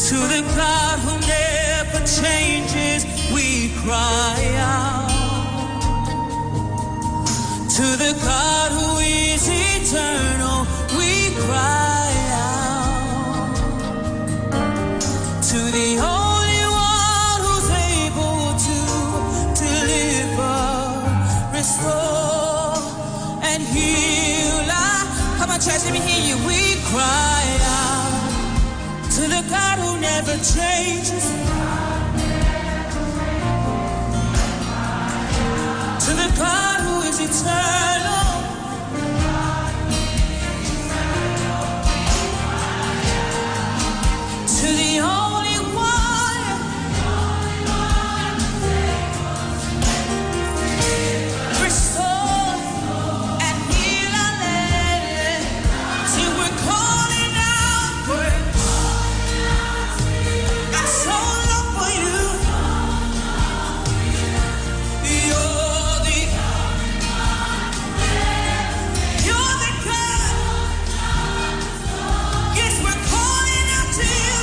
To the God who never changes, we cry out. To the God who is eternal, we cry out. To the only one who's able to deliver, restore, and heal. Come on, church, let me hear you. We cry out. To the God who never changes. To the God who is eternal. To the only one. Restore and heal our land. See, we're calling out for it. Our soul love for you. You're the God. Yes, we're calling out to you.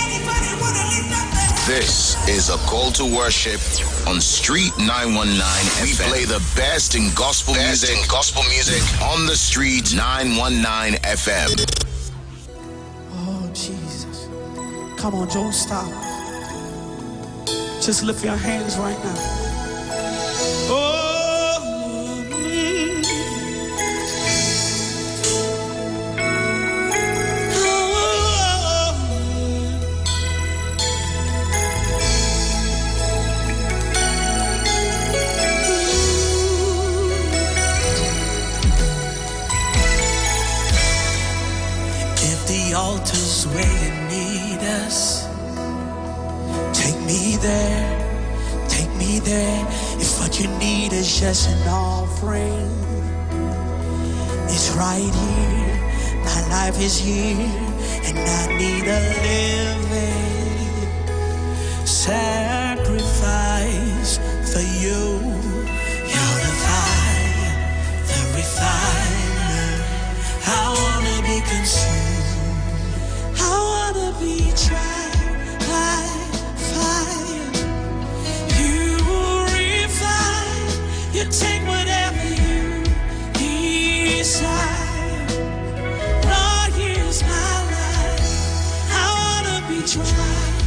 Anybody want to lift up their hands? This is a call to worship on Street 919 FM. We play the best in gospel music on the Street 919 FM. Oh, Jesus. Come on, don't stop. Just lift your hands right now. Oh. Altars where you need us. Take me there. If what you need is just an offering, it's right here. My life is here, and I need a living sacrifice for you. You're the fire, the refiner. I wanna be consumed. I wanna be tried by fire. You refine, you take whatever you desire. Lord, here's my life. I wanna be tried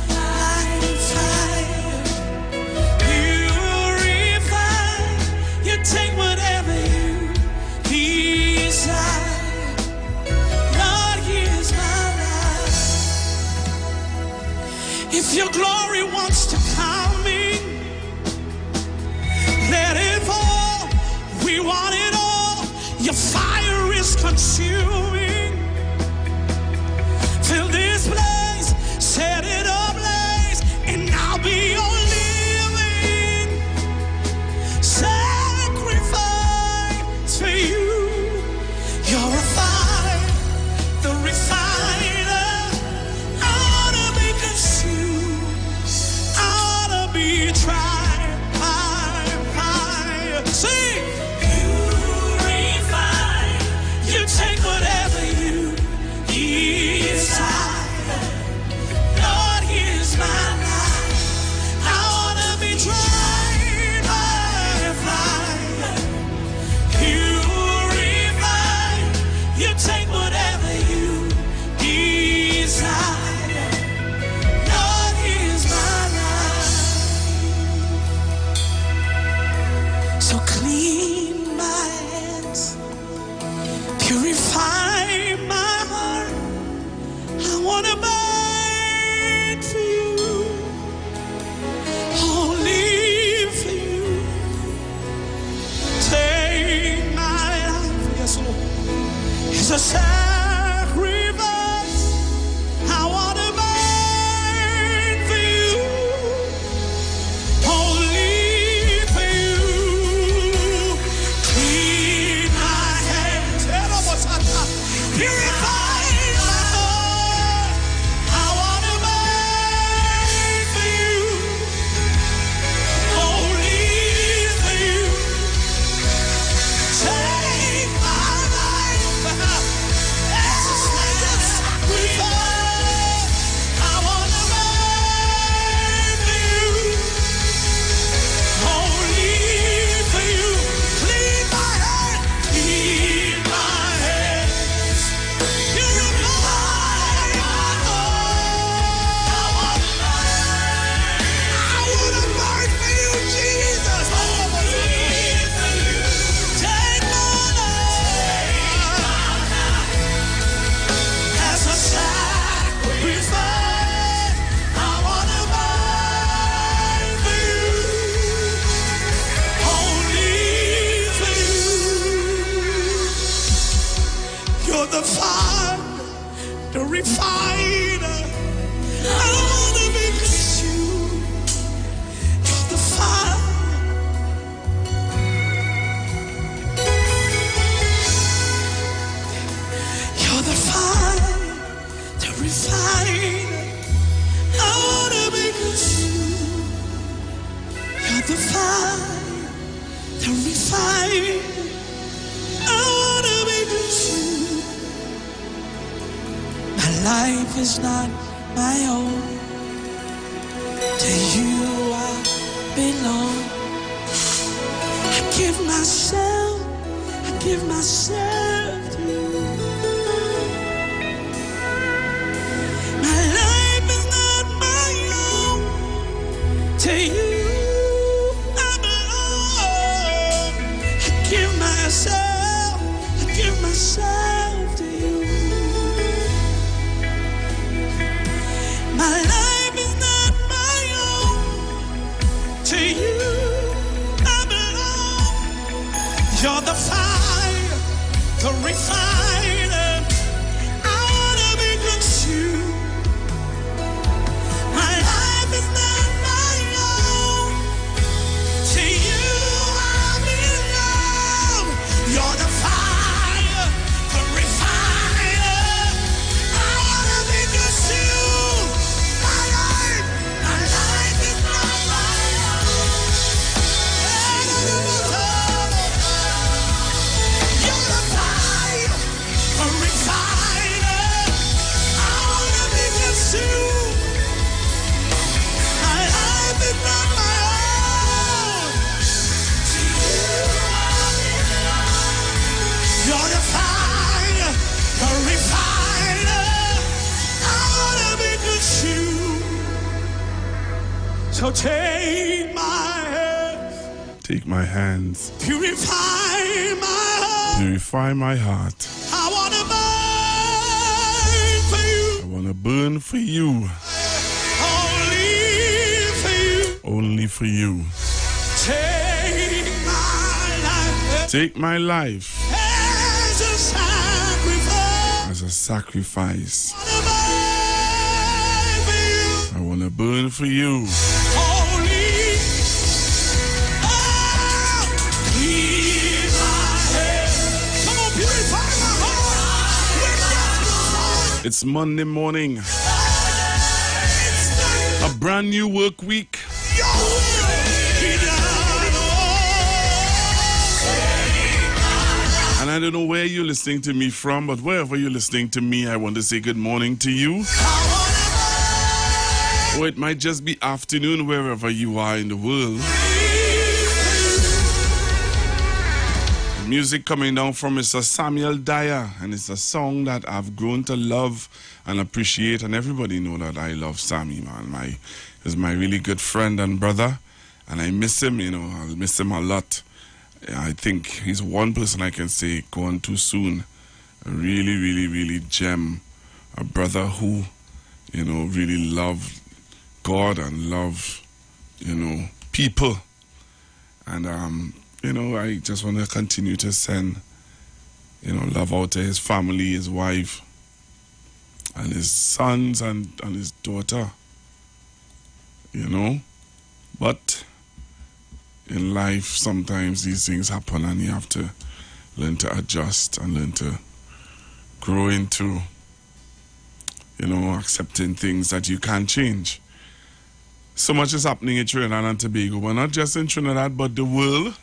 by fire. You refine, you take whatever you desire. If your glory wants to come in, let it fall. We want it all. Your fire is consuming. Fill this place, set it ablaze, and I'll be your living sacrifice for you. You're a fire, the refiner. Try by see. You refine, you take whatever you desire. Lord, here's my life. I wanna be tried by fire. You refine, you take whatever you desire. So clean my hands, purify my heart. I wanna burn for you, only for you. Take my life, yes Lord, it's a sacrifice. I wanna burn for you, only. Purify my heart. I wanna burn for you, only for you. Take my life as a sacrifice. refiner. I wanna be consumed. You're the fire. You're the fire, the refiner. I wanna be consumed. You're the fire, the refiner. I wanna be consumed. My life is not my own. To you I belong. I give myself to you. My life is not my own. To you I belong. I give myself to you. My life is not my own. To you I belong. You're the fire, the refiner. I wanna be consumed. My life is not my own. To you I belong. You're the fire, the refiner. I wanna be consumed. My life is not my own. You're the fire, the refiner. I wanna be consumed. My life is not my own. To you I belong. You're the fire, the refiner. I wanna be consumed. So take my hands, Take my hands, purify my heart. purify my heart. I wanna burn for you, I want to burn for you, only for you. only for you. Take my life Take my life as a sacrifice. as a sacrifice. I wanna burn for you, I want to burn for you. only. Oh, clean my head. Come on, purify my heart. We're not It's Monday morning, a brand new work week. your will be done. Oh, And I don't know where you're listening to me from, but wherever you're listening to me, I want to say good morning to you. I wanna Or it might just be afternoon wherever you are in the world. Music coming down from Mr. Samuel Dyer, and it's a song that I've grown to love and appreciate, and everybody know that I love Sammy, man. He's my really good friend and brother, and I miss him, I'll miss him a lot. I think he's one person I can say gone too soon. A really, really, really gem. A brother who, really loved God and loved, people. And, I just want to continue to send, love out to his family, his wife, and his sons and his daughter, But in life, sometimes these things happen and you have to learn to adjust and learn to grow into, accepting things that you can't change. So much is happening in Trinidad and Tobago, but not just in Trinidad, but the world.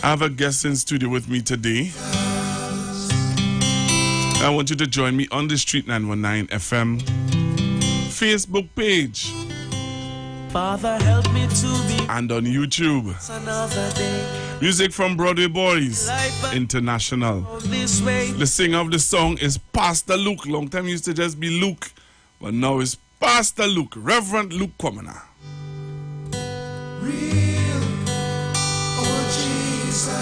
I have a guest in studio with me today. I want you to join me on the Street 919 FM Facebook page. Father, help me to be And on YouTube. another day. Music from Broadway Boys International. This way. The singer of the song is Pastor Luke. Long time used to just be Luke, but now it's Pastor Luke, Reverend Luke Commoner. Real, oh Jesus.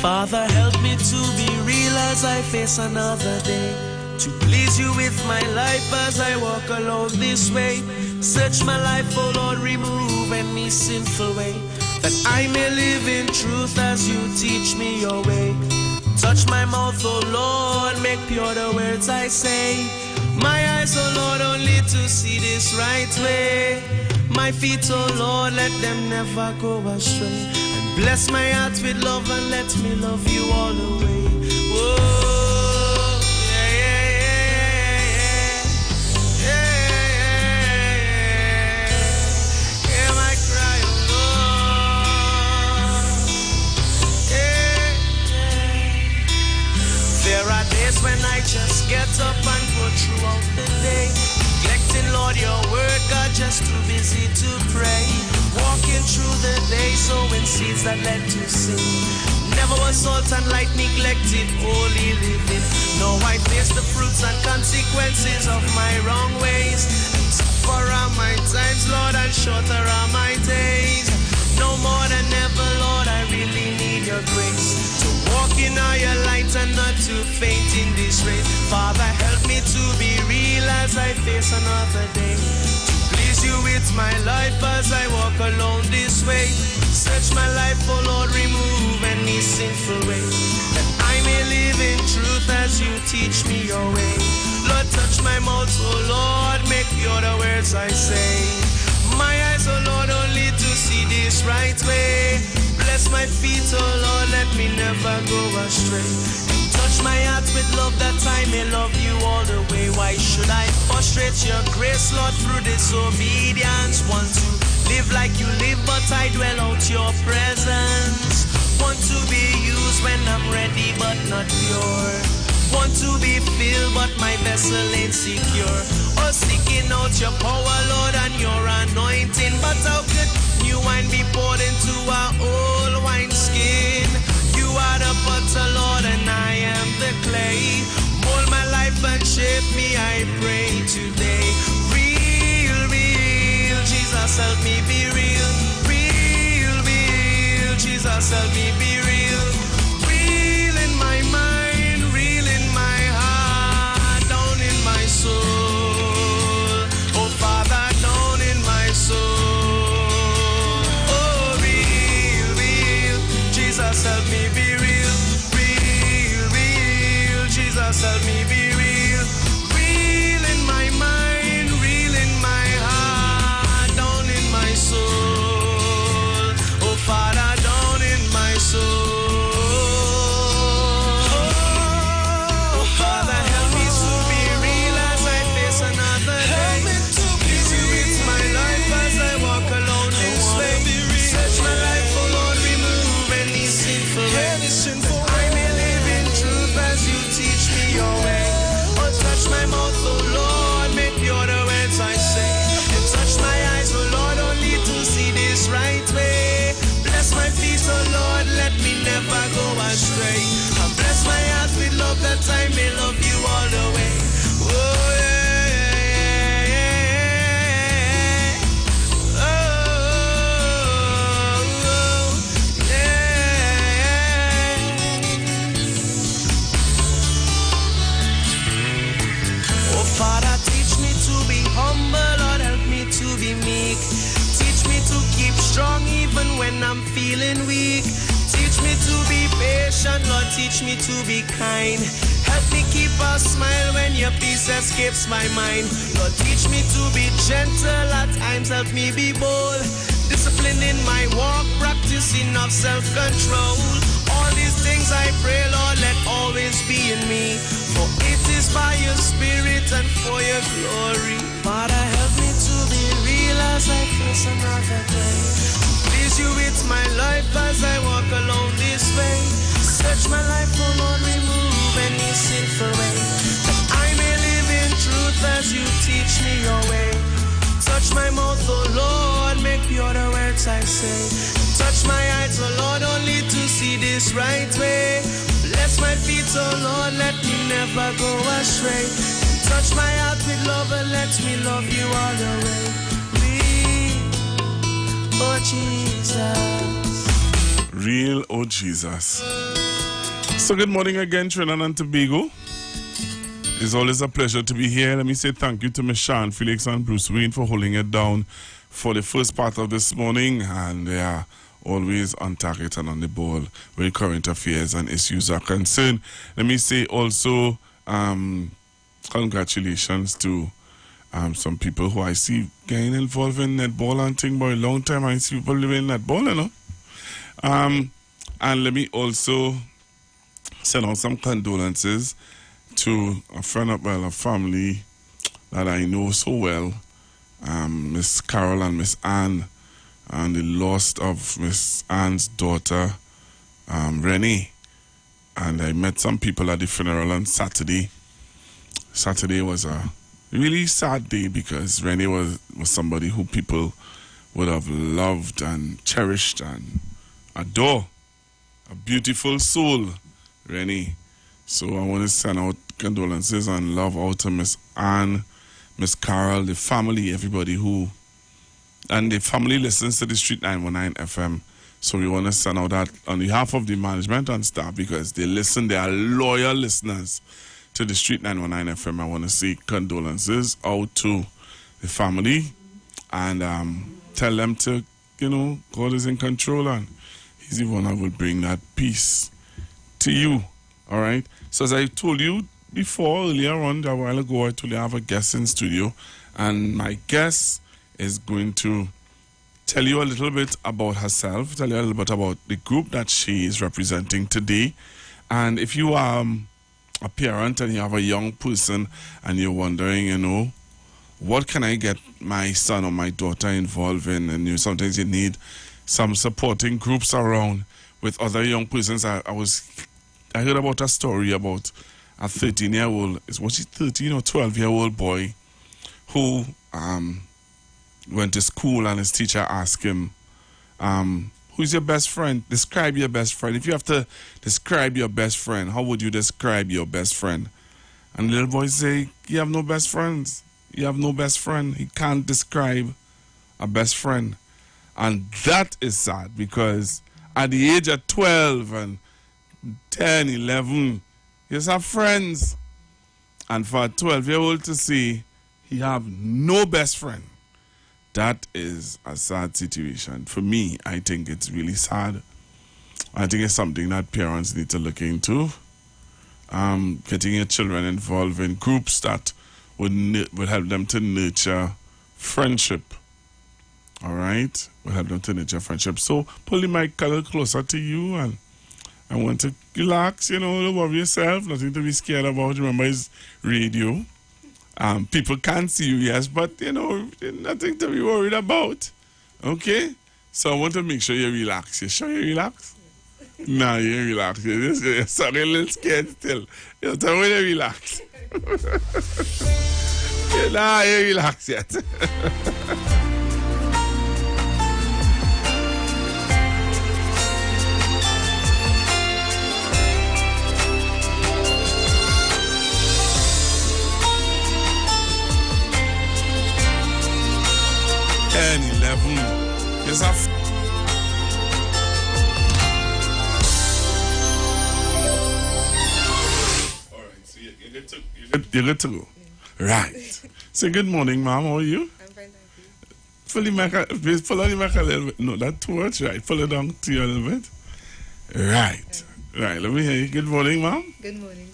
Father, help me to be real as I face another day. To please you with my life as I walk along this way. Search my life, oh Lord, remove any sinful way, that I may live in truth as you teach me your way. Touch my mouth, oh Lord, make pure the words I say. My eyes, oh Lord, only to see this right way. My feet, oh Lord, let them never go astray. And bless my heart with love and let me love you all the way. Whoa, yeah, yeah, yeah, yeah, yeah, yeah. Hear my cry, oh Lord. Yeah, yeah. There are days when I just get up and go throughout the day, neglecting, Lord, your word, God, just too busy to pray. Walking through the day, sowing seeds that led to sin. Never was salt and light, neglected, holy living. Now I face the fruits and consequences of my wrong ways. And tougher are my times, Lord, and shorter are my days. No more than ever, Lord, I really need your grace to walk in all your light and not to faint in this race. Father, help me to be real as I face another day, to please you with my life as I walk alone this way. Search my life, oh Lord, remove any sinful way, that I may live in truth as you teach me your way. Lord, touch my mouth, oh Lord, make pure the words I say. My eyes, oh Lord, only to see this right way. Bless my feet, oh Lord, let me never go astray. And touch my heart with love that I may love you all the way. Why should I frustrate your grace, Lord, through disobedience? Want to live like you live, but I dwell out your presence. Want to be used when I'm ready, but not pure. Want to be filled, but my vessel ain't secure. Oh, seeking out your power, Lord, and your anointing. But how could new wine be poured into our old wineskin? You are the potter, Lord, and I am the clay. Mold my life and shape me, I pray today. Real, real, Jesus, help me be real. Real, real, Jesus, help me be real. Real in my mind, real in my heart, down in my soul. Oh, Father, down in my soul. Oh, real, real, Jesus, help me be real. Real, real, Jesus, help me be real. Real in my mind, real in my heart, down in my soul. Oh, Father, down in my soul. Oh, Father, help me to be real as I face another day. Please you with my life as I walk alone this way. Search my life, oh Lord, remove any sinful way, that I may live in truth as you teach me your way. Oh, touch my mouth, oh Lord, make pure the words I say. And touch my eyes, oh Lord, only to see this right way. Bless my feet, oh Lord, let me never go astray. And bless my heart with love that I may love you all the way. Oh, yeah, yeah, yeah, yeah. Oh, yeah. Oh, Father, teach me to be humble, Lord, help me to be meek. Teach me to keep strong even when I'm feeling weak. Teach me to be patient, Lord, teach me to be kind. Help me keep a smile when your peace escapes my mind. Lord, teach me to be gentle, at times help me be bold. Discipline in my walk, practicing of self-control. All these things I pray, Lord, let always be in me. For it is by your spirit and for your glory. Father, help me to be real as I face another day. Please you with my life as I walk alone this way. Search my life, oh Lord, remove any sinful way, that I may live in truth as you teach me your way. Touch my mouth, oh Lord, make pure the words I say. Touch my eyes, oh Lord, only to see this right way. Bless my feet, oh Lord, let me never go astray. Touch my heart with love and let me love you all the way. Real, oh Jesus. Real, oh Jesus. So good morning again, Trinidad and Tobago. It's always a pleasure to be here. Let me say thank you to Miss Sean, Felix, and Bruce Wayne for holding it down for the first part of this morning. And they are always on target and on the ball where current affairs and issues are concerned. Let me say also congratulations to some people who I see getting involved in netball and thing for a long time. I see people living netball, you know. And let me also send out some condolences to a friend of a family that I know so well, Miss Carol and Miss Ann, and the loss of Miss Ann's daughter, Renee. And I met some people at the funeral on Saturday. Saturday was a really sad day because Renee was somebody who people would have loved and cherished and adore. A beautiful soul, Renee. So I want to send out condolences and love out to Miss Ann, Miss Carol, the family, everybody who, and the family listens to the Street 919 FM. So we want to send out that on behalf of the management and staff because they listen, they are loyal listeners to the Street 919 FM. I want to say condolences out to the family and tell them to, you know, God is in control and He's the one that will bring that peace to you. All right. So as I told you before, earlier on, a while ago, I told you I have a guest in studio. And my guest is going to tell you a little bit about herself, tell you a little bit about the group that she is representing today. And if you are a parent and you have a young person and you're wondering, you know, what can I get my son or my daughter involved in? And sometimes you need some supporting groups around with other young persons. I heard about a story about a 13-year-old, was he 13 or 12-year-old boy who went to school and his teacher asked him, who's your best friend? Describe your best friend. If you have to describe your best friend, how would you describe your best friend? And the little boy say, you have no best friends. You have no best friend. He can't describe a best friend. And that is sad because at the age of 12 and 10, 11, he just have friends. And for a 12-year-old to say he have no best friend, that is a sad situation. For me, I think it's really sad. I think it's something that parents need to look into. Getting your children involved in groups that would help them to nurture friendship. All right? Will help them to nurture friendship. So pull the mic a little closer to you and I want to relax, you know, don't worry yourself, nothing to be scared about. Remember, it's radio. People can't see you, yes, but, you know, nothing to be worried about. Okay? So I want to make sure you relax. You sure you relax? No, you relax. You're sorry, a little scared still. You tell me to relax. Nah, you relax yet. And 11. Yes, all right, so you're good to go. Right. So good morning, ma'am. How are you? I'm fine, thank you. Pull the mic a little bit. No, not too much. Right. Pull it down to you a little bit. Right. Right. Let me hear you. Good morning, ma'am. Good morning.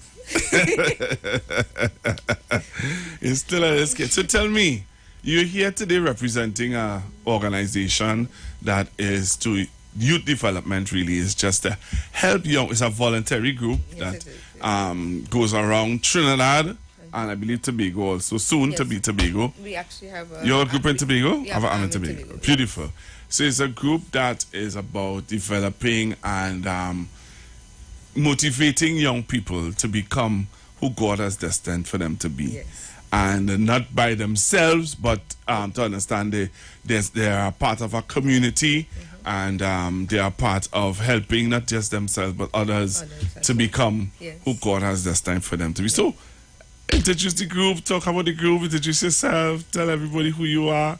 You're still a little scared. So tell me, you're here today representing an organization that is to youth development, really. Is just to help young. It's a voluntary group that goes around Trinidad and I believe Tobago also, soon to be Tobago. We actually have a... Your group in Tobago? Yeah, I'm in Tobago. Beautiful. So it's a group that is about developing and motivating young people to become who God has destined for them to be. Yes. And not by themselves, but to understand they are part of a community and they are part of helping not just themselves but others to become who God has destined for them to be. So introduce the group, talk about the group, introduce yourself, tell everybody who you are.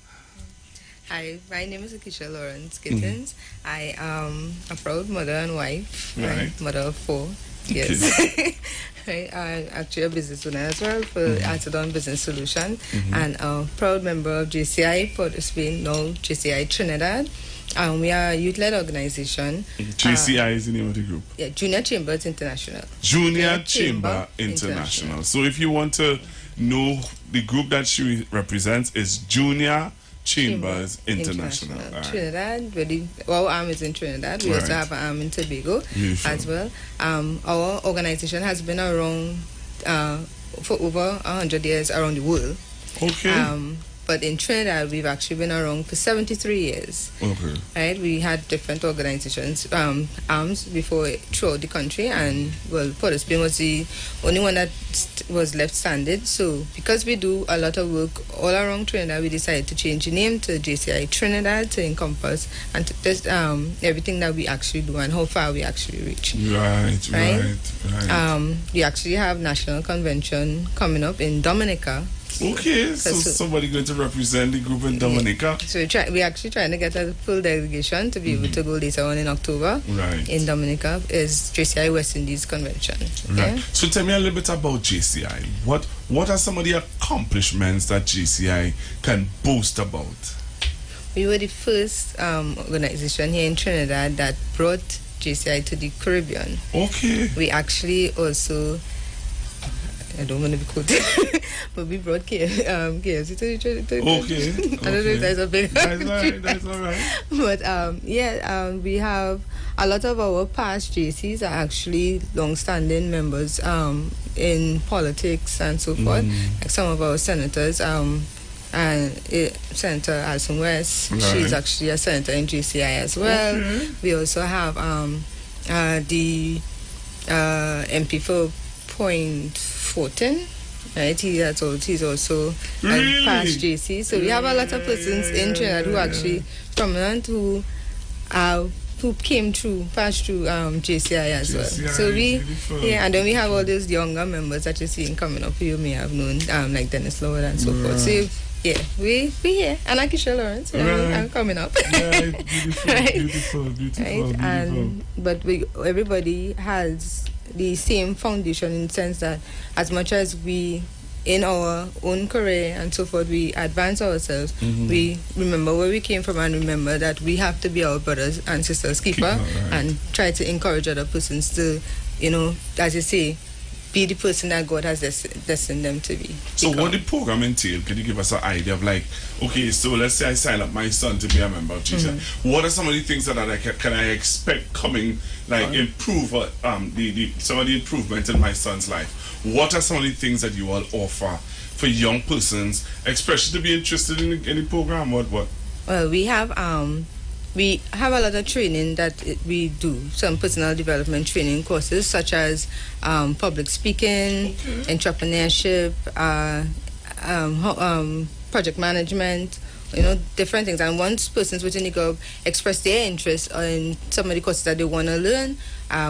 Hi, my name is Akisha Lawrence Gittins. I am a proud mother and wife, Right. mother of 4. Yes. Right, I'm actually a business owner as well for Atadon Business Solution and a proud member of JCI Port of Spain, now JCI Trinidad. We are a youth-led organization. JCI is the name of the group? Yeah, Junior Chambers International. Junior Chamber International. So if you want to know the group that she represents is Junior Chambers International. Right. Trinidad, our arm is in Trinidad. We also have an arm in Tobago as well. Our organization has been around for over 100 years around the world. Okay. But in Trinidad, we've actually been around for 73 years. Okay. Right? We had different organizations, arms before throughout the country, and well, Port of Spain was the only one that was left standing. So because we do a lot of work all around Trinidad, we decided to change the name to JCI Trinidad to encompass and to test everything that we actually do and how far we actually reach. Right. We actually have national convention coming up in Dominica. Okay, so somebody going to represent the group in Dominica. So we're actually trying to get a full delegation to be able to go later on in October. Right. In Dominica is JCI West Indies Convention. Right. Yeah? So tell me a little bit about JCI. What are some of the accomplishments that JCI can boast about? We were the first organization here in Trinidad that brought JCI to the Caribbean. Okay. We actually also, I don't want to be quoted, but we brought KFC to the Okay. I don't know if that's a big... That's all right. But we have a lot of our past JCs are actually long-standing members in politics and so forth. Like some of our senators, and Senator Alison West, she's actually a senator in JCI as well. Okay. We also have the MP for Point Fortin, right? He's also a past JC. So we have a lot of persons in Trinidad who actually prominent who passed through JCI as well. So and then we have all those younger members that you're seeing coming up who you may have known, like Dennis Lord and so forth. So we here, and Akisha Lawrence, I'm coming up. Right, beautiful. Right? But everybody has the same foundation in the sense that as much as we in our own career and so forth we advance ourselves, we remember where we came from and remember that we have to be our brothers and sisters keeper and try to encourage other persons to, as you say, be the person that God has destined them to be. So what the program entail? Can you give us an idea of okay, so let's say I sign up my son to be a member of Jesus. What are some of the things that I can expect coming, improve some of the improvement in my son's life? What are some of the things that you all offer for young persons, especially to be interested in the program? What? Well, we have a lot of training that we do, some personal development training courses such as public speaking, entrepreneurship, project management, different things. And once persons within the group express their interest in some of the courses that they want to learn,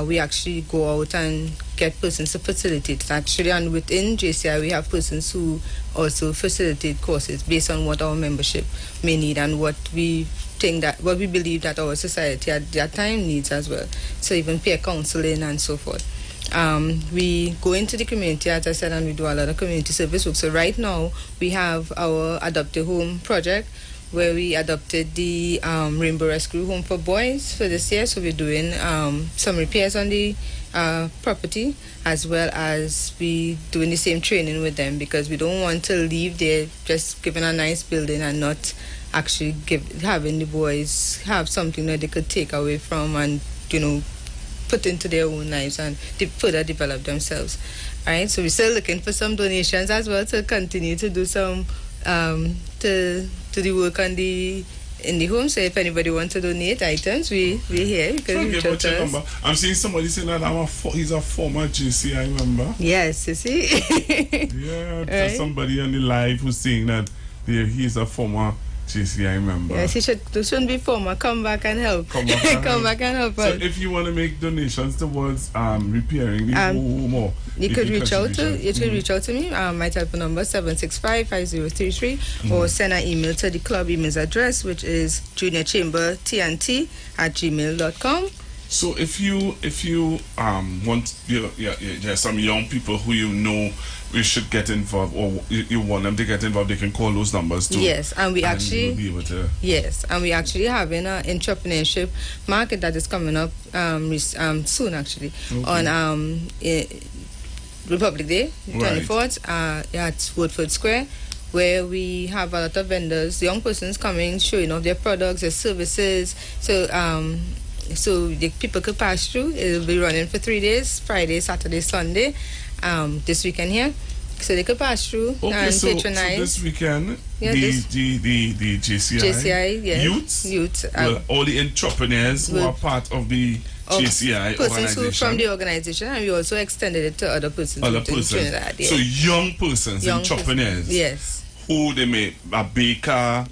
we actually go out and get persons to facilitate. Actually, and within JCI, we have persons who also facilitate courses based on what our membership may need and what we believe that our society at that time needs as well. So even peer counseling and so forth. We go into the community, as I said, and we do a lot of community service work. So right now, we have our Adopt a Home project where we adopted the Rainbow Rescue Home for Boys for this year. So we're doing some repairs on the property, as well as we doing the same training with them, because we don't want to leave there just giving a nice building and not actually having the boys have something that they could take away from and put into their own lives and further develop themselves. All right, so we're still looking for some donations as well to continue to do some to the work on in the home. So if anybody wants to donate items, we're here. You can reach out to us. I'm seeing somebody saying that he's a former JCI member. Yes, you see. Yeah, there's somebody on the live who's saying that he's a former JCI member. Yes, he shouldn't be former. Come back and help. Come back and help us. So if you want to make donations towards repairing the home, or you could reach out to me. My telephone number 765-5033 or send an email to the club email address, which is juniorchambertnt@gmail.com. So if you want there's some young people who you know we should get involved, or you want them to get involved, they can call those numbers too. Yes, and we actually you'll be able to. Yes, and we actually having an entrepreneurship market that is coming up soon actually on Republic Day, 24th, at Woodford Square, where we have a lot of vendors, young persons coming, showing off their products, their services. So the people could pass through. It'll be running for 3 days, Friday, Saturday, Sunday, this weekend here. So they could pass through and patronize. So this weekend, the JCI, yes. Youth, all the entrepreneurs who are part of the JCI organization. From the organization, and we also extended it to other persons. Trinidad, yeah. So young persons, entrepreneurs. Yes. Who they may a baker,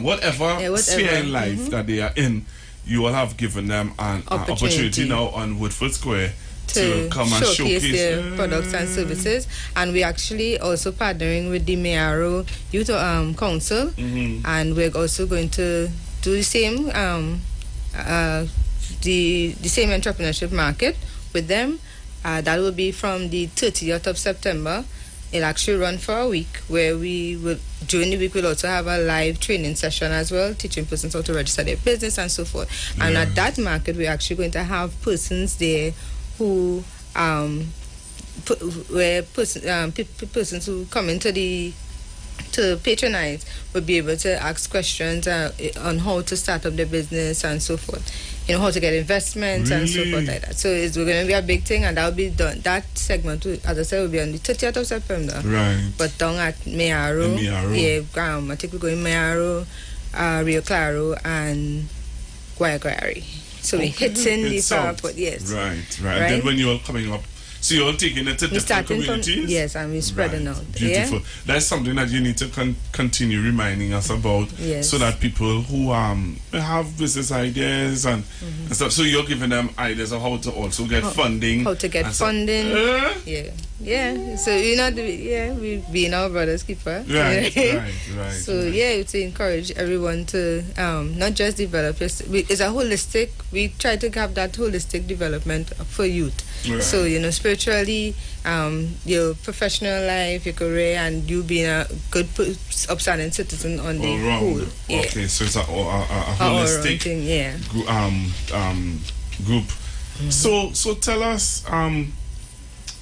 whatever sphere in life that they are in, you all have given them an opportunity now on Woodford Square to come and showcase their products and services. And we're actually also partnering with the Mayaro Youth Council, and we're also going to do the same the same entrepreneurship market with them. That will be from the 30th of September. It'll actually run for a week, where we will, during the week, we'll also have a live training session as well, teaching persons how to register their business and so forth. Yeah. And at that market, we're actually going to have persons there who, persons who come into to patronize will be able to ask questions on how to start up their business and so forth. You know, how to get investments and so forth like that. So it's going to be a big thing, and that will be done. That segment, as I said, will be on the 30th of September. Right. But down at Mayaro. Yeah, I think we're going Mayaro, Rio Claro, and Guayagari. So we're hitting the Farport, yes. Right. And then when you're coming up, so you're taking it to different communities? Yes, and we're spreading out. Beautiful. Yeah? That's something that you need to continue reminding us about, so that people who have business ideas and stuff, so you're giving them ideas of how to also get funding. How to get funding. Yeah. So, we being our brother's keeper. Right. So, to encourage everyone to not just develop, it's a holistic, we try to have that holistic development for youth. Right. So, spiritually, your professional life, your career, and you being a good, upstanding citizen on the whole. Yeah. Okay, so it's a holistic thing, group. So tell us,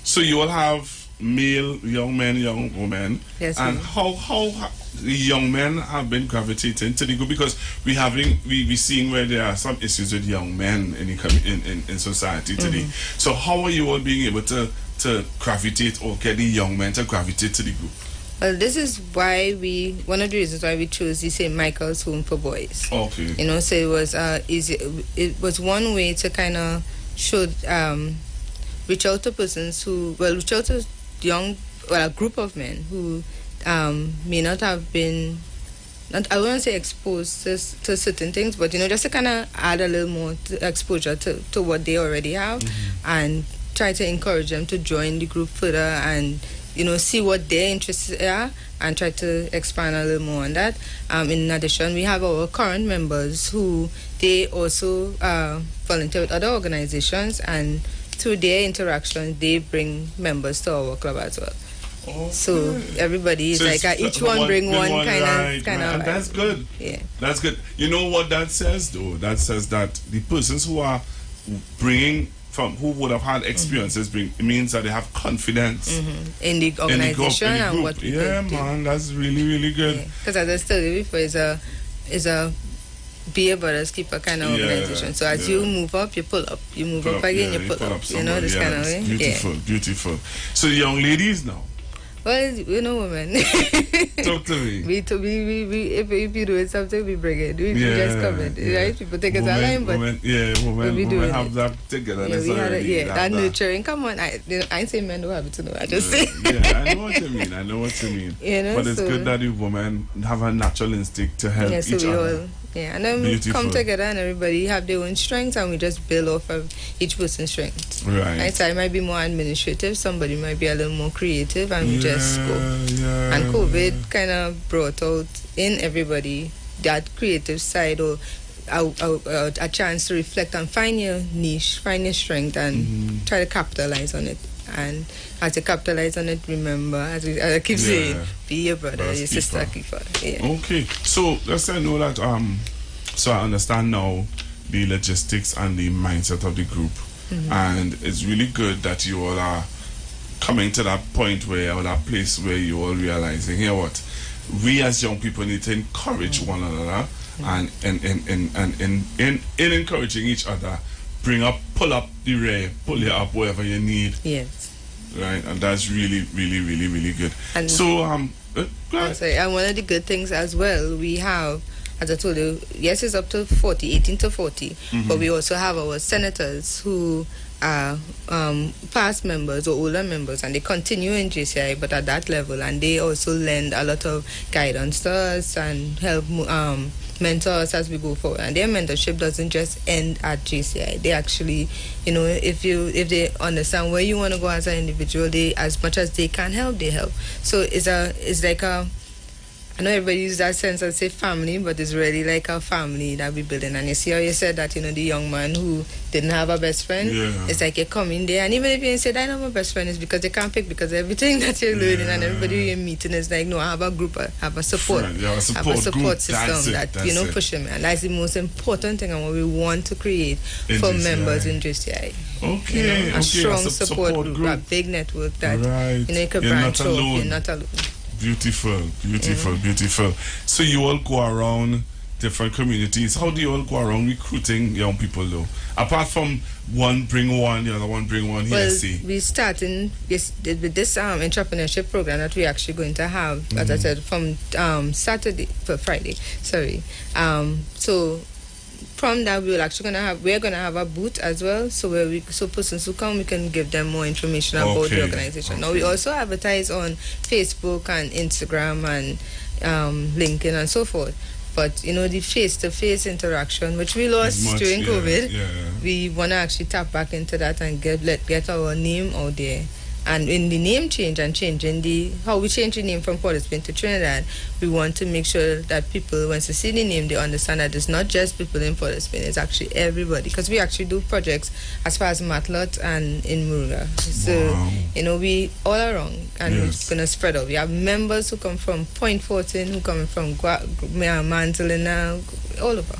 so you all have male, young men, young women, and how the young men have been gravitating to the group, because we seeing where there are some issues with young men in society today. So how are you all being able to gravitate or get the young men to gravitate to the group? Well, this is why one of the reasons why we chose the St. Michael's Home for Boys. Okay. So it was it was one way to kind of show reach out to persons reach out to a group of men who may not have been, I wouldn't say exposed to certain things, but just to kind of add a little more exposure to what they already have, and try to encourage them to join the group further and see what their interests are and try to expand a little more on that. In addition, we have our current members who they also volunteer with other organizations, and through their interaction they bring members to our club as well. Okay. So everybody is each one bring one kind of. And that's good. Yeah, that's good. You know what that says though? That says that the persons who are bringing who would have had experiences it means that they have confidence in the organization and what we do. Man, that's really, really good. Because as I said before, is a be a brother's keeper kind of organization. So as you move up, you pull up. You move up again, you pull up. This kind of way. Beautiful. So young ladies now. Well, women. Talk to me. If you do something, we bring it. We just come in, right? People take us online, but women have that together. That nurturing. Come on, I ain't saying men don't have it to know. I just say. I know what you mean. But it's good that the women have a natural instinct to help each other. And then we come together and everybody have their own strengths, and we just build off of each person's strengths. Right. So I might be more administrative, somebody might be a little more creative, and we just go. And COVID kind of brought out in everybody that creative side, or a chance to reflect and find your niche, find your strength, and try to capitalize on it. And as you capitalize on it, remember, as I keep saying, be your brother, your sister keeper. Yeah. Okay, so let's say I know that. So I understand now the logistics and the mindset of the group, and it's really good that you all are coming to that point where, or that place where you all realizing, here what, we as young people need to encourage one another, and in encouraging each other, pull up the rear, pull you up wherever you need. Yes. Right, and that's really, really, really, really good. And so, sorry, and one of the good things as well, we have, as I told you, yes, it's up to 40, 18 to 40, but we also have our senators who are past members or older members, and they continue in JCI, but at that level, and they also lend a lot of guidance to us and help mentor us as we go forward. And their mentorship doesn't just end at JCI. They actually, you know, if they understand where you want to go as an individual, they, as much as they can help, they help. So it's like a, I know everybody uses that sense and say family, but it's really like a family that we're building. And you see how you said that, you know, the young man who didn't have a best friend, it's like you come in there, and even if you say, I know my best friend, is because they can't pick, because everything that you're learning and everybody you're meeting is like, no, I have a group, I have a support, have a support system that, you know, push them. And that's the most important thing and what we want to create for members in JCI. Okay, you know, a strong support group, a big network that, you know, you can branch out, you're not alone. Beautiful. So you all go around different communities. How do you all go around recruiting young people though? Apart from one bring one, the other one bring one. Well, we starting with this entrepreneurship program that we're actually going to have, as I said, from Friday. Sorry. So from that, we're gonna have a booth as well, so persons who come, we can give them more information about the organization. Now we also advertise on Facebook and Instagram and LinkedIn and so forth. But you know, the face-to-face interaction, which we lost during COVID, we want to actually tap back into that and get our name out there. And in the name change and changing how we change the name from Port of Spain to Trinidad, we want to make sure that people, once they see the name, they understand that it's not just people in Port of Spain, it's actually everybody. Because we actually do projects as far as Matlot and in Murula. So, you know, we all around, and it's going to spread out. We have members who come from Point Fortin, who come from Manzalina, all over.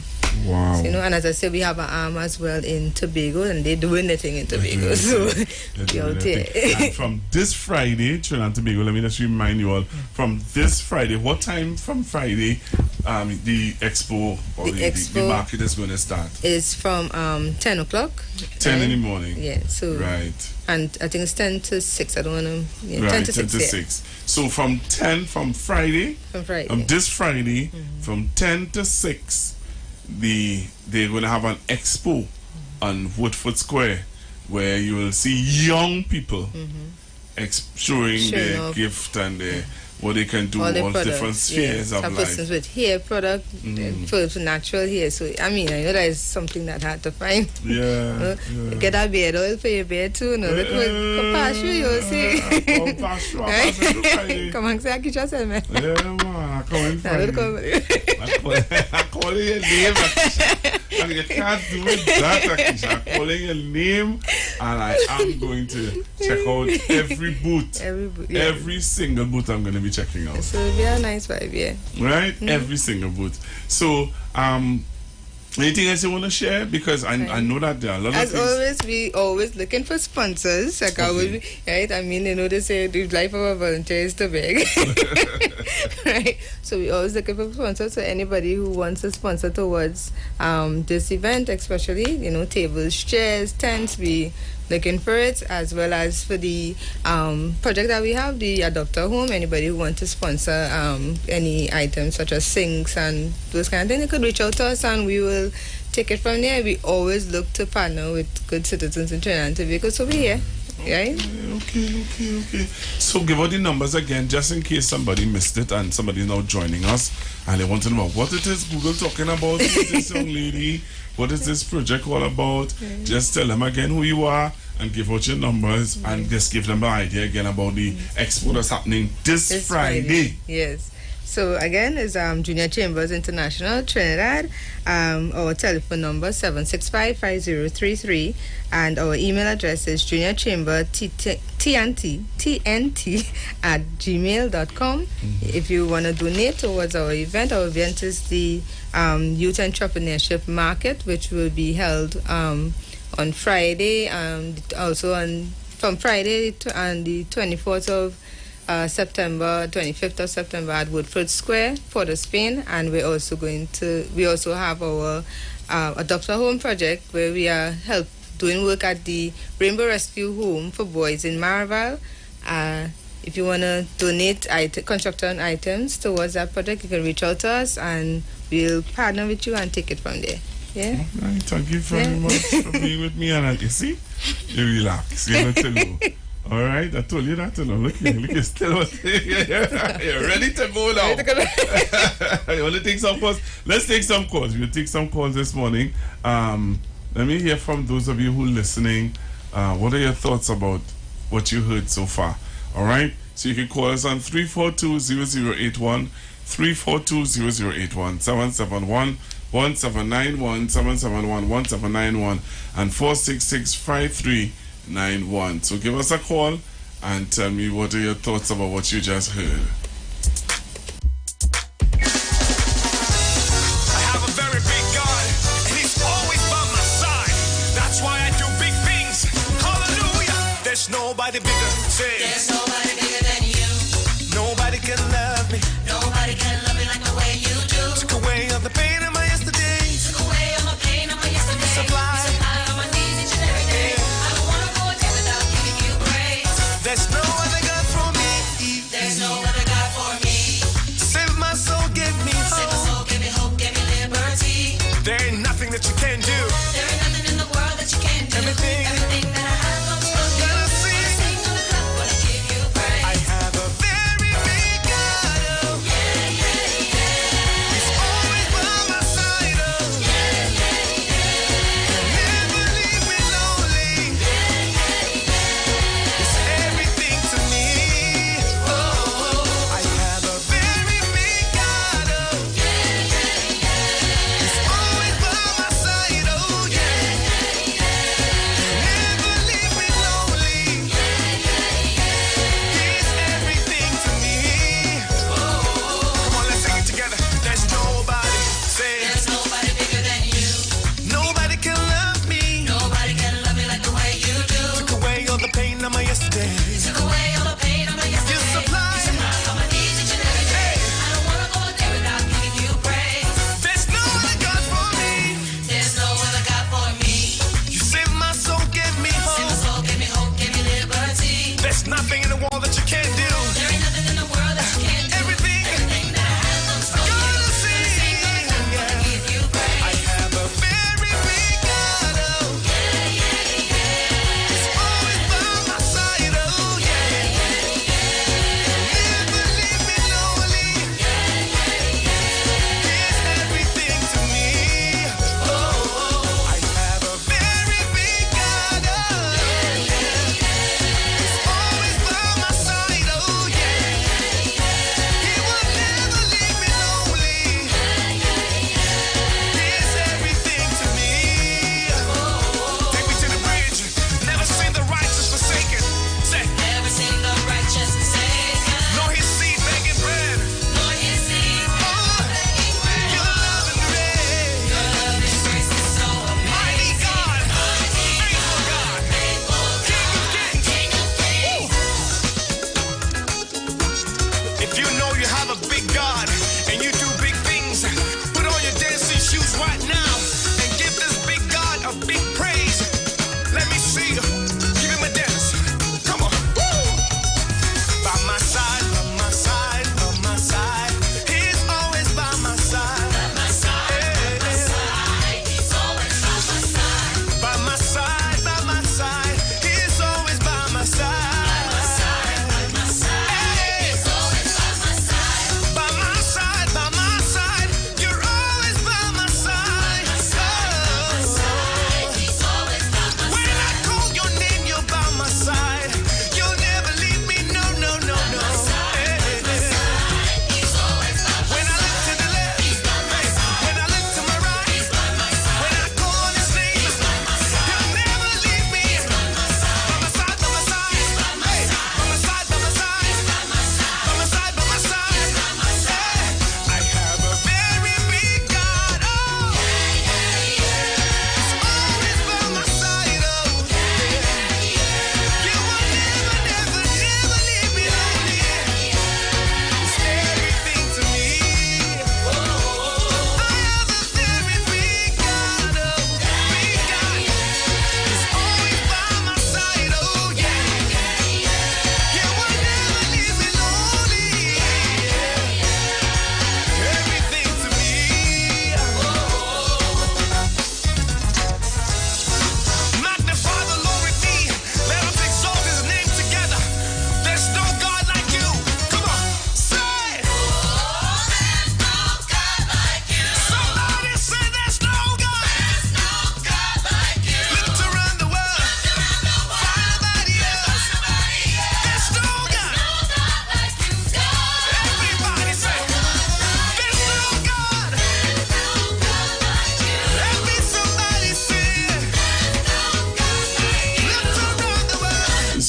Wow. So, you know, and as I said, we have an arm as well in Tobago, and they're doing their thing in Tobago. So, and from this Friday, Trinidad and Tobago, let me just remind you all, from this Friday, what time from Friday the expo or the market is going to start? It's from 10 o'clock. 10 in the morning. Yeah, so. Right. And I think it's 10 to 6. I don't want to. Yeah, right, 10 to 6. So from 10 from Friday. From Friday. This Friday, from 10 to 6. They're going to have an expo on Woodford Square where you will see young people showing their gift and what they can do, all different spheres of life. Persons with hair product, for natural hair. So, I mean, I know that is something that hard to find. Yeah. Get a beard oil for your beard too. No, come pass you, you'll see. Come pass you. Come on, say I can just say, man. Yeah, man. I come in Friday. I call your name. And you can't do it that, Akisha. I'm calling your name, and I am going to check out every booth. Every single booth I'm going to be checking out. So it'll be a nice vibe, yeah. Right? Every single booth. So, anything else you want to share? Because I know that there are a lot of things. As always, we always looking for sponsors. Like right? I mean, you know, they say the life of a volunteer is too big. Right? So we always looking for sponsors. So anybody who wants to sponsor towards this event, especially, you know, tables, chairs, tents, we looking for it, as well as for the project that we have, the adopter home. Anybody who wants to sponsor any items such as sinks and those kind of things, they could reach out to us and we will take it from there. We always look to partner with good citizens in Trinidad and Tobago, so we're here. Right? Okay. So give out the numbers again, just in case somebody missed it and somebody now joining us and they want to know what it is Google talking about with this young lady. What is this project all about? Just tell them again who you are and give out your numbers and just give them an idea again about the expo that's happening this Friday. Yes. So again, is Junior Chambers International, Trinidad. Our telephone number 765-5033, and our email address is juniorchamber.tnt at gmail.com. If you want to donate towards our event is the Youth Entrepreneurship Market, which will be held on Friday, also from Friday on the 24th of September, 25th of September at Woodford Square, Port of Spain, and we also have our Adopt a Home project, where we are doing work at the Rainbow Rescue Home for Boys in Maraval. If you want to donate constructor and items towards that project, you can reach out to us and we'll partner with you and take it from there. Yeah. All right, thank you very much for being with me, and you see, you relax, you know to go. All right, I told you that to know. Look, you still you're ready to go now. You want to take some calls? Let's take some calls. We'll take some calls this morning. Let me hear from those of you who are listening. What are your thoughts about what you heard so far? All right, so you can call us on 342-0081, 342-0081, 771-1791, 771-1791, and 466-5391. So give us a call and tell me what are your thoughts about what you just heard. I have a very big God, and He's always by my side. That's why I do big things. Hallelujah. There's nobody bigger. Say, there's nobody bigger than you. Nobody can love me. Nobody can love me like the way you do. Took away all the pain of my yesterday. Took away all my pain of my yesterday. Supply. You supply all my needs each and every day. I don't want to go a day without giving you praise. There's no other God for me. There's no other God for me. Save my soul, give me Save my hope. soul, give me hope, give me liberty. There ain't nothing that you can do. There ain't nothing in the world that you can't do. Everything that I have comes from you. Gonna Wanna sing. sing, gonna clap, wanna give you praise. I have a very big God. Oh. Yeah, yeah, yeah. He's always by my side. Oh. Yeah, yeah, yeah. Never leave me lonely. Yeah, yeah, yeah. He's everything to me. Oh, I have a very big God. Oh. Yeah, yeah, yeah. He's always by my side.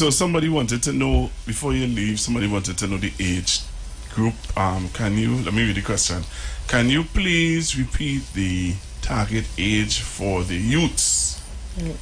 So somebody wanted to know, before you leave, somebody wanted to know the age group. Let me read the question. Can you please repeat the target age for the youths?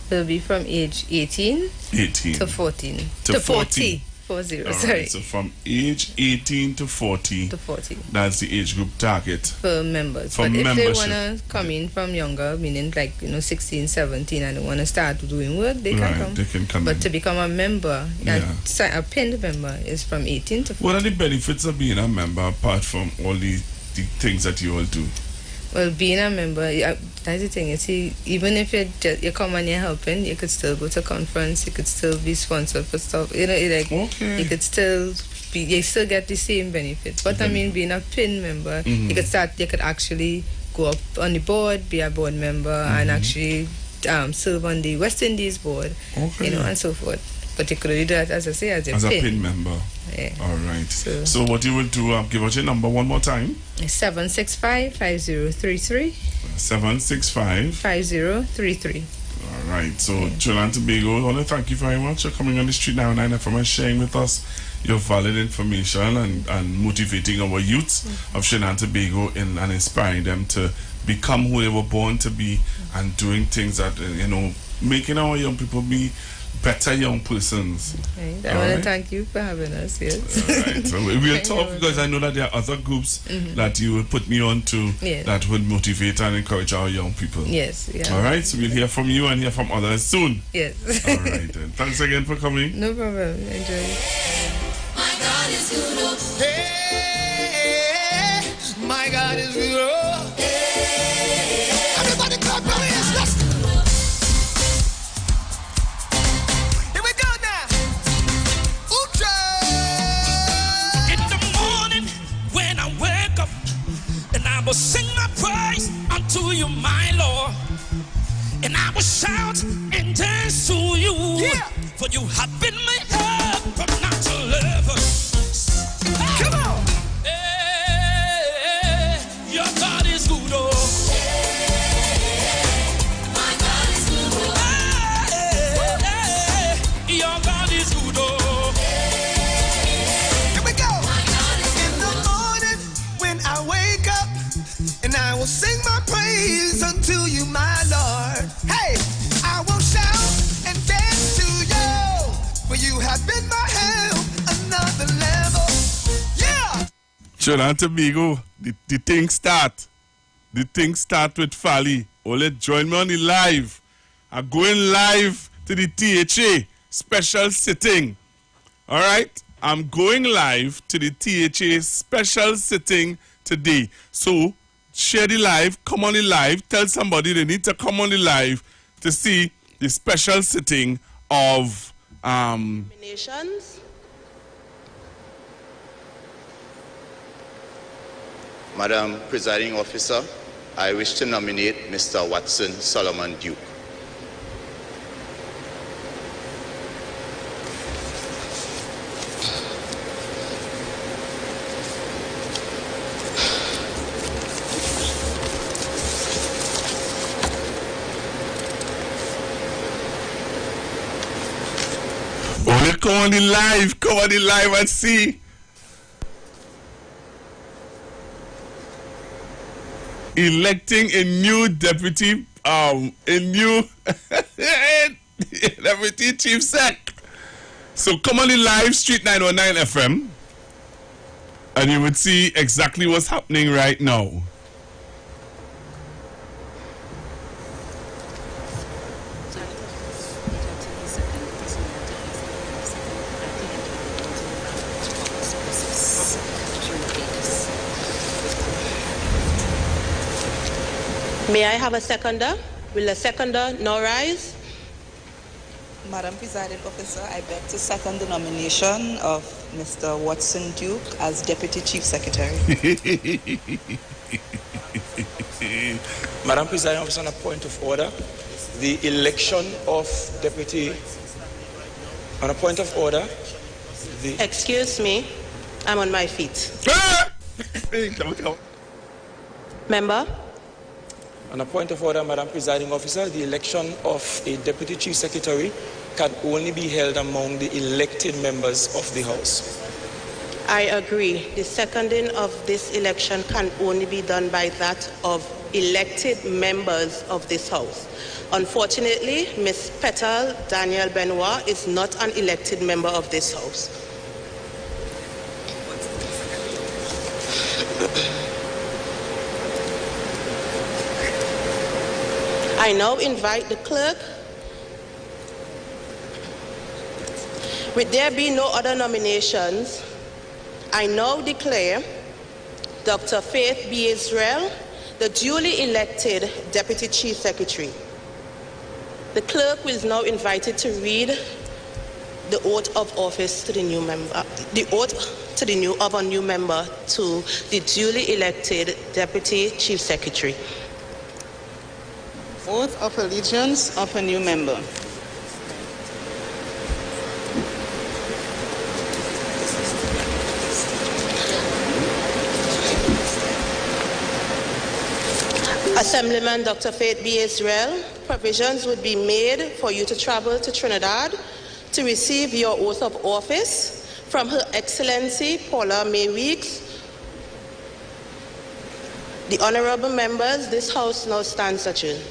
Will be from age 18 to 14. To 40. 40, All sorry. right, so from age 18 to 40. To 40. That's the age group target. For members. For but if membership. they want to come in from younger, meaning like, 16, 17, and they want to start doing work, they can Right, come. they can come But in. to become a member, Yeah. a pinned member is from 18 to 40. What are the benefits of being a member apart from all the things that you all do? Well, being a member, that's the thing. You see, even if you come and you're helping, you could still go to conference. You could still be sponsored for stuff. Okay. You could still be. You still get the same benefits. But I mean, being a PIN member, you could start. You could actually go up on the board, be a board member, and actually serve on the West Indies board. Okay. And so forth. But you could do that, as I say, as a PIN member. Yeah. All right. So what you will do, give us your number one more time. 765-5033. 765-5033. All right. So, Trinidad and Tobago, I want to thank you very much for coming on the Street 909 FM and sharing with us your valid information and motivating our youths of Trinidad and Tobago and inspiring them to become who they were born to be and doing things that, making our young people be better young persons. Right. I want to thank you for having us. Yes. All right. So we'll talk because I know that there are other groups that you will put me on to that would motivate and encourage our young people. Yes. Yeah. All right. So we'll hear from you and hear from others soon. Yes. All right. Then. Thanks again for coming. No problem. Enjoy. My God is good. Oh. Hey, my God is good. Everybody clap your hands. Let's go. Here we go now. Ucha. In the morning when I wake up, and I will sing my praise unto you, my Lord. And I will shout and dance to you, for you have been my help from not to live. Come on. Hey, your God is good, oh. My God is good. Oh. Hey, your God is good, oh. Here we go. My God is In the morning when I wake up, and I will sing my praise unto you, my Lord. Hey, I will shout and dance to you, for you have been my help, another level. Yeah. Trinidad and Tobago, the thing start. The thing start with Fali. Ole, join me on the live. I'm going live to the THA special sitting. All right? I'm going live to the THA special sitting today. So, share the live, come on the live, tell somebody they need to come on the live to see the special sitting of Nominations. Madam Presiding Officer, I wish to nominate Mr. Watson Solomon Duke. Ole, come on the live and see. Electing a new deputy, deputy chief sec. So come on the live, Street 919 FM, and you would see exactly what's happening right now. May I have a seconder? Will a seconder now rise? Madam Presiding Officer, I beg to second the nomination of Mr. Watson Duke as Deputy Chief Secretary. Madam Presiding Officer, on a point of order, the election of deputy. On a point of order, Excuse me, I'm on my feet. Member, On a point of order, Madam Presiding Officer, the election of a Deputy Chief Secretary can only be held among the elected members of the House. I agree. The seconding of this election can only be done by that of elected members of this House. Unfortunately, Ms. Petal Daniel Benoit is not an elected member of this House. I now invite the clerk. With there be no other nominations, I now declare Dr. Faith B. Israel the duly elected Deputy Chief Secretary. The clerk is now invited to read the oath of office to the new member, the oath to the new of a new member to the duly elected Deputy Chief Secretary. Oath of allegiance of a new member. Assemblyman Dr. Faith B. Israel, provisions would be made for you to travel to Trinidad to receive your oath of office from Her Excellency Paula May Weeks. The honorable members, this House now stands adjourned.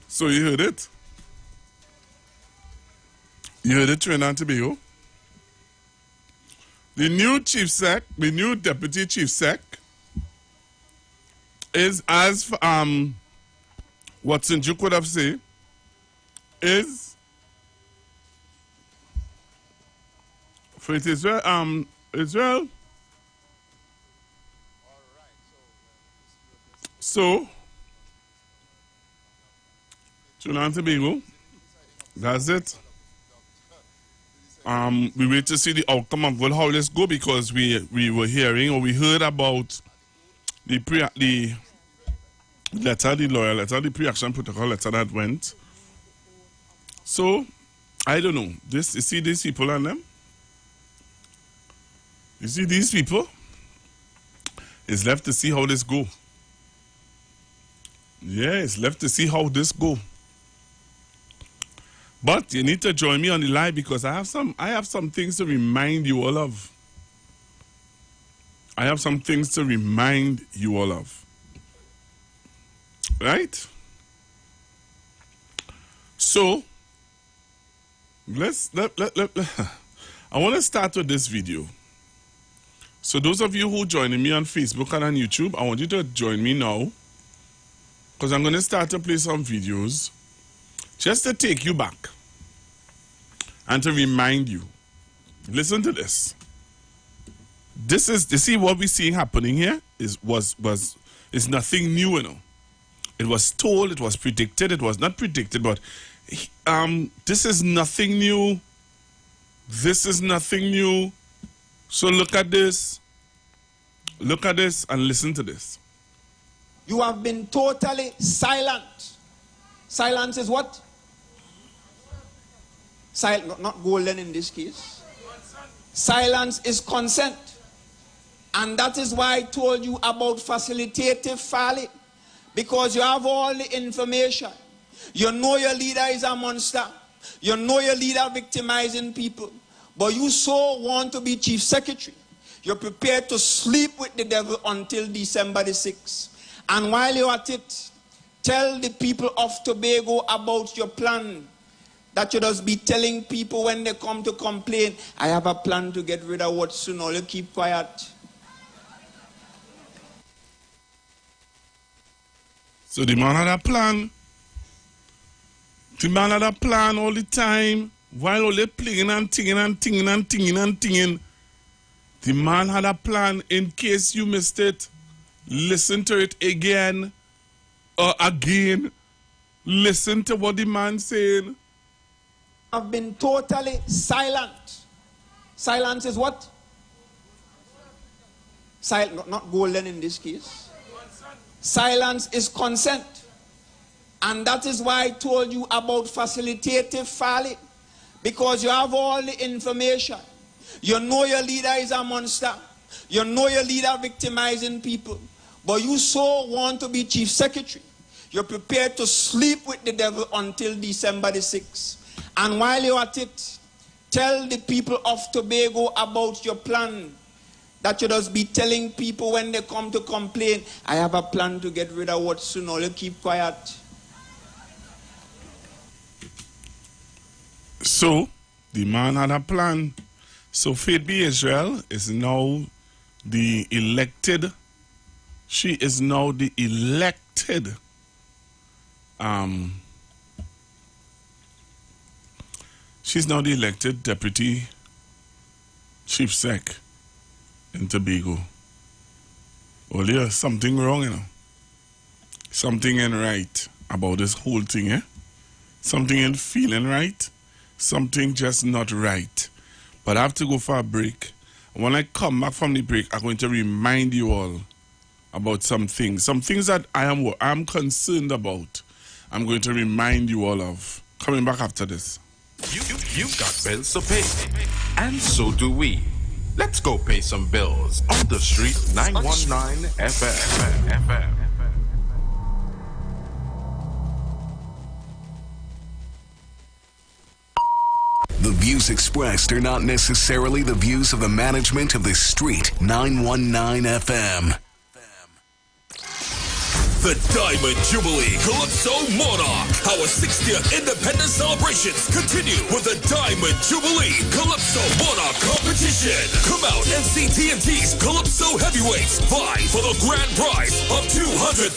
So you heard it? You heard it, Trinidad and Tobago? The new chief sec, the new deputy chief sec, is as Watson Duke would have said, is for it Israel, Israel. So Trinidad and Tobago, that's it. We wait to see the outcome of how this go, because we were hearing, or we heard about the letter, the lawyer letter, the pre-action protocol letter that went. So I don't know. You see these people and them? You see these people? It's left to see how this go. Yeah, it's left to see how this go. But you need to join me on the live, because I have some things to remind you all of. I have some things to remind you all of. Right? So I want to start with this video. So those of you who joining me on Facebook and on YouTube, I want you to join me now, because I'm going to start to play some videos just to take you back and to remind you. Listen to this. This is, you see what we're seeing happening here is nothing new, you know. It was told, it was predicted, it was not predicted, but this is nothing new. This is nothing new. So look at this. Look at this and listen to this. You have been totally silent. Silence is what? Not golden in this case. Silence is consent. And that is why I told you about facilitative filing. Because you have all the information. You know your leader is a monster. You know your leader victimizing people. But you so want to be chief secretary. You're prepared to sleep with the devil until December the 6th. And while you're at it, tell the people of Tobago about your plan. That you just be telling people when they come to complain, I have a plan to get rid of Watson, all you keep quiet. So the man had a plan. The man had a plan all the time. While all they playing and tinging and tinging and tinging and tinging. The man had a plan in case you missed it. Listen to it again or again. Listen to what the man's saying. I've been totally silent. Silence is what? Not golden in this case. Silence is consent. And that is why I told you about facilitative filing. Because you have all the information. You know your leader is a monster. You know your leader victimizing people. But you so want to be chief secretary. You're prepared to sleep with the devil until December the 6th. And while you're at it, tell the people of Tobago about your plan. That you just be telling people when they come to complain, I have a plan to get rid of Watson, all you keep quiet. So, the man had a plan. So, Faith B. Israel is now the elected. She is now the elected she's now the elected deputy chief sec in Tobago. Well, there's something wrong, you know. Something ain't right about this whole thing, eh? Something ain't feeling right. Something just not right. But I have to go for a break. When I come back from the break, I'm going to remind you all about some things that I am concerned about. I'm going to remind you all of. Coming back after this. You've got bills to pay, and so do we. Let's go pay some bills on the street 919 FM. The views expressed are not necessarily the views of the management of the Street 919 FM. The Diamond Jubilee Calypso Monarch. Our 60th independence celebrations continue with the Diamond Jubilee Calypso Monarch competition. Come out and see TNT's Calypso Heavyweights vie for the grand prize of $200,000.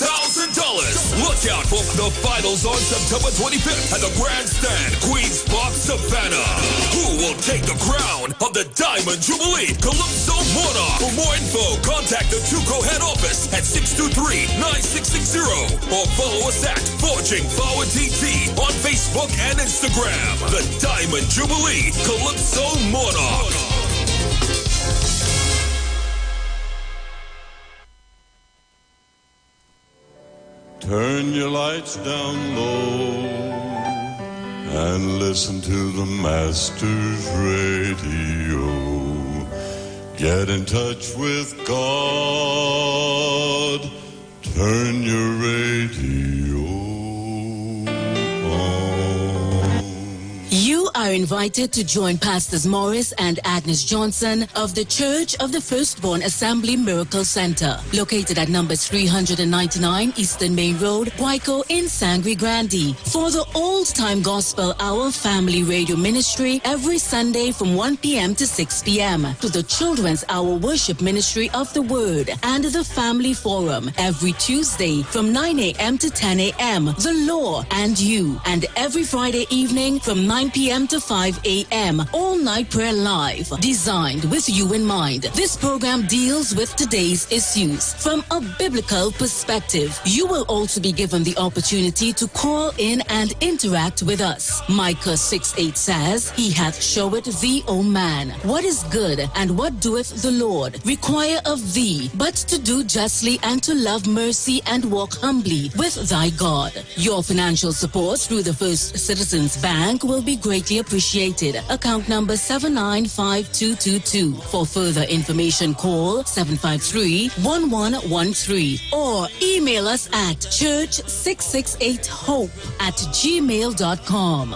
Look out for the finals on September 25th at the Grandstand, Queen's Park, Savannah. Who will take the crown of the Diamond Jubilee Calypso Monarch? For more info, contact the Tuco head office at 623-9660 or follow us at Forging Forward TT on Facebook and Instagram. The Diamond Jubilee Calypso Monarch. Turn your lights down low and listen to the Master's radio. Get in touch with God. Turn your radio on. You are invited to join Pastors Morris and Agnes Johnson of the Church of the Firstborn Assembly Miracle Center, located at number 399 Eastern Main Road, Guayco in Sangre Grande, for the Old Time Gospel Hour Family Radio Ministry every Sunday from 1 p.m. to 6 p.m., to the Children's Hour Worship Ministry of the Word and the Family Forum every Tuesday from 9 a.m. to 10 a.m., The Law and You, and every Friday evening from 9 p.m. to 5 a.m. All Night Prayer Live, designed with you in mind. This program deals with today's issues from a biblical perspective. You will also be given the opportunity to call in and interact with us. Micah 6:8 says, He hath showed thee, O man, what is good, and what doeth the Lord require of thee, but to do justly and to love mercy and walk humbly with thy God. Your financial support through the First Citizens Bank will be greatly appreciated. Account number 795222. For further information, call 753-1113 or email us at church668hope@gmail.com.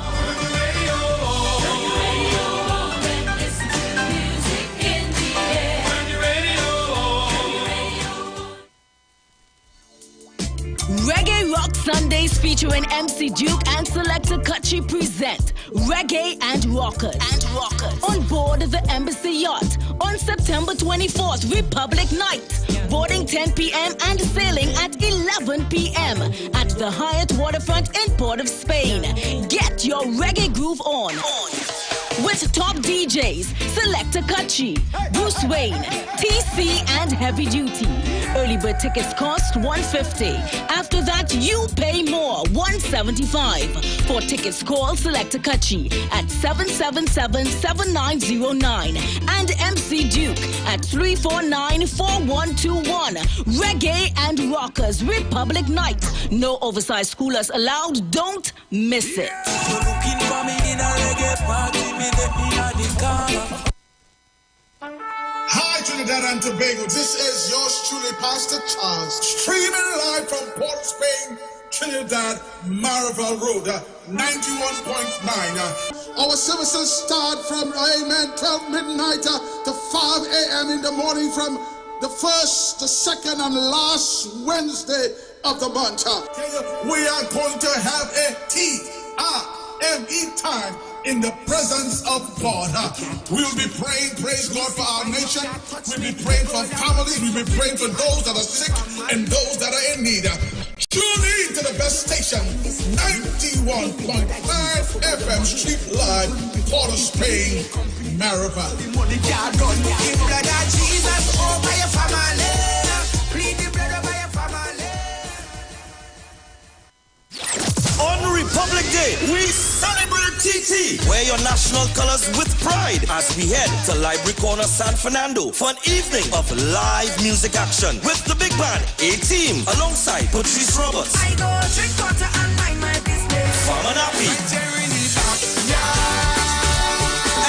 Reggae rocks Sundays featuring MC Duke and Selector Kutchi present Reggae and Rockers. On board the Embassy Yacht on September 24th, Republic Night. Boarding 10 p.m. and sailing at 11 p.m. at the Hyatt Waterfront in Port of Spain. Get your reggae groove on. With top DJs, Selector Kutchi, Bruce Wayne, TC, and Heavy Duty. Early bird tickets cost $150. After that, you pay more, $175. For tickets, call Selector Kutchi at 777-7909 and MC Duke at 349-4121. Reggae and Rockers Republic Night. No oversized schoolers allowed. Don't miss it. You're looking for me in a reggae party, me let me at the corner. Hi, Trinidad and Tobago. This is yours truly, Pastor Charles, streaming live from Port of Spain, Trinidad, Maraval Road, 91.9. Our services start from, 12 midnight to 5 a.m. in the morning from the first, the second, and last Wednesday of the month. We are going to have a TRME time in the presence of God. We will be praying, praise God, for our nation. We'll be praying for families. We'll be praying for those that are sick and those that are in need. Tune in to the best station, 91.9 FM Street Live, Port of Spain, Maraval. On Republic Day, we celebrate TT. Wear your national colors with pride as we head to Library Corner, San Fernando for an evening of live music action with the big band, A-Team, alongside Patrice Roberts. I go drink water and mind my business. Farmer Nappy.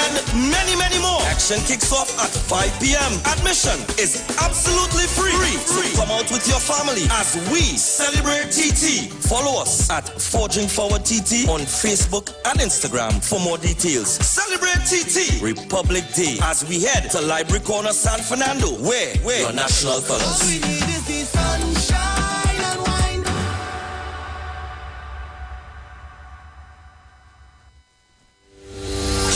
And many, many more. Action kicks off at 5 p.m. Admission is absolutely free. So come out with your family as we celebrate TT. Follow us at Forging Forward TT on Facebook and Instagram for more details. Celebrate TT Republic Day as we head to Library Corner, San Fernando. Wear your national colors. All we need is the sunshine and wine.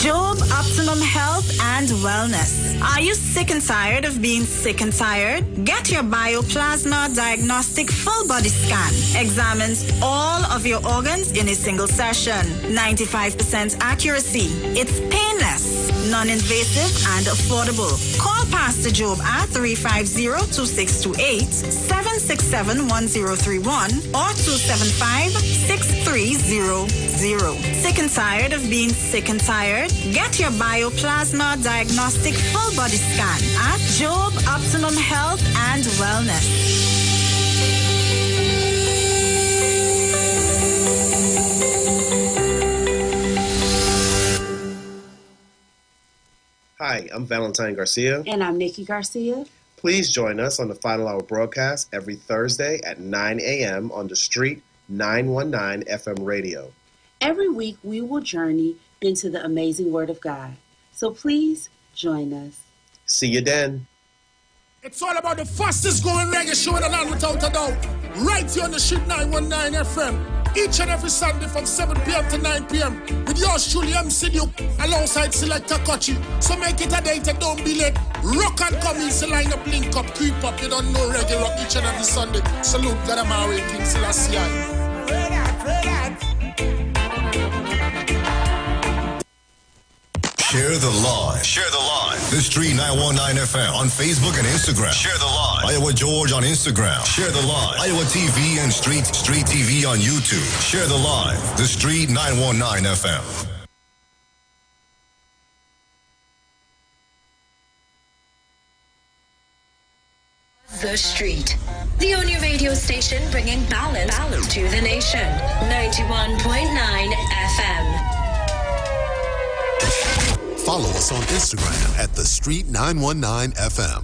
Job Optimum Health and Wellness. Are you sick and tired of being sick and tired? Get your Bioplasma Diagnostic Full Body Scan. Examines all of your organs in a single session. 95% accuracy. It's painless, non-invasive, and affordable. Call Pastor Job at 350-2628, 767-1031, or 275-6300. Sick and tired of being sick and tired? Get your Bioplasma Diagnostic Full Body Scan at Job Optimum Health and Wellness. Hi, I'm Valentine Garcia. And I'm Nikki Garcia. Please join us on the Final Hour broadcast every Thursday at 9 a.m. on the Street 919 FM radio. Every week we will journey into the amazing Word of God. So please join us. See you then. It's all about the fastest growing reggae show in the land without a doubt. Right here on the Street 919 FM. Each and every Sunday from 7 p.m. to 9 p.m. with yours truly, MC Duke, alongside Selector Kutchi. So make it a date and don't be late. Rock and come in, so line up, link up, creep up. You don't know reggae rock each and every Sunday. Salute God Amari, King Selassie. Share the live. Share the live. The Street 919 FM on Facebook and Instagram. Share the live. Iowa George on Instagram. Share the live. Iowa TV and Street TV on YouTube. Share the live. The Street 919 FM. The Street, the only radio station bringing balance to the nation. 91.9 FM. Follow us on Instagram at The Street 919 FM.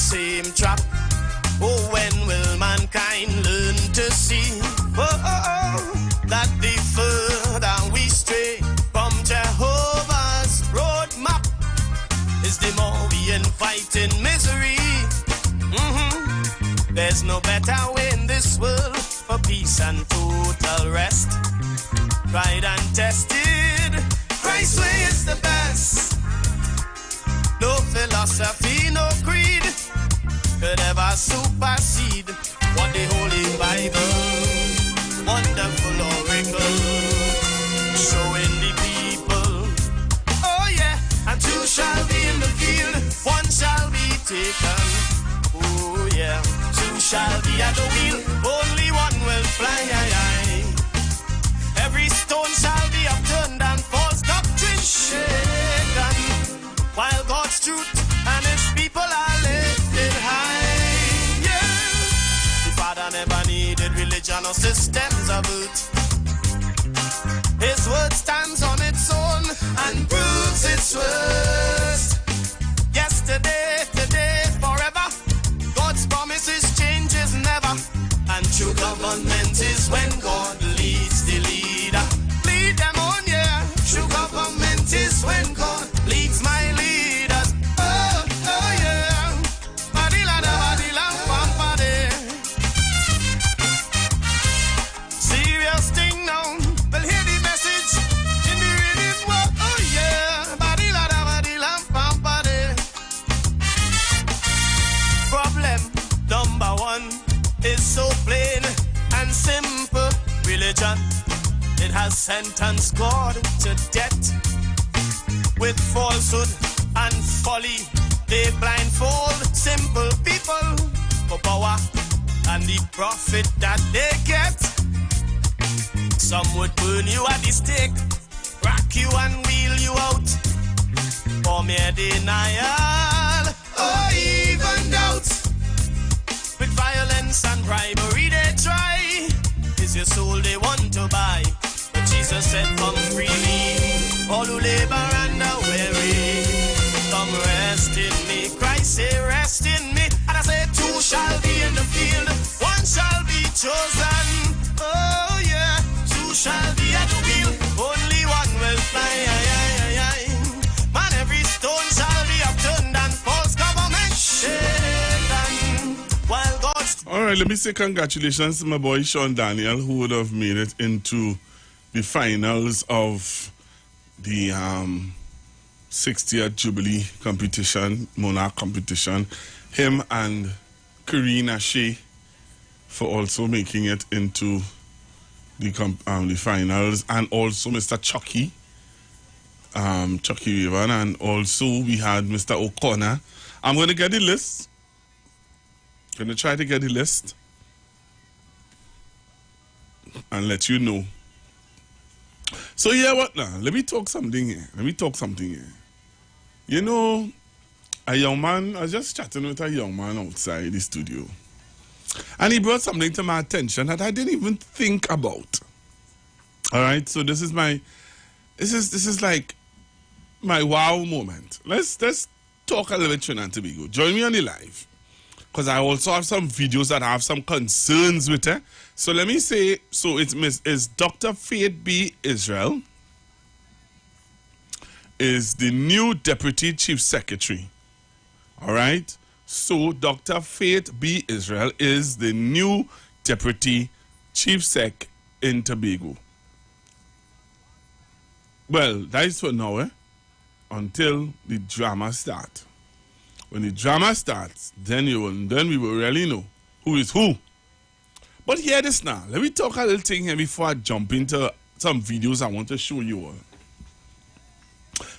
same trap. Oh, when will mankind learn to see that the further we stray from Jehovah's roadmap is the more we invite in misery. There's no better way in this world for peace and total rest. Tried and tested, Christ's way is the best. No philosophy, no creed could ever supersede what the Holy Bible, wonderful oracle, showing the people. Oh yeah, and two shall be in the field, one shall be taken. Oh yeah, two shall be at the wheel, only one will fly. Every stone shall be upturned and false doctrine shaken, while God's truth and his people are lifted high. Yeah. The Father never needed religion or systems of it. His word stands on its own and proves its worth. Yesterday, today, forever. God's promises changes never. And true government is when God leads the leader. Lead them on, yeah. True government is when God leads my leaders. Oh yeah. Serious thing now. Well, hear the message in the reading word. Oh yeah. Problem number one is so plain and simple. Religion, it has sentenced God to death. With falsehood and folly, they blindfold simple people for power and the profit that they get. Some would burn you at the stake, rack you and wheel you out for mere denial or even doubt. With violence and bribery they try. Is your soul they want to buy? But Jesus said, come freely, all who labor and are weary, come rest in me. Christ say, rest in me. And I say, two shall be in the field, one shall be chosen. Oh yeah, two shall be at the wheel, only one will fly. Man, every stone shall be upturned and false government shaken, while God's... All right, let me say congratulations to my boy Sean Daniel, who would have made it into the finals of the 60th Jubilee competition, Monarch competition. Him and Karina Shea for also making it into the finals, and also Mr. Chucky Raven, and also we had Mr. O'Connor. I'm going to get the list. Going to try to get the list and let you know. So yeah, what now? Let me talk something here. You know, a young man, I was just chatting with a young man outside the studio, and he brought something to my attention that I didn't even think about. All right, so this is like my wow moment. Let's talk a little bit Trinidad and Tobago. Join me on the live, because I also have some videos that I have some concerns with it. So let me say, so it's Dr. Faith B. Israel is the new Deputy Chief Secretary. All right? So Dr. Faith B. Israel is the new Deputy Chief Sec in Tobago. Well, that is for now, until the drama starts. When the drama starts, then we will really know who is who. But hear this now. Let me talk a little thing here before I jump into some videos I want to show you all.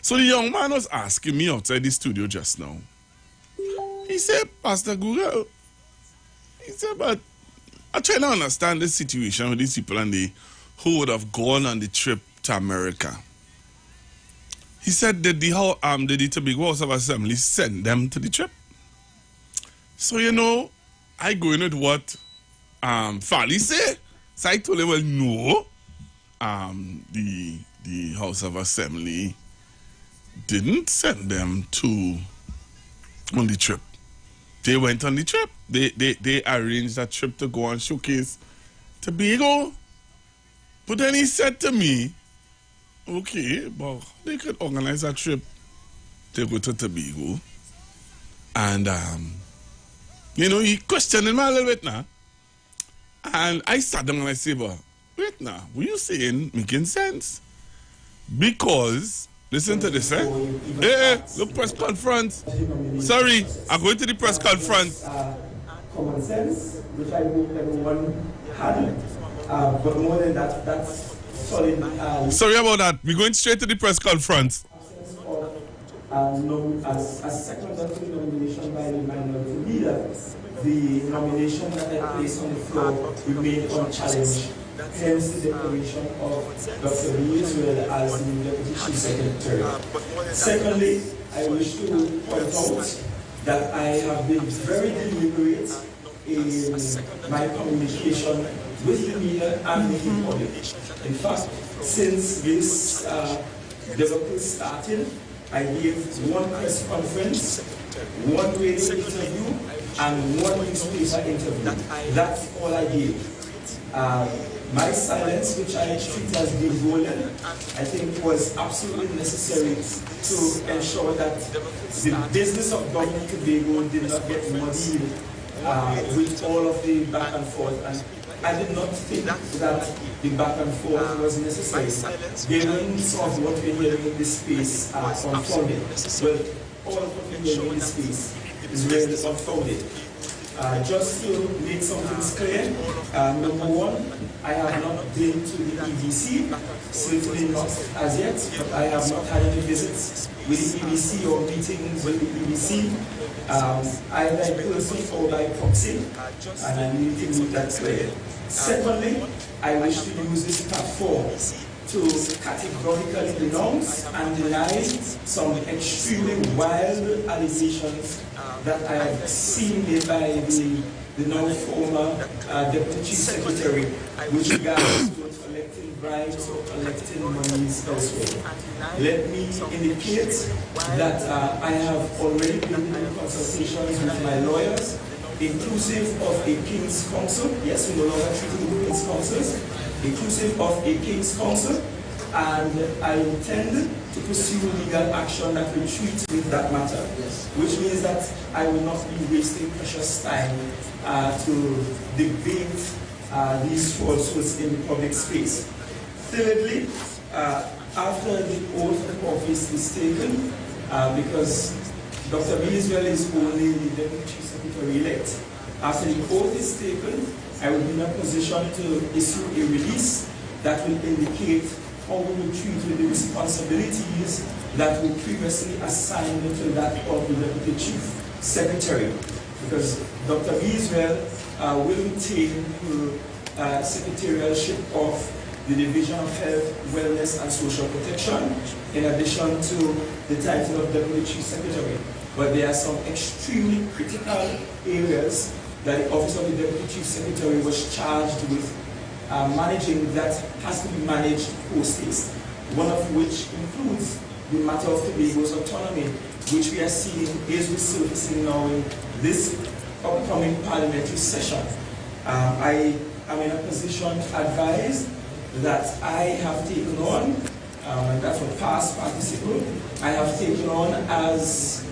So the young man was asking me outside the studio just now. He said, Pastor Google, he said, but I try to understand the situation with these people and who would have gone on the trip to America. He said, did the Tobago House of Assembly send them to the trip? So, you know, I go in with what Fally say. So I told him, well, no. The House of Assembly didn't send them on the trip. they went on the trip. They arranged a trip to go and showcase Tobago. But then he said to me, okay, but they could organize a trip to go to Tobago. And, you know, he questioned me a little bit now. And I sat down and I said, well, wait now, what you saying making sense? Because, listen to this, eh? Hey, look, press conference. Sorry, I'm going to the press conference. Common sense, which I hope everyone had. But more than that, that's solid. Sorry about that. We're going straight to the press conference. As secondary nomination by the minority leader, the nomination that I placed on the floor remained unchallenged. Hence the declaration of Dr. Iwer as the Deputy Chief Secretary. Secondly, I wish to point out that I have been very deliberate in my communication with the media and with the public. In fact, since this development started, I gave one press conference, one radio interview, and one newspaper interview. That's all I gave. My silence, which I treat as being golden, I think was absolutely necessary to ensure that the business of Dominic Tobago did not get muddied with all of the back and forth. And I did not think that the back and forth was necessary, given some of what we're hearing in this space unfounded. Well, all of what we're hearing in this space is really unfounded. Just to make some things clear, number one, I have not been to the EBC, certainly not as yet, but I have not had any visits with the EBC or meetings with the EBC, either in person or by proxy, and I need to make that clear. Secondly, I wish to use this platform to categorically denounce and deny some extremely wild allegations that I have seen made by the now former Deputy Chief Secretary with regards to collecting bribes or collecting monies elsewhere. Let me indicate that I have already been in consultations with my lawyers, inclusive of a King's Counsel. Yes, we no longer treating the King's Counsels. Inclusive of a King's Counsel, and I intend to pursue legal action that will treat with that matter, which means that I will not be wasting precious time to debate these falsehoods in the public space. Thirdly, after the oath of office is taken, because Dr. Iwer is only the Deputy Chief Secretary-elect, after the oath is taken, I will be in a position to issue a release that will indicate how we will treat with the responsibilities that were previously assigned to that of the Deputy Chief Secretary. Because Dr. Iwer will retain her secretarialship of the Division of Health, Wellness and Social Protection, in addition to the title of Deputy Chief Secretary. But there are some extremely critical areas that the Office of the Deputy Chief Secretary was charged with managing that has to be managed post-haste, one of which includes the matter of Tobago's autonomy, which we are seeing is resurfacing now in this upcoming parliamentary session. I am in a position to advise that I have taken on, and that's a past participle, I have taken on as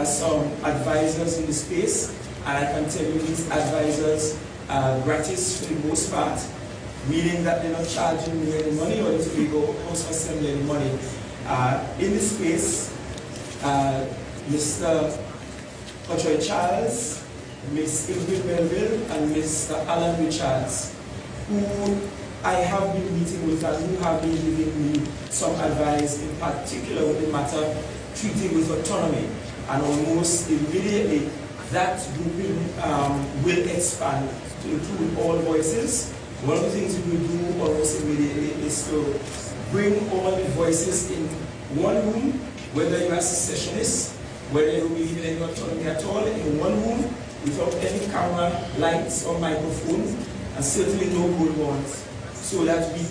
some advisors in the space. And I can tell you these advisors are gratis for the most part, meaning that they're not charging me any money or the Tobago House of Assembly any money. In this space, Mr. Patrick Charles, Ms. Ingrid Melville, and Mr. Alan Richards, who I have been meeting with and who have been giving me some advice, in particular with the matter treating with autonomy. And almost immediately, that grouping will expand to include all voices. One of the things we will do almost immediately is to bring all the voices in one room, whether you are secessionists, whether you believe in any autonomy at all, in one room, without any camera, lights, or microphone, and certainly no good ones, so that we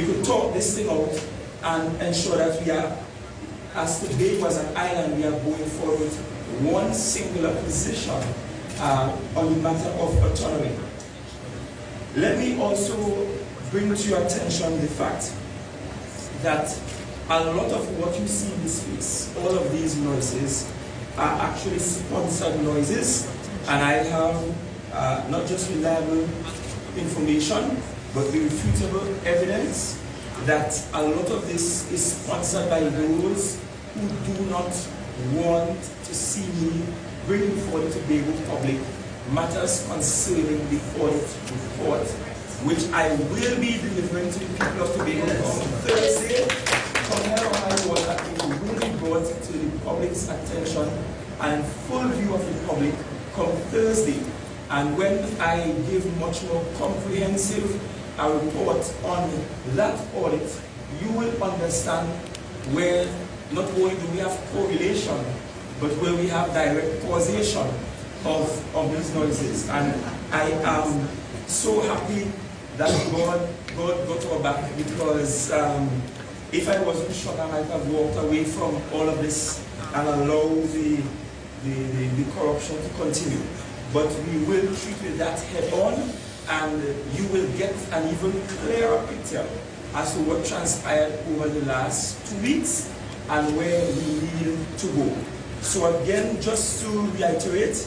could talk this thing out and ensure that we are as Tobago as an island, we are going forward with one singular position on the matter of autonomy. Let me also bring to your attention the fact that a lot of what you see in this space, all of these noises, are actually sponsored noises, and I have not just reliable information, but irrefutable evidence that a lot of this is sponsored by those who do not want to see me bring before the Tobago public matters concerning the audit report, which I will be delivering to the people of Tobago on Thursday. From here on, I want that it will be brought to the public's attention and full view of the public come Thursday. And when I give much more comprehensive report on that audit, you will understand where not only do we have correlation, but where we have direct causation of these noises. And I am so happy that God got our back, because if I wasn't sure, I might have walked away from all of this and allow the corruption to continue. But we will treat with that head on, and you will get an even clearer picture as to what transpired over the last 2 weeks and where we need to go. So again, just to reiterate,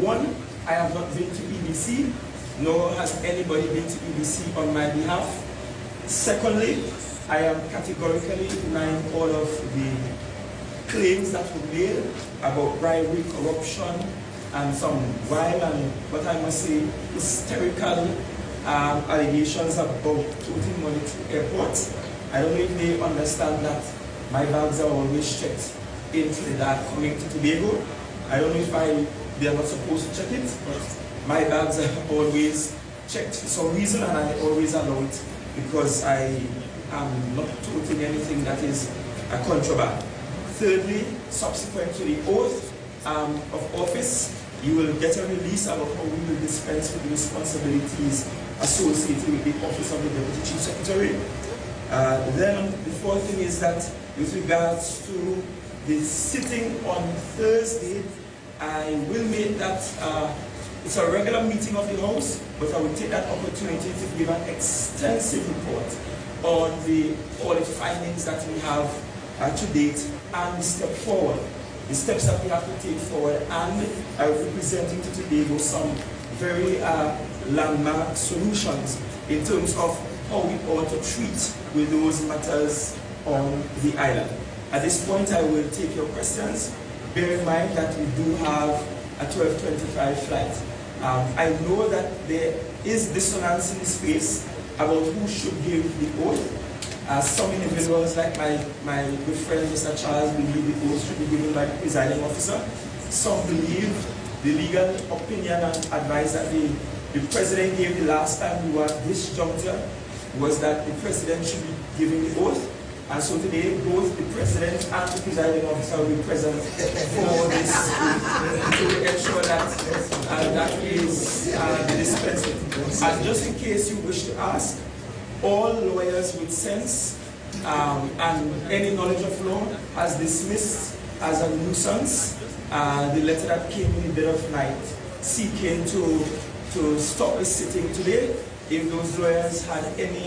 one, I have not been to EBC, nor has anybody been to EBC on my behalf. Secondly, I am categorically denying all of the claims that were made about bribery, corruption, and some wild and, what I must say, hysterical allegations about putting money to airports. I don't know if they understand that my bags are always checked in Trinidad coming to Tobago. I don't know if they are not supposed to check it, but my bags are always checked for some reason, and I always allow it because I am not toting anything that is a contraband. Thirdly, subsequent to the oath of office, you will get a release about how we will dispense with the responsibilities associated with the office of the Deputy Chief Secretary. Then the fourth thing is that with regards to the sitting on Thursday, I will make that it's a regular meeting of the House, but I will take that opportunity to give an extensive report on the audit findings that we have to date and the step forward. The steps that we have to take forward, and I will be presenting to Tobago some very landmark solutions in terms of how we ought to treat with those matters on the island. At this point, I will take your questions. Bear in mind that we do have a 12:25 flight. I know that there is dissonance in the space about who should give the oath. Some individuals, like my good friend Mr. Charles, believe the oath should be given by the presiding officer. Some believe the legal opinion and advice that the president gave the last time we were at this juncture was that the president should be giving the oath. And so today, both the president and the presiding officer will be present for this to ensure that that is dispensed. And just in case you wish to ask, all lawyers with sense and any knowledge of law has dismissed as a nuisance the letter that came in the dead of night seeking to stop the sitting today. If those lawyers had any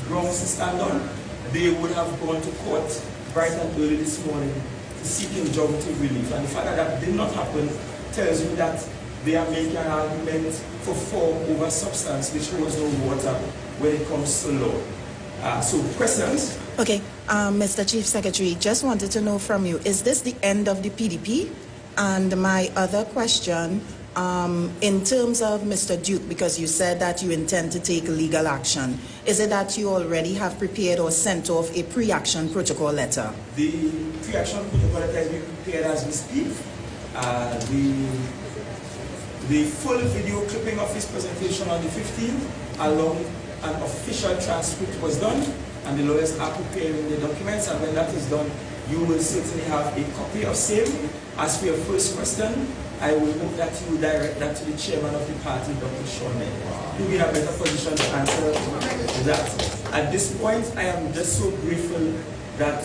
grounds to stand on, they would have gone to court bright and early this morning to seek injunctive relief. And the fact that that did not happen tells you that they are making an argument for form over substance, which holds no water when it comes to law. So questions? Okay, Mr. Chief Secretary, just wanted to know from you, is this the end of the PDP? And my other question, in terms of Mr. Duke, because you said that you intend to take legal action, is it that you already have prepared or sent off a pre-action protocol letter? The pre-action protocol letter is being prepared as we speak. The full video clipping of his presentation on the 15th, along an official transcript was done, and the lawyers are preparing the documents, and when that is done, you will certainly have a copy of same. As for your first question, I will hope that you direct that to the chairman of the party, Dr. Shorman, who will be in a better position to answer that. At this point, I am just so grateful that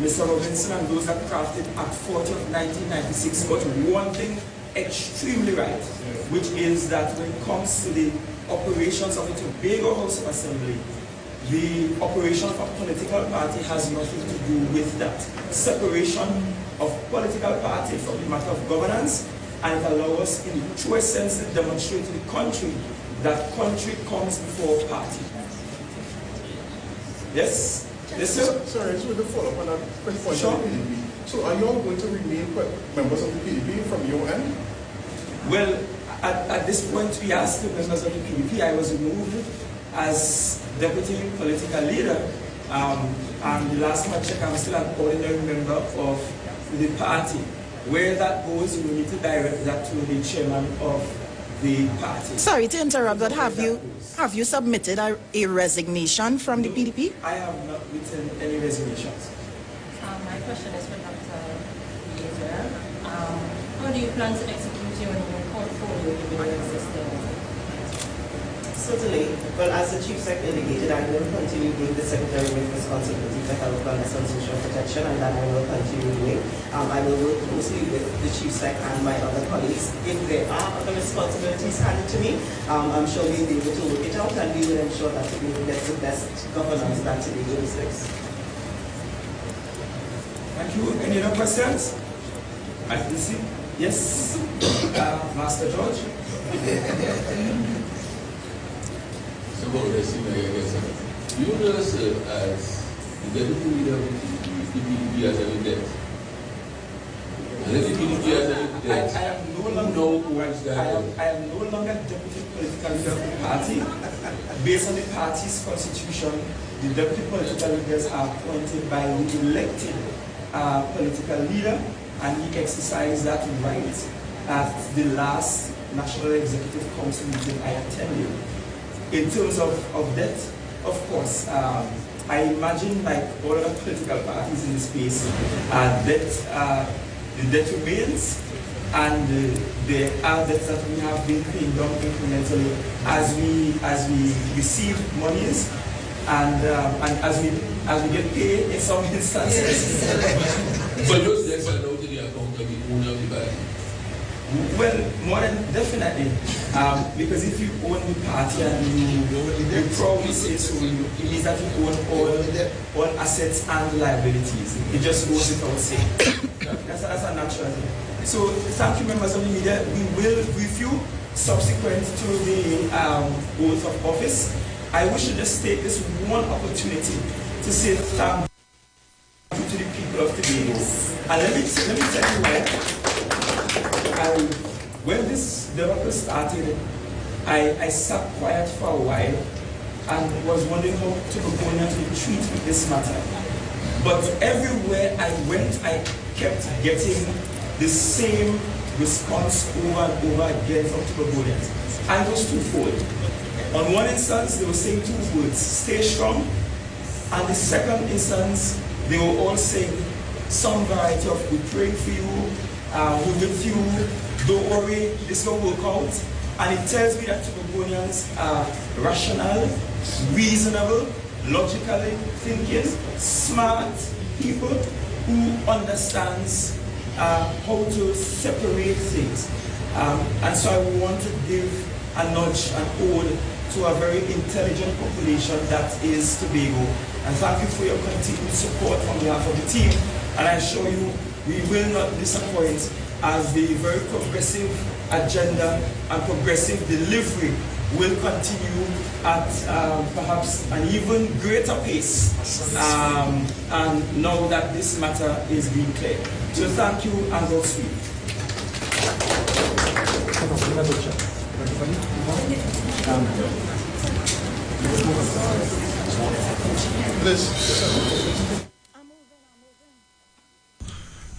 Mr. Robinson and those that crafted Act 40 of 1996 got one thing extremely right, which is that when it comes to the operations of the Tobago House of Assembly, the operation of a political party has nothing to do with that. Separation of political party from the matter of governance, and it allows us in the truest sense to demonstrate to the country that country comes before party. Yes? Yes, sir? Sorry, I just want to follow up on that quick point. Sure. On the PDP. So are you all going to remain members of the PDP from your end? Well, at this point, we asked the members of the PDP. I was removed as deputy political leader. And the last time I checked, I'm still an ordinary member of the party. Where that goes, we need to direct that to the chairman of the party. Sorry to interrupt, but have you submitted a resignation from the PDP? I have not written any resignations. My question is for Dr. Iwer. How do you plan to execute your new portfolio given your existing? Certainly. Well, as the Chief Secretary indicated, I will continue being the Secretary with responsibility for health, wellness, and social protection, and that I will continue doing. I will work closely with the Chief Sec and my other colleagues. If there are other responsibilities handed to me, I'm sure we'll be able to work it out, and we will ensure that Tobago gets the best governance that Tobago deserves. Thank you. Any other questions? I can see. Yes, Master George. You know, as the deputy leader of the PDP has any debt. And if the PDP has any debt, I am no longer deputy political leader of the party. Based on the party's constitution, the deputy political leaders are appointed by the elected political leader, and he exercised that right at the last National Executive Council meeting I attended. In terms of debt, of course, I imagine like all other political parties in the space, the debt remains, and there are debts that we have been paying down incrementally as we receive monies, and as we get paid in some instances. So those debts are now to the account of the owner of the bank? Well, more than definitely, because if you own the party and you probably say so, it means that you own all assets and liabilities. It just goes without saying. That's a natural thing. So thank you, members of the media. We will review subsequent to the oath of office. I wish to just take this one opportunity to say thank you to the people of Tobago. And let me tell you why. When this debacle started, I sat quiet for a while and was wondering how Tobagonians would treat with this matter. But everywhere I went, I kept getting the same response over and over again from Tobagonians. And it was twofold. On one instance, they were saying two words, stay strong. And the second instance, they were all saying some variety of, we're praying for you, we're with you, don't worry, this will work out. And it tells me that Tobagonians are rational, reasonable, logically thinking, smart people who understands how to separate things. And so I want to give a nudge, an ode to a very intelligent population that is Tobago. And thank you for your continued support on behalf of the team. And I assure you, we will not disappoint as the very progressive agenda and progressive delivery will continue at perhaps an even greater pace and now that this matter is being cleared. So thank you and Godspeed.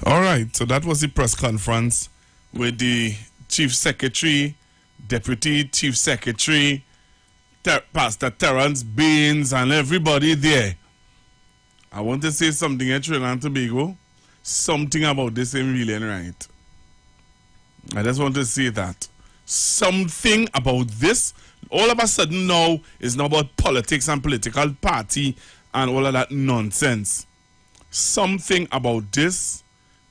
All right, so that was the press conference with the Chief Secretary, Deputy Chief Secretary, Pastor Terrence Baines, and everybody there. I want to say something at Trinidad and Tobago. Something about this ain't really right. I just want to say that. Something about this, all of a sudden now, is not about politics and political party and all of that nonsense. something about this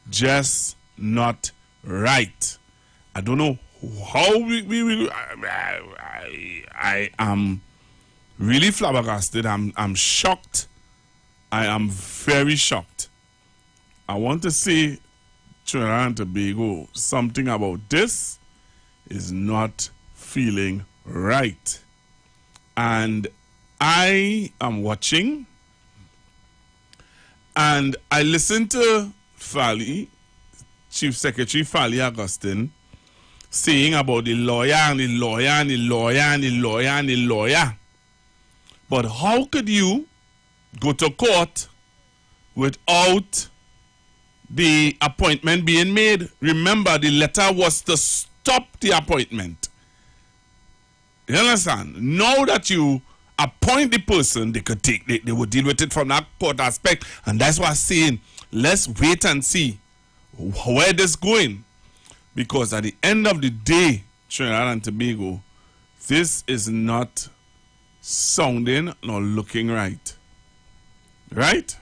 just not right. I don't know how we will. I am really flabbergasted. I'm shocked. I am very shocked. I want to say, Trinidad and Tobago, something about this is not feeling right. And I am watching, and I listened to Fally, Chief Secretary Fally Augustine, saying about the lawyer and the lawyer and the lawyer and the lawyer and the lawyer. But how could you go to court without the appointment being made? Remember, the letter was to stop the appointment. You understand? Now that you appoint the person, they would deal with it from that court aspect. And that's why I'm saying, let's wait and see where this is going. Because at the end of the day, Trinidad and Tobago, this is not sounding nor looking right. Right?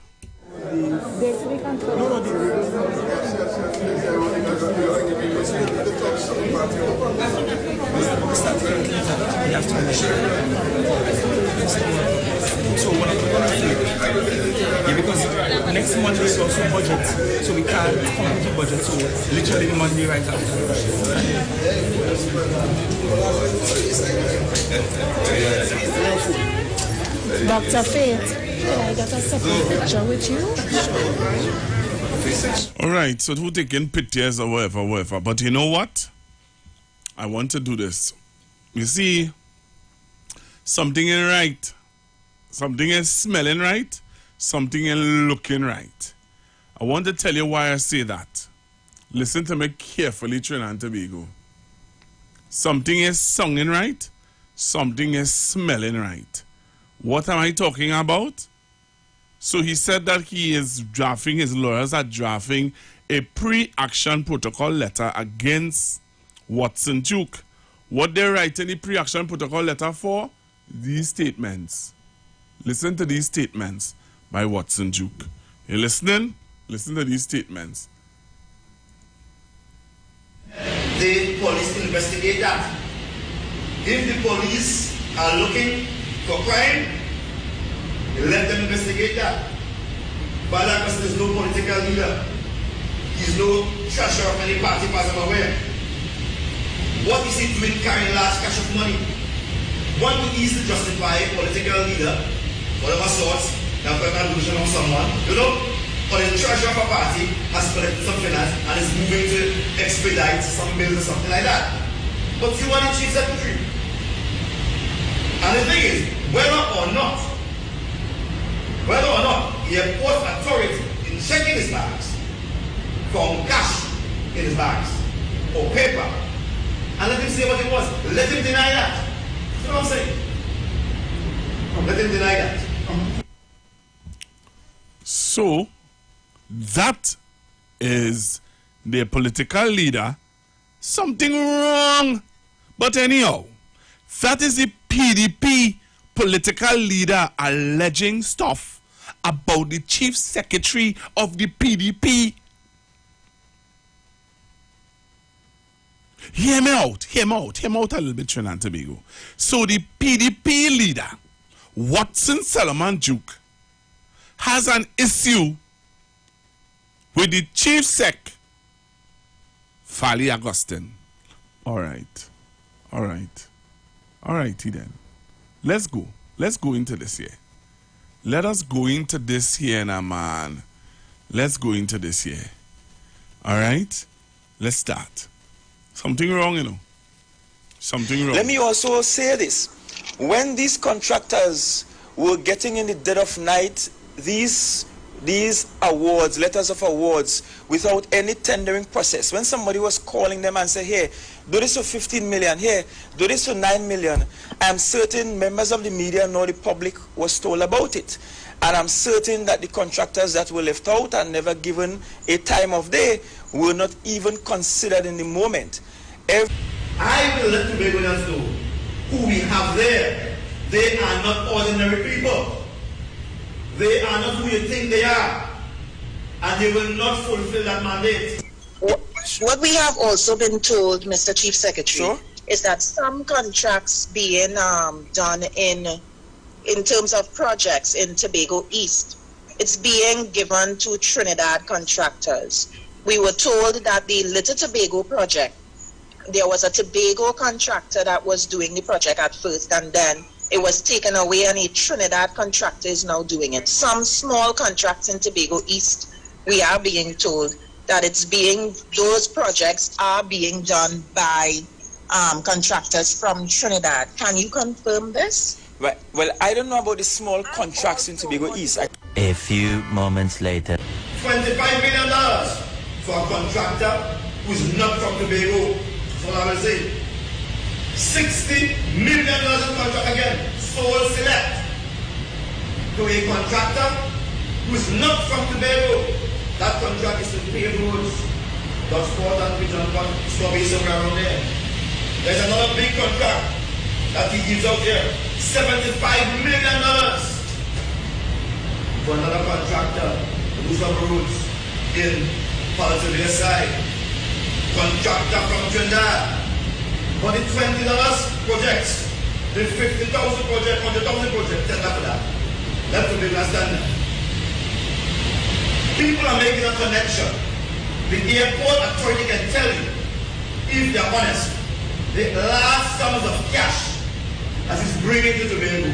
So what I'm going to do, yeah, because next Monday is also budget, so we can't come with the budget, so literally Monday right after. Dr. Faith, can I get a second picture with you? All right, so who taking pictures or whatever. But you know what? I want to do this. You see, something ain't right. Something is smelling right. Something is looking right. I want to tell you why I say that. Listen to me carefully, Trinidad and Tobago. Something is sounding right. Something is smelling right. What am I talking about? So he said that he is drafting, his lawyers are drafting a pre-action protocol letter against Watson Duke. What they're writing the pre-action protocol letter for? These statements. Listen to these statements by Watson Duke. You listening? Listen to these statements. The police investigate that. If the police are looking for crime, let them investigate that. Bala Augustine is no political leader. He's no treasurer of any party, as I'm aware. What is he doing carrying large cash of money? One could easily justify a political leader, whatever sorts, that got an illusion on someone, you know, or the treasurer of a party has collected some finance and is moving to expedite some bills or something like that. But you are the chief secretary. And the thing is, whether or not the airport authority in checking his bags found cash in his bags or paper, and let him say what it was, let him deny that. You know what I'm saying? Let him deny that. So, that is the political leader. Something wrong. But anyhow, that is the PDP political leader alleging stuff about the chief secretary of the PDP. Hear me out a little bit, Trinidad and Tobago. So the PDP leader, Watson Solomon Duke, has an issue with the chief sec, Fally Augustine. All right, then. Let's go into this here. Let us go into this here now, man. Let's go into this here. All right, let's start. Something wrong, you know. Something wrong. Let me also say this. When these contractors were getting in the dead of night these awards, letters of awards, without any tendering process, when somebody was calling them and say, here, do this for 15 million, here, do this for 9 million, I'm certain members of the media nor the public was told about it. And I'm certain that the contractors that were left out and never given a time of day were not even considered in the moment. I will let Tobagonians know who we have there. They are not ordinary people. They are not who you think they are. and they will not fulfill that mandate. What we have also been told, Mr. Chief Secretary, is that some contracts being done in terms of projects in Tobago East, it's being given to Trinidad contractors. We were told that the Little Tobago project, there was a Tobago contractor that was doing the project at first, and then it was taken away and a Trinidad contractor is now doing it. Some small contracts in Tobago East, we are being told that those projects are being done by contractors from Trinidad. Can you confirm this? Well, I don't know about the small contracts in Tobago East. A few moments later. $25 million for a contractor who's not from Tobago. That's all I will say. $60 million in contract again, sole select, to a contractor who's not from Tobago. That contract is to pave roads, Dutchport and Pigeon Pot, Strawberry somewhere around there. There's another big contract that he gives out here, $75 million for another contractor to do some roads in Palsavia side. Contractor from Trinidad. For the $20 projects, the 50,000 project, 100,000 project, tender for that. Let the big understand that. People are making a connection. The airport authority can tell you, if they're honest, the large sums of cash as it's bringing to Tobago.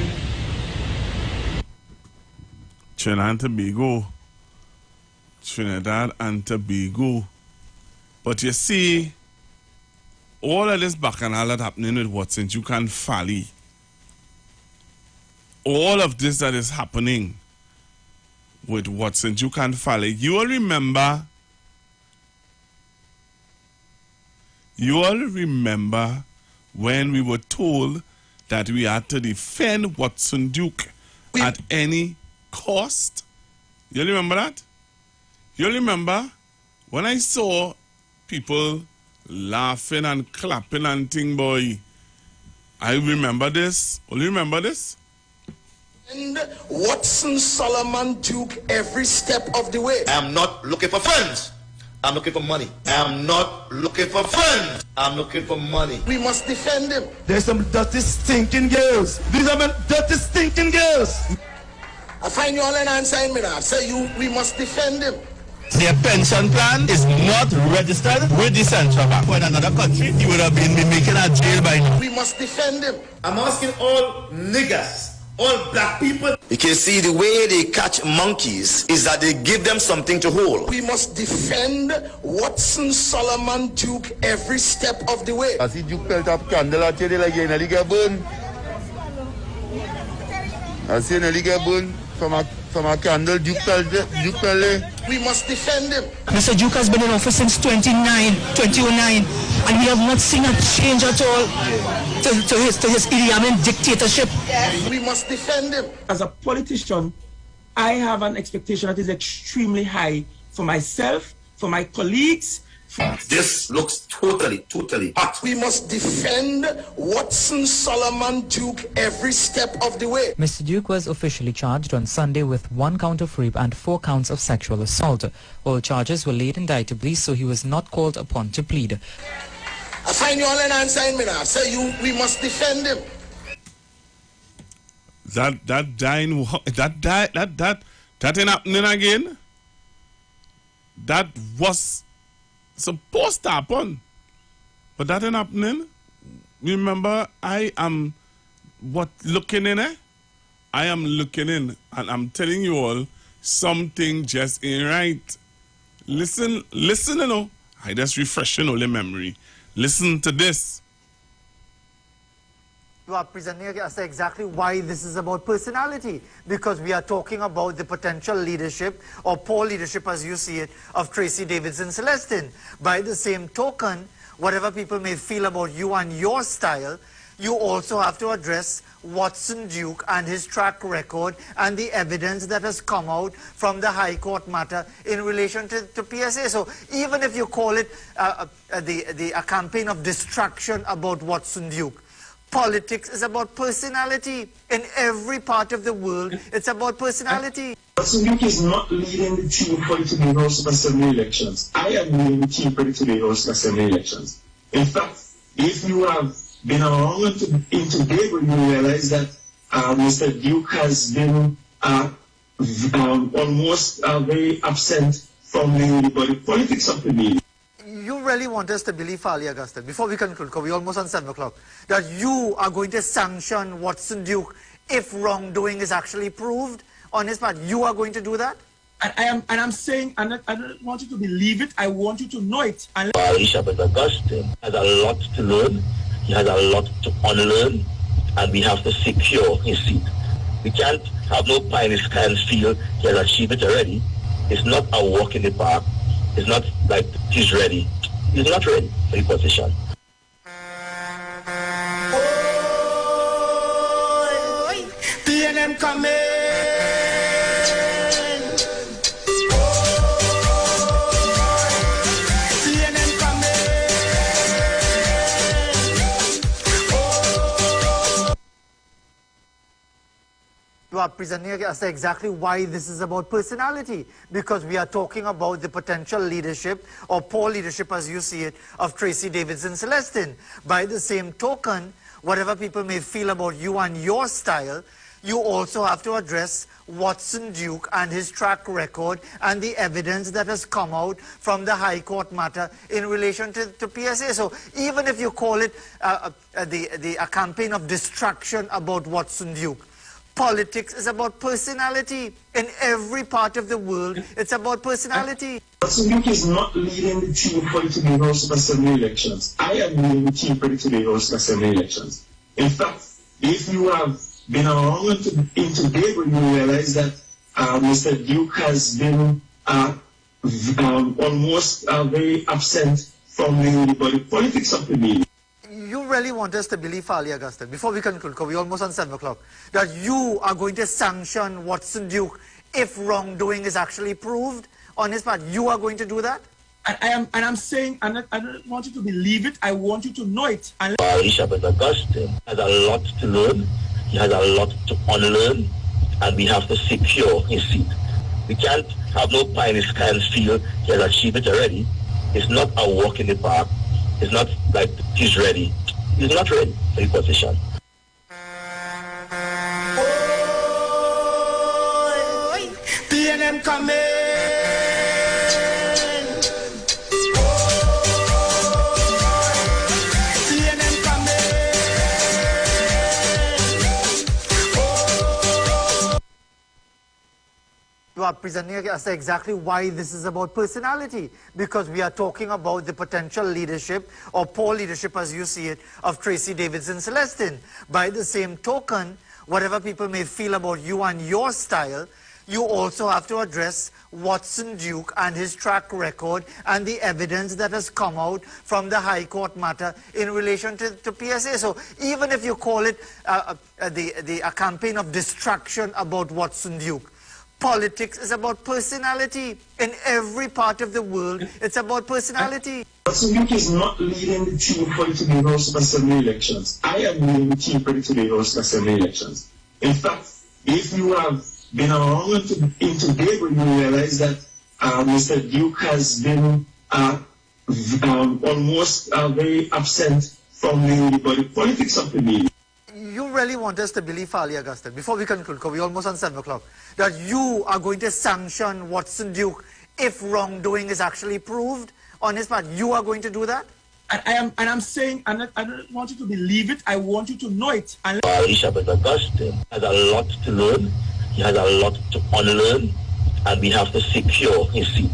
Trinidad and Tobago. But you see, all of this bacchanal that happening with Watson, you can folly. All of this that is happening with Watson, you can follow. You all remember when we were told that we had to defend Watson Duke at any cost? You remember that? You remember when I saw people laughing and clapping and thing, boy? I remember this. Will you remember this? And Watson Solomon Duke every step of the way. I'm not looking for friends. I'm looking for money. I'm not looking for friends. I'm looking for money. We must defend him. There's some dirty stinking girls. These are my dirty stinking girls. I find you all an answer in me now. Say we must defend him. Their pension plan is not registered with the central bank. In another country, he would have been making a jail by now. We must defend him. I'm asking all niggas, all black people. You can see the way they catch monkeys is that they give them something to hold. We must defend Watson Solomon Duke every step of the way. As if Duke pelt up candle at you, like you nearly get burned. As you nearly get burned from a candle, Duke pelt. We must defend him. Mr. Duke has been in office since 2009, and we have not seen a change at all to his Idi Amin dictatorship. Yes. We must defend him. As a politician, I have an expectation that is extremely high for myself, for my colleagues. This looks totally hot. We must defend Watson Solomon Duke every step of the way. Mr. Duke was officially charged on Sunday with 1 count of rape and 4 counts of sexual assault. All charges were laid indictably, so he was not called upon to plead. I find you all an answer in me now. Say we must defend him. That ain't happening again. That was supposed to happen, but that ain't happening. Remember, I am looking in, I am looking in, and I'm telling you all, something just ain't right. Listen, you know, I just refreshing all the memory. Listen to this. You are presenting us exactly why this is about personality, because we are talking about the potential leadership or poor leadership, as you see it, of Tracy Davidson Celestine. By the same token, whatever people may feel about you and your style, you also have to address Watson Duke and his track record and the evidence that has come out from the High Court matter in relation to PSA. So even if you call it a campaign of distraction about Watson Duke, politics is about personality. In every part of the world, it's about personality. Sunduk is not leading the team for the today House of Assembly elections. I am leading the team for the today House of Assembly elections. In fact, if you have been around in today, when you realize that Mr. Duke has been almost very absent from the body politics of the meeting. You really want us to believe, Ali Augustine, before we conclude, because we're almost on 7 o'clock, that you are going to sanction Watson Duke if wrongdoing is actually proved on his part? You are going to do that? I'm saying, I don't want you to believe it, I want you to know it. Bishop Augustine has a lot to learn, he has a lot to unlearn, and we have to secure his seat. We can't have no pie in the sky and feel he has achieved it already. It's not a walk in the park. It's not like he's ready. He's not ready for the position. PNM coming. You are presenting us exactly why this is about personality, because we are talking about the potential leadership or poor leadership, as you see it, of Tracy Davidson Celestin. By the same token, whatever people may feel about you and your style, you also have to address Watson Duke and his track record and the evidence that has come out from the High Court matter in relation to PSA. So even if you call it a campaign of distraction about Watson Duke, politics is about personality. In every part of the world, it's about personality. Watson Duke is not leading the team for the today House of Assembly elections. I am leading the team for the today House of Assembly elections. In fact, if you have been around in today, when you realize that Mr. Duke has been almost very absent from the body politics of the meeting. You really want us to believe, Ali Augustine, before we conclude, because we're almost on 7 o'clock, that you are going to sanction Watson Duke if wrongdoing is actually proved on his part? You are going to do that? I'm saying, I don't want you to believe it, I want you to know it. Bishop Augustine has a lot to learn, he has a lot to unlearn, and we have to secure his seat. We can't have no pie in the sky and feel he has achieved it already. It's not a walk in the park. It's not like he's ready. He's not ready for the position. PNM coming. You are presenting us exactly why this is about personality, because we are talking about the potential leadership or poor leadership, as you see it, of Tracy Davidson Celestin. By the same token, whatever people may feel about you and your style, you also have to address Watson Duke and his track record and the evidence that has come out from the High Court matter in relation to PSA. So even if you call it a campaign of distraction about Watson Duke, politics is about personality. In every part of the world, it's about personality. Watson Duke is not leading the team for the today House of Assembly elections. I am leading the team for the today House of Assembly elections. In fact, if you have been around in today, when you realize that Mr. Duke has been almost very absent from the body politics of the meeting. You really want us to believe, Ali Augustine, before we conclude, because we're almost on 7 o'clock, that you are going to sanction Watson Duke if wrongdoing is actually proved on his part? You are going to do that? I'm saying, I don't want you to believe it, I want you to know it. Bishop Augustine has a lot to learn, he has a lot to unlearn, and we have to secure his seat.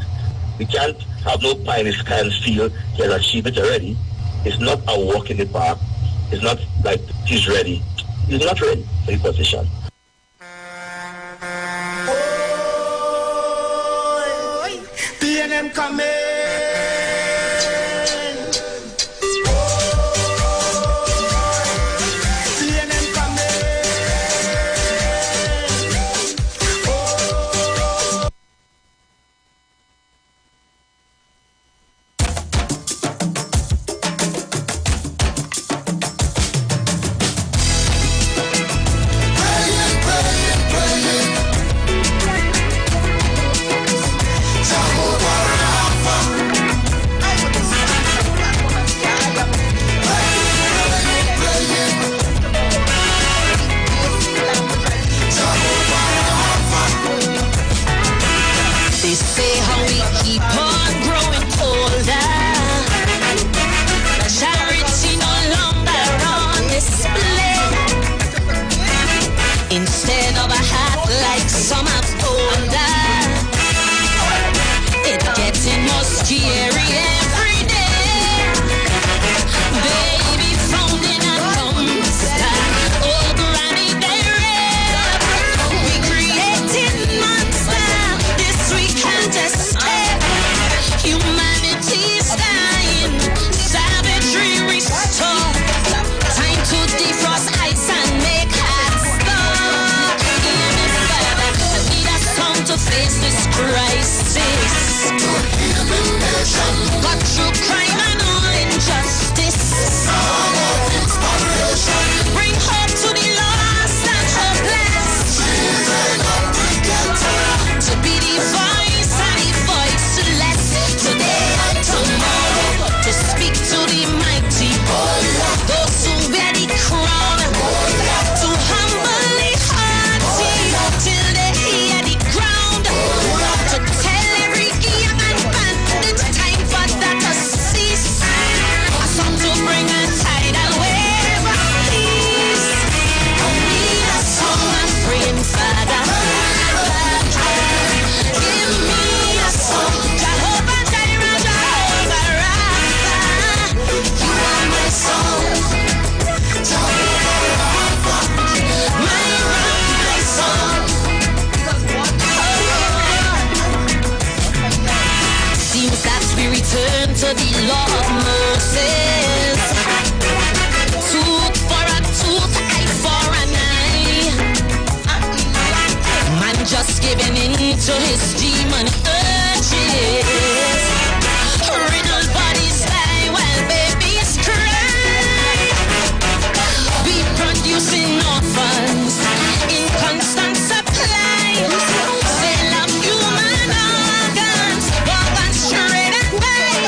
We can't have no pie in the sky and feel he has achieved it already. It's not a walk in the park. It's not like he's ready. He's not ready for the position. PNM coming. to his demon urges. Riddled bodies die while babies cry. We producing orphans in constant supply. Sale of human organs, organs shred and die.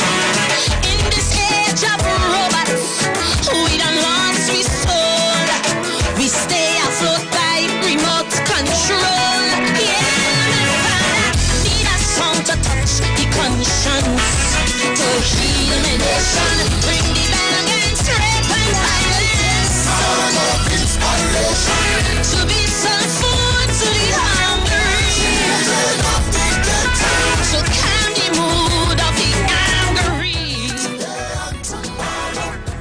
In this age of robots, we don't want we soul. We stay afloat by remote control. Yeah, my father need a song to touch the conscience, to heal the nation, bring the bell against rape and violence. Song of inspiration, to be some food to the hungry, children of the ghetto, to calm the mood of the angry,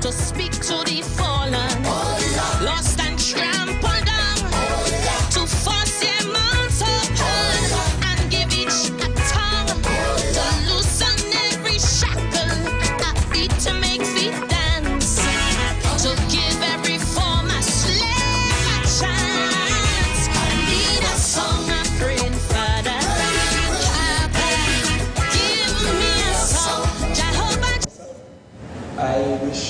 to speak to the fallen, lost and trampled down, to force their mouths open and give each a tongue, to loosen every shackle, a beat to make feet dance, to give every form a slave a chance. I need a song of praying, Father. Papa, give me a song, Jehovah. I wish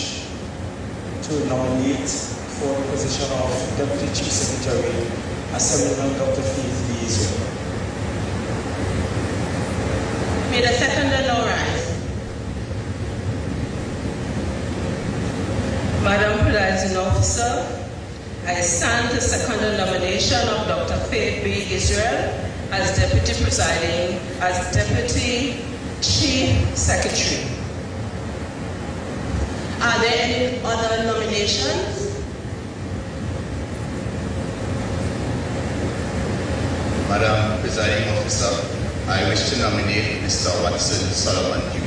to nominate for the position of Deputy Chief Secretary, Assemblyman Dr. Faith B. Iwer. May the seconder now rise. Madam Presiding Officer, I stand to second the nomination of Dr. Faith B. Israel as Deputy Presiding, as Deputy Chief Secretary. Are there any other nominations? Madam Presiding Officer, I wish to nominate Mr. Watson Solomon Duke.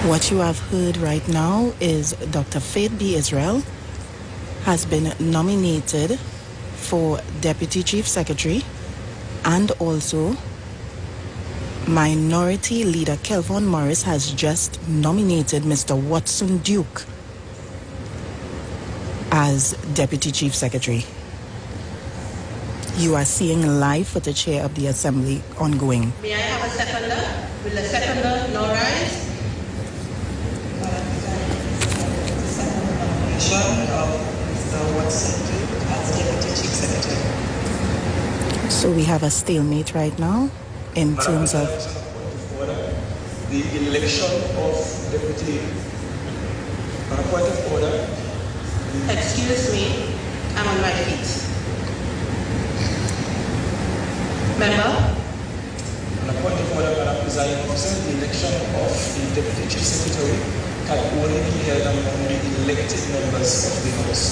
What you have heard right now is Dr. Faith B. Israel has been nominated for Deputy Chief Secretary, and also Minority Leader Kelvin Morris has just nominated Mr. Watson Duke as Deputy Chief Secretary. You are seeing live footage here of the Assembly ongoing. May I have a seconder? Will the seconder now rise? Of Mr. Watson Duke as Deputy Chief Secretary. So we have a stalemate right now in terms of the election of Deputy. On a point of order. Excuse me, I'm on my feet. Member? On a point of order, Madam Presiding Officer, the election of the Deputy Chief Secretary can only be held among the elected members of the House.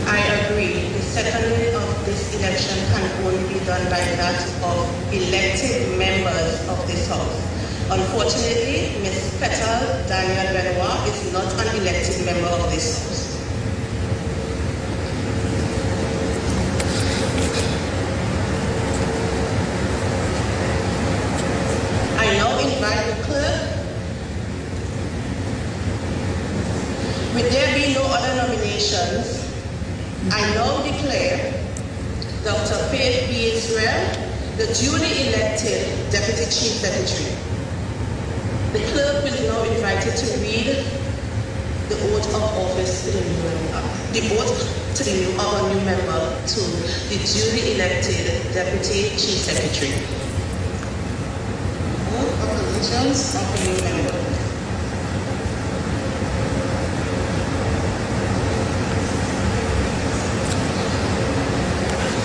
I agree. The secondary of this election can only be done by that of elected members of this House. Unfortunately, Ms. Petal Daniel Benoit is not an elected member of this House. I now invite the clerk. With there be no other nominations, I now declare Dr. Faith B. Israel the duly elected Deputy Chief Secretary. The clerk will now invite you to read the oath of office to the new member, the oath to the new, our new member, to the duly elected Deputy Chief Secretary. Oath of allegiance of the new member.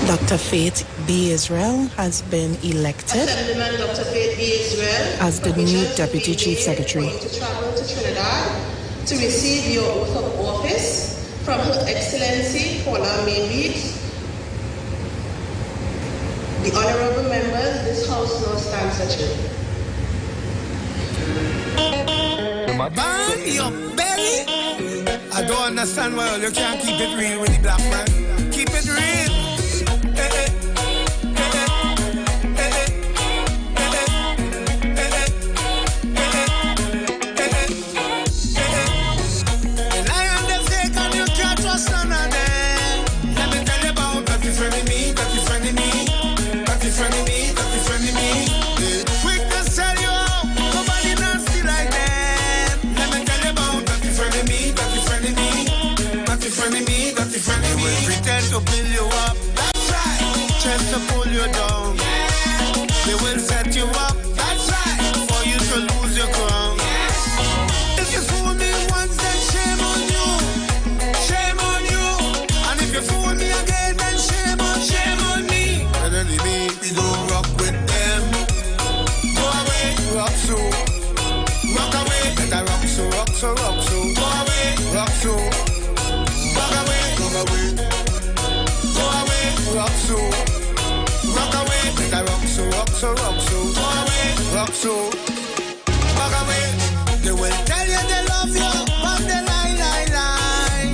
Dr. Faith B. Israel has been elected Assemblyman Dr. Faith B. Israel as the new Deputy Chief Secretary. To travel to Trinidad to receive your oath of office from Her Excellency Paula Maybeat, The honorable members, this house now stands adjourned. Burn your belly. I don't understand why you can't keep it real with the black man. Keep it real. And I am the fake and you can't trust none of them. Let me tell you about that is friendly me, that is friendly me, that is friendly me, that is friendly me. Quick to sell you out, nobody nasty like them. Let me tell you about that is friendly me, that is friendly me, that is friendly me, that is friendly me. They will pretend to build you up, that's right, just to pull you down. They will set you up, that's right, for you to lose your crown. If you fool me once, then shame on you, shame on you. And if you fool me again, then shame on me. Suddenly me, we don't rock with them. Go away, rock so, rock away. Better rock so, rock so, rock so. Go away, rock so, rock away, go away. Go away, rock so, rock away. Better rock so, rock so, rock so. Go away, rock so, rock away. They will tell you they love you, but they lie.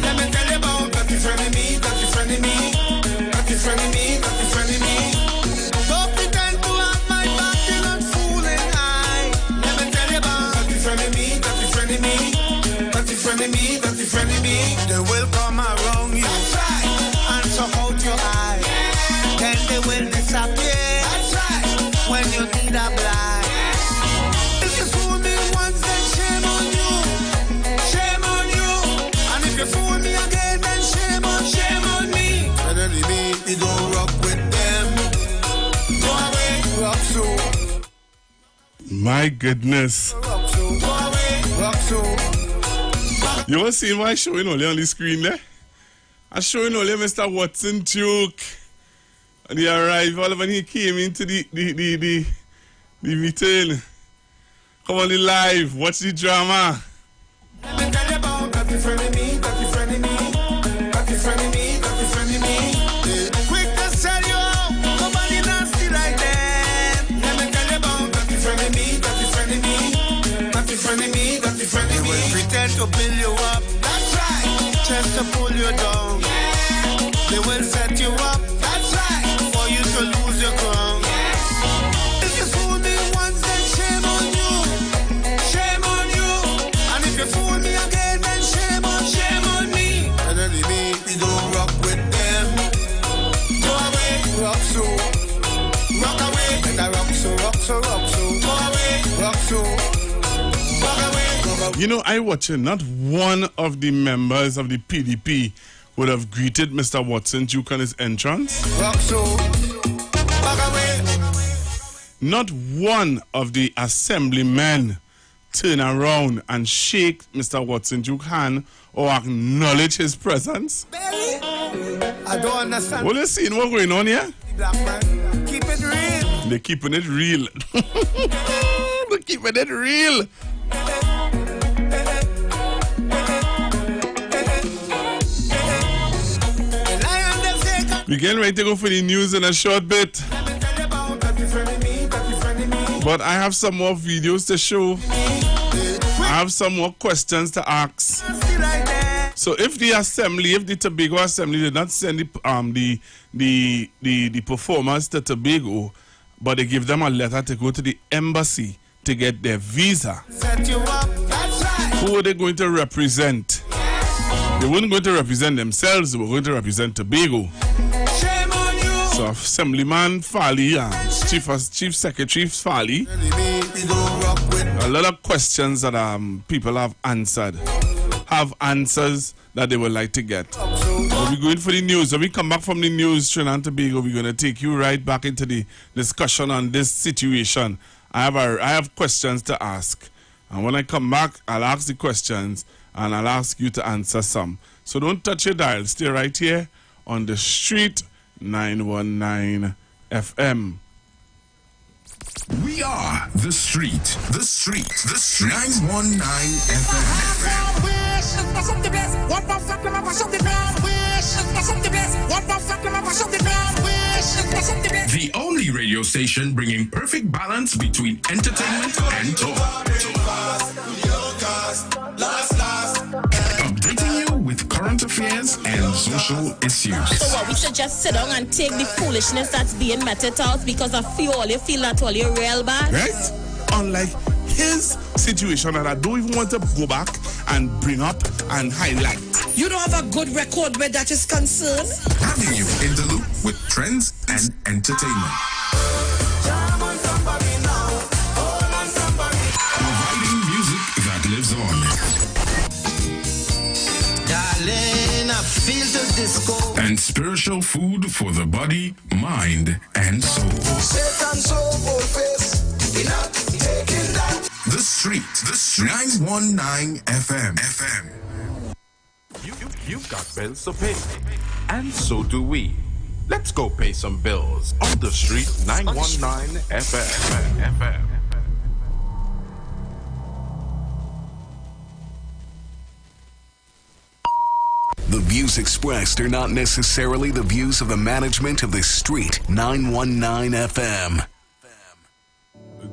Let me tell you about that is friendly me, that is friendly me, that is friendly me, that is friendly me. Don't pretend to have my back, you're not fooling I. Let me tell you about that is friendly me, that is friendly me, that is friendly me, that is friendly me. They will come around you, that's right, and suck out your eye. Then they will disappear, that's right, when you need a blind. If you fool me once, then shame on you, shame on you. And if you fool me again, then shame on me. Suddenly me, we don't rock with them. Go away, rock so, My goodness. rock so, go away, rock so. You ever seen what I'm showing only on the screen there? I'm showing only Mr. Watson Duke. And the arrival when he came into the meeting. Come on, the live. Watch the drama. Let me tell you about that is friendly me, that is friendly me, that is friendly me, that is friendly me. Quick to sell you out, nobody nasty like them. Let me tell you about that is friendly me, that is friendly me, that is friendly me, that is friendly me. They will pretend to build you up, that's right, just to pull you down. They will set you up, that's right, for you to lose your crown. If you fool me once, then shame on you, shame on you. And if you fool me again, then shame on me. Suddenly me, we don't rock with them. Go away, rock so, rock away. Better rock so, rock so, rock so. Go away, rock so, rock away, go away. You know, I watching not one of the members of the PDP would have greeted Mr. Watson Duke on his entrance. Rock so, rock away. Not one of the assemblymen turn around and shake Mr. Watson Duke's hand or acknowledge his presence. I don't understand. What you seeing what's going on here? Black man, keep it real. They're keeping it real. They're keeping it real. We're getting ready to go for the news in a short bit. But I have some more videos to show. I have some more questions to ask. So if the assembly, if the Tobago Assembly did not send the performers to Tobago, but they give them a letter to go to the embassy to get their visa, who are they going to represent? They weren't going to represent themselves, they were going to represent Tobago. So Assemblyman Farley and Chief Secretary Farley, a lot of questions that people have answered, have answers that they would like to get. We're going for the news. When we come back from the news, Trinidad and Tobago, we're going to take you right back into the discussion on this situation. I have questions to ask. And when I come back, I'll ask the questions and I'll ask you to answer some. So don't touch your dial. Stay right here on the street 919 FM. We are the street. The street. The street. 919 FM. The only radio station bringing perfect balance between entertainment and talk. Updating you with current affairs and social issues. So what, we should just sit down and take the foolishness that's being meted out because of you feel that all you're real bad? Right? Unlike his situation that I don't even want to go back and bring up and highlight. You don't have a good record where that is concerned? Having you in the loop with trends and entertainment. Providing music that lives on. Darling, I feel the disco. And spiritual food for the body, mind, and soul. The Street, 919 FM. You've got bills to pay, and so do we. Let's go pay some bills on the Street 919 FM. The views expressed are not necessarily the views of the management of the Street 919 FM.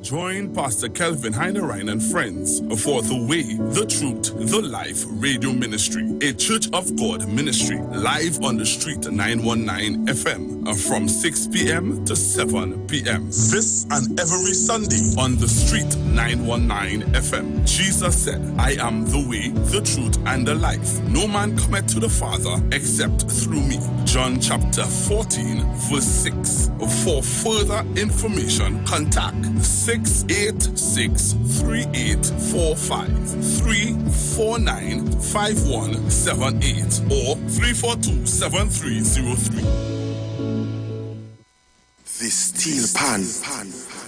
Join Pastor Kelvin Heinerine and friends for The Way, The Truth, The Life Radio Ministry, a Church of God ministry, live on the Street 919 FM from 6 p.m. to 7 p.m. This and every Sunday on the Street 919 FM. Jesus said, I am the way, the truth, and the life. No man cometh to the Father except through me. John chapter 14, verse 6. For further information, contact 686-3845-349-5178 or 342-7303. The steel pan,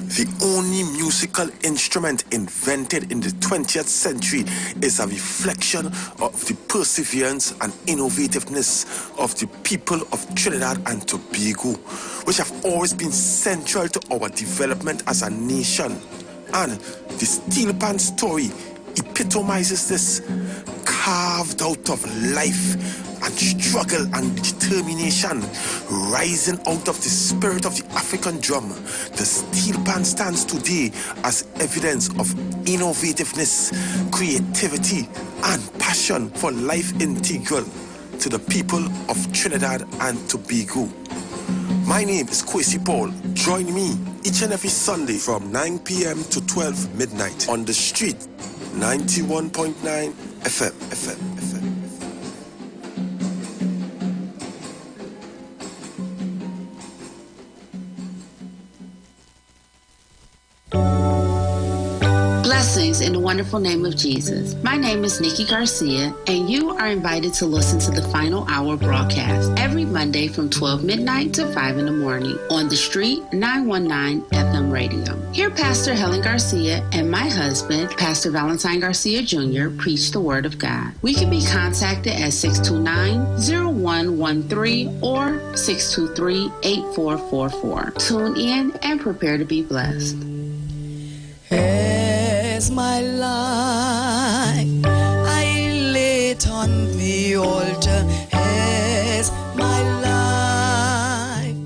the only musical instrument invented in the 20th century, is a reflection of the perseverance and innovativeness of the people of Trinidad and Tobago, which have always been central to our development as a nation. And the steel pan story epitomizes this, carved out of life and struggle and determination, rising out of the spirit of the African drum. The steel pan stands today as evidence of innovativeness, creativity, and passion for life integral to the people of Trinidad and Tobago. My name is Kwesi Paul. Join me each and every Sunday from 9 p.m. to 12 midnight on the Street 91.9 FM. Blessings in the wonderful name of Jesus. My name is Nikki Garcia, and you are invited to listen to the Final Hour broadcast every Monday from 12 midnight to 5 in the morning on the Street 919 FM radio. Here, Pastor Helen Garcia and my husband, Pastor Valentine Garcia Jr., preach the Word of God. We can be contacted at 629-0113 or 623-8444. Tune in and prepare to be blessed. As my life I lay it on the altar, as my life.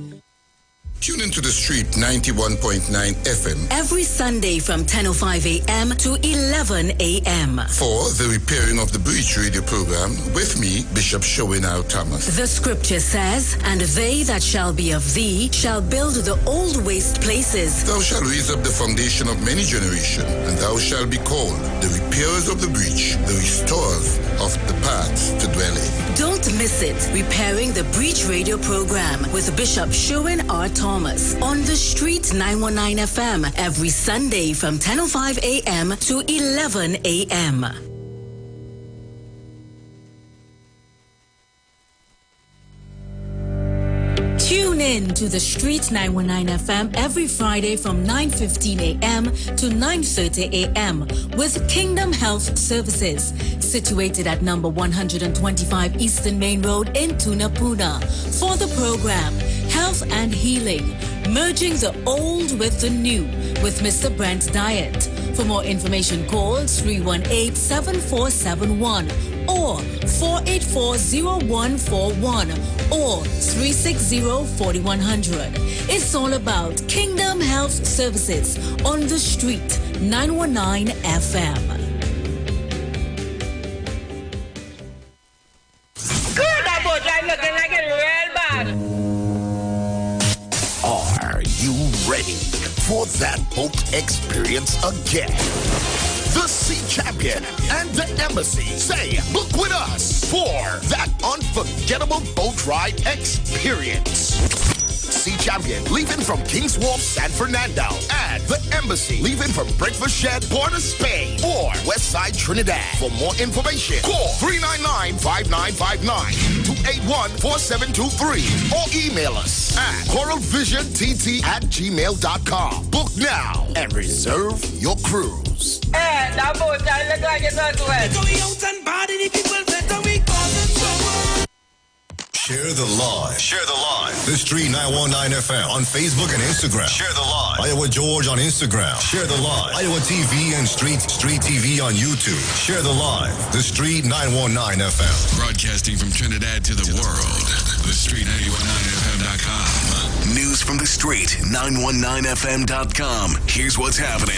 Tune into the Street 91.9 FM every Sunday from 10:05 a.m. to 11 a.m. for the Repairing of the Breach radio program with me, Bishop Showinau Thomas. The scripture says, and they that shall be of thee shall build the old waste places. Thou shalt raise up the foundation of many generations, and thou shalt be called the repairers of the breach, the restorers of the paths to dwell in. Don't miss it. Repairing the Breach radio program with Bishop Sherwin R. Thomas on the Street 919 FM every Sunday from 10:05 a.m. to 11 a.m. Tune in to the Street 919 FM every Friday from 9:15 a.m. to 9:30 a.m. with Kingdom Health Services, situated at number 125 Eastern Main Road in Tunapuna. For the program, Health and Healing, merging the old with the new with Mr. Brent Diet. For more information, call 318-747-1 or 484-0141 or 360-4100. It's all about Kingdom Health Services on the street, 919 FM. Good, that boat I'm looking like it real bad. Are you ready for that boat experience again? The Sea Champion and the Embassy say, book with us for that unforgettable boat ride experience. Sea Champion leaving from King's Wharf, San Fernando, and the Embassy leaving from Breakfast Shed, Port of Spain, or Westside Trinidad. For more information, call 399-5959, 281-4723, or email us at coralvisiontt@gmail.com. Book now and reserve your cruise. Hey, that boat I look like it's not wet. Share the live. Share the live. The Street 919 FM on Facebook and Instagram. Share the live. Iowa George on Instagram. Share the live. Iowa TV and Street TV on YouTube. Share the live. The Street 919 FM. Broadcasting from Trinidad to the world. The Street 919FM.com. News from the Street 919FM.com. Here's what's happening.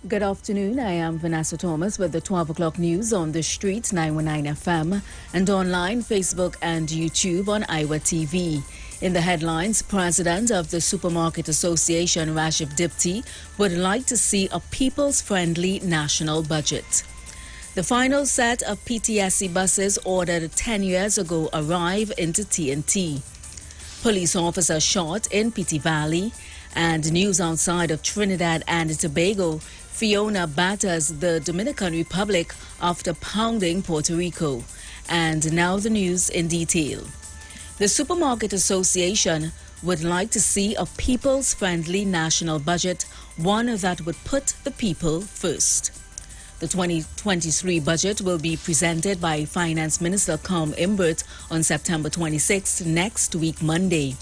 Good afternoon. I am Vanessa Thomas with the 12 o'clock news on the Street 919 FM and online, Facebook and YouTube on Iwer TV. In the headlines, President of the Supermarket Association, Rashif Dipti, would like to see a people's-friendly national budget. The final set of PTSC buses ordered 10 years ago arrive into TNT. Police officer shot in Piti Valley. And news outside of Trinidad and Tobago, Fiona batters the Dominican Republic after pounding Puerto Rico. And now the news in detail. The Supermarket Association would like to see a people's-friendly national budget, one that would put the people first. The 2023 budget will be presented by Finance Minister Com Imbert on September 26th, next week, Monday.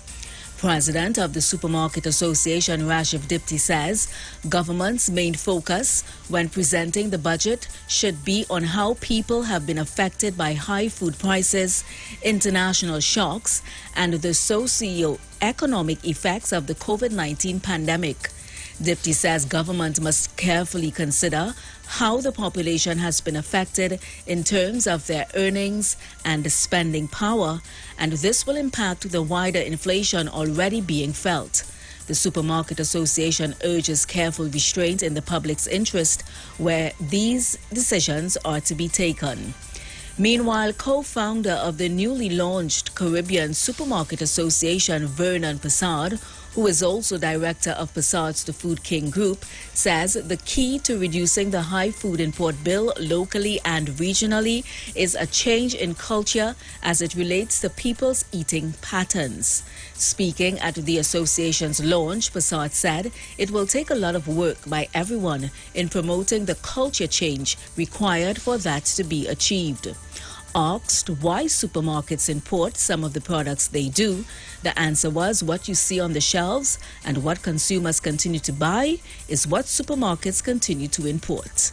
President of the Supermarket Association, Rashif Dipti, says government's main focus when presenting the budget should be on how people have been affected by high food prices, international shocks, and the socio-economic effects of the COVID-19 pandemic. Dipti says government must carefully consider how the population has been affected in terms of their earnings and spending power, and this will impact the wider inflation already being felt. The Supermarket Association urges careful restraint in the public's interest where these decisions are to be taken. Meanwhile, co-founder of the newly launched Caribbean Supermarket Association, Vernon Passard, who is also director of Passard's The Food King Group, says the key to reducing the high food import bill locally and regionally is a change in culture as it relates to people's eating patterns. Speaking at the association's launch, Passard said it will take a lot of work by everyone in promoting the culture change required for that to be achieved. Asked why supermarkets import some of the products they do, the answer was what you see on the shelves and what consumers continue to buy is what supermarkets continue to import.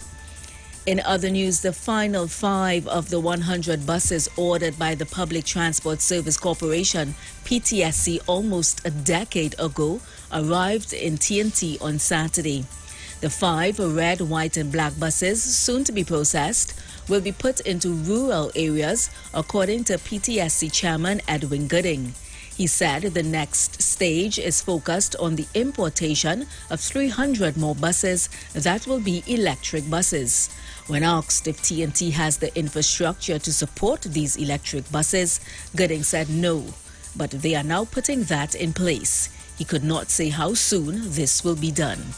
In other news, the final 5 of the 100 buses ordered by the Public Transport Service Corporation, PTSC, almost a decade ago, arrived in TNT on Saturday. The 5 red, white and black buses, soon to be processed, will be put into rural areas, according to PTSC Chairman Edwin Gooding. He said the next stage is focused on the importation of 300 more buses that will be electric buses. When asked if TNT has the infrastructure to support these electric buses, Gooding said no, but they are now putting that in place. He could not say how soon this will be done.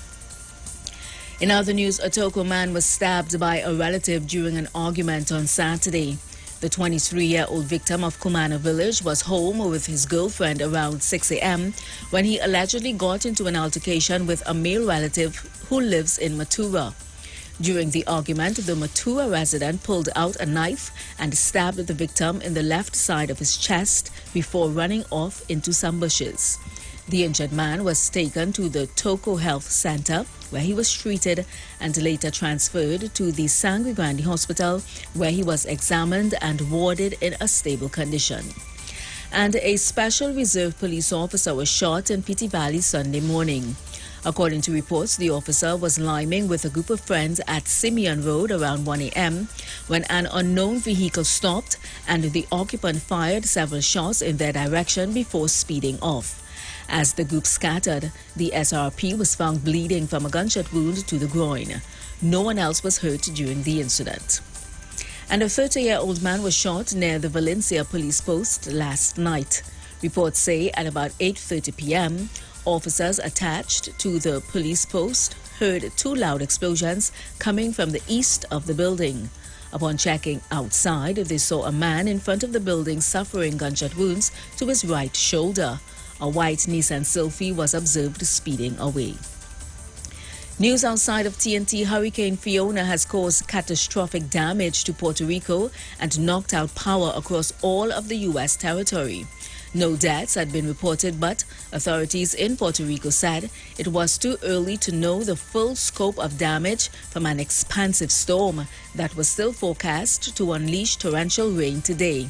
In other news, a Toko man was stabbed by a relative during an argument on Saturday. The 23-year-old victim of Kumana village was home with his girlfriend around 6 a.m. when he allegedly got into an altercation with a male relative who lives in Matura. During the argument, the Matura resident pulled out a knife and stabbed the victim in the left side of his chest before running off into some bushes. The injured man was taken to the Toco Health Center, where he was treated and later transferred to the Sangre Grande Hospital, where he was examined and warded in a stable condition. And a special reserve police officer was shot in Petite Valley Sunday morning. According to reports, the officer was liming with a group of friends at Simeon Road around 1 a.m. when an unknown vehicle stopped and the occupant fired several shots in their direction before speeding off. As the group scattered, the SRP was found bleeding from a gunshot wound to the groin. No one else was hurt during the incident. And a 30-year-old man was shot near the Valencia police post last night. Reports say at about 8:30 p.m., officers attached to the police post heard two loud explosions coming from the east of the building. Upon checking outside, they saw a man in front of the building suffering gunshot wounds to his right shoulder. A white Nissan Sylphy was observed speeding away. News outside of TNT, Hurricane Fiona has caused catastrophic damage to Puerto Rico and knocked out power across all of the U.S. territory. No deaths had been reported, but authorities in Puerto Rico said it was too early to know the full scope of damage from an expansive storm that was still forecast to unleash torrential rain today.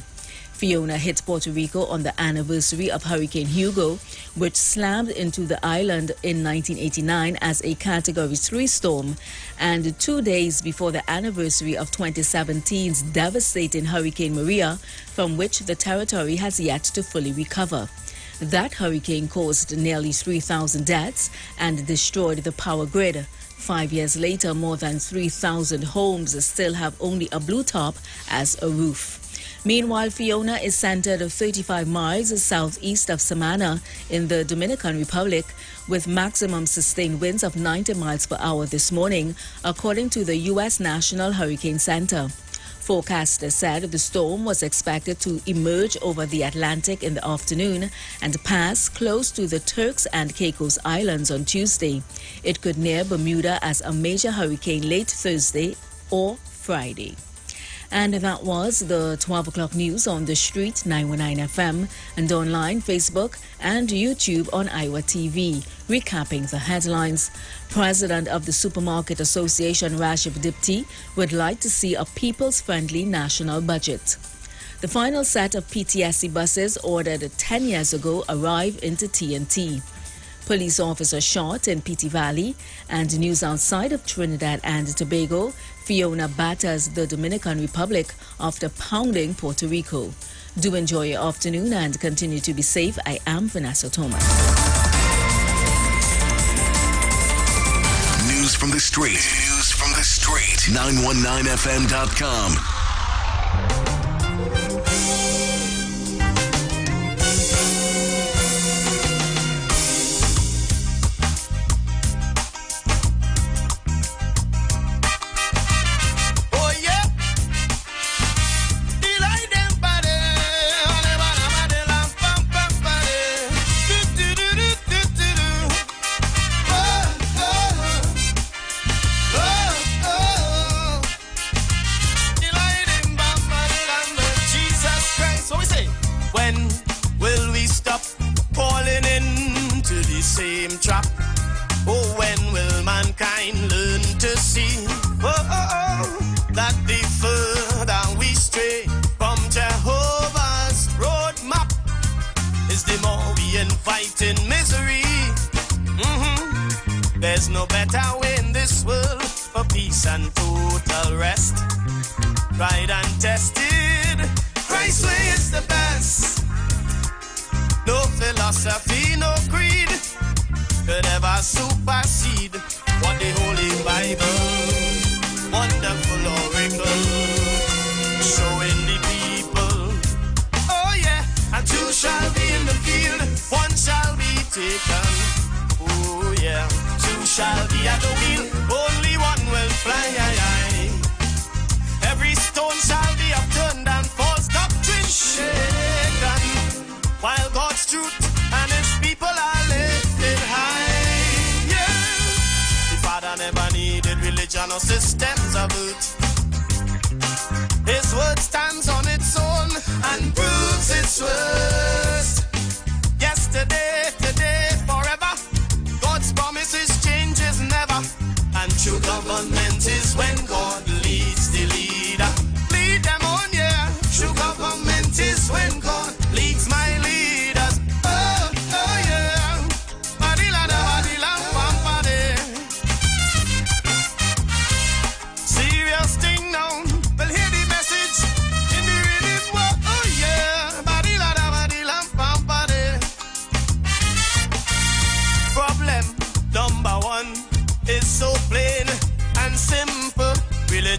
Fiona hit Puerto Rico on the anniversary of Hurricane Hugo, which slammed into the island in 1989 as a Category 3 storm, and 2 days before the anniversary of 2017's devastating Hurricane Maria, from which the territory has yet to fully recover. That hurricane caused nearly 3,000 deaths and destroyed the power grid. 5 years later, more than 3,000 homes still have only a blue top as a roof. Meanwhile, Fiona is centered 35 miles southeast of Samana in the Dominican Republic, with maximum sustained winds of 90 miles per hour this morning, according to the U.S. National Hurricane Center. Forecasters said the storm was expected to emerge over the Atlantic in the afternoon and pass close to the Turks and Caicos Islands on Tuesday. It could near Bermuda as a major hurricane late Thursday or Friday. And that was the 12 o'clock news on the street 919 FM and online, Facebook and YouTube on Iwer TV. Recapping the headlines, President of the Supermarket Association Rashid Dipti would like to see a people's-friendly national budget. The final set of PTSC buses ordered 10 years ago arrive into TNT. Police officer shot in Petite Valley, and news outside of Trinidad and Tobago, Fiona batters the Dominican Republic after pounding Puerto Rico. Do enjoy your afternoon and continue to be safe. I am Vanessa Thomas. News from the street. News from the street. 919fm.com. That the further we stray from Jehovah's roadmap is the more we invite in misery. There's no better way in this world for peace and total rest. Tried and tested, Christ's way is the best. No philosophy, no creed could ever supersede what the Holy Bible, wonderful oracle, showing the people. Oh yeah, and two shall be in the field, one shall be taken. Oh yeah, two shall be at the wheel, only one will fly. Every stone shall be upturned and false doctrine shaken, while God's truth and his people are lifted high. Yeah, the Father never needed religion or systems of it. His word stands on its own and proves its worth. Yesterday, today,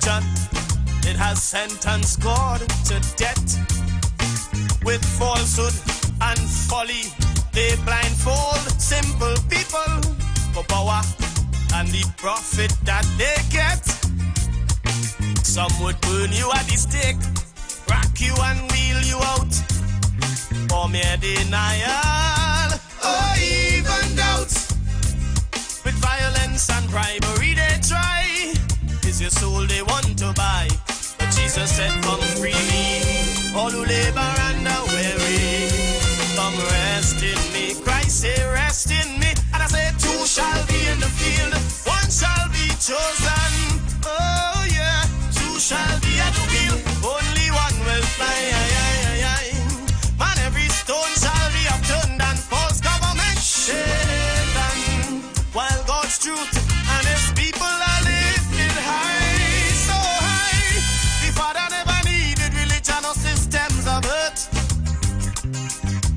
religion, it has sentenced God to death. With falsehood and folly, they blindfold simple people for power and the profit that they get. Some would burn you at the stake, rack you and wheel you out for mere denial or even doubt. With violence and bribery they try, is your soul they want to buy. But Jesus said, come freely, all who labor and are weary, come rest in me. Christ say, rest in me. And I say, two shall be in the field, one shall be chosen. Oh yeah, two shall be at the wheel, only one will fly. Man, every stone shall be upturned and false government shaken, while God's truth and his people are lifted high, so high. The Father never needed religion or systems of earth.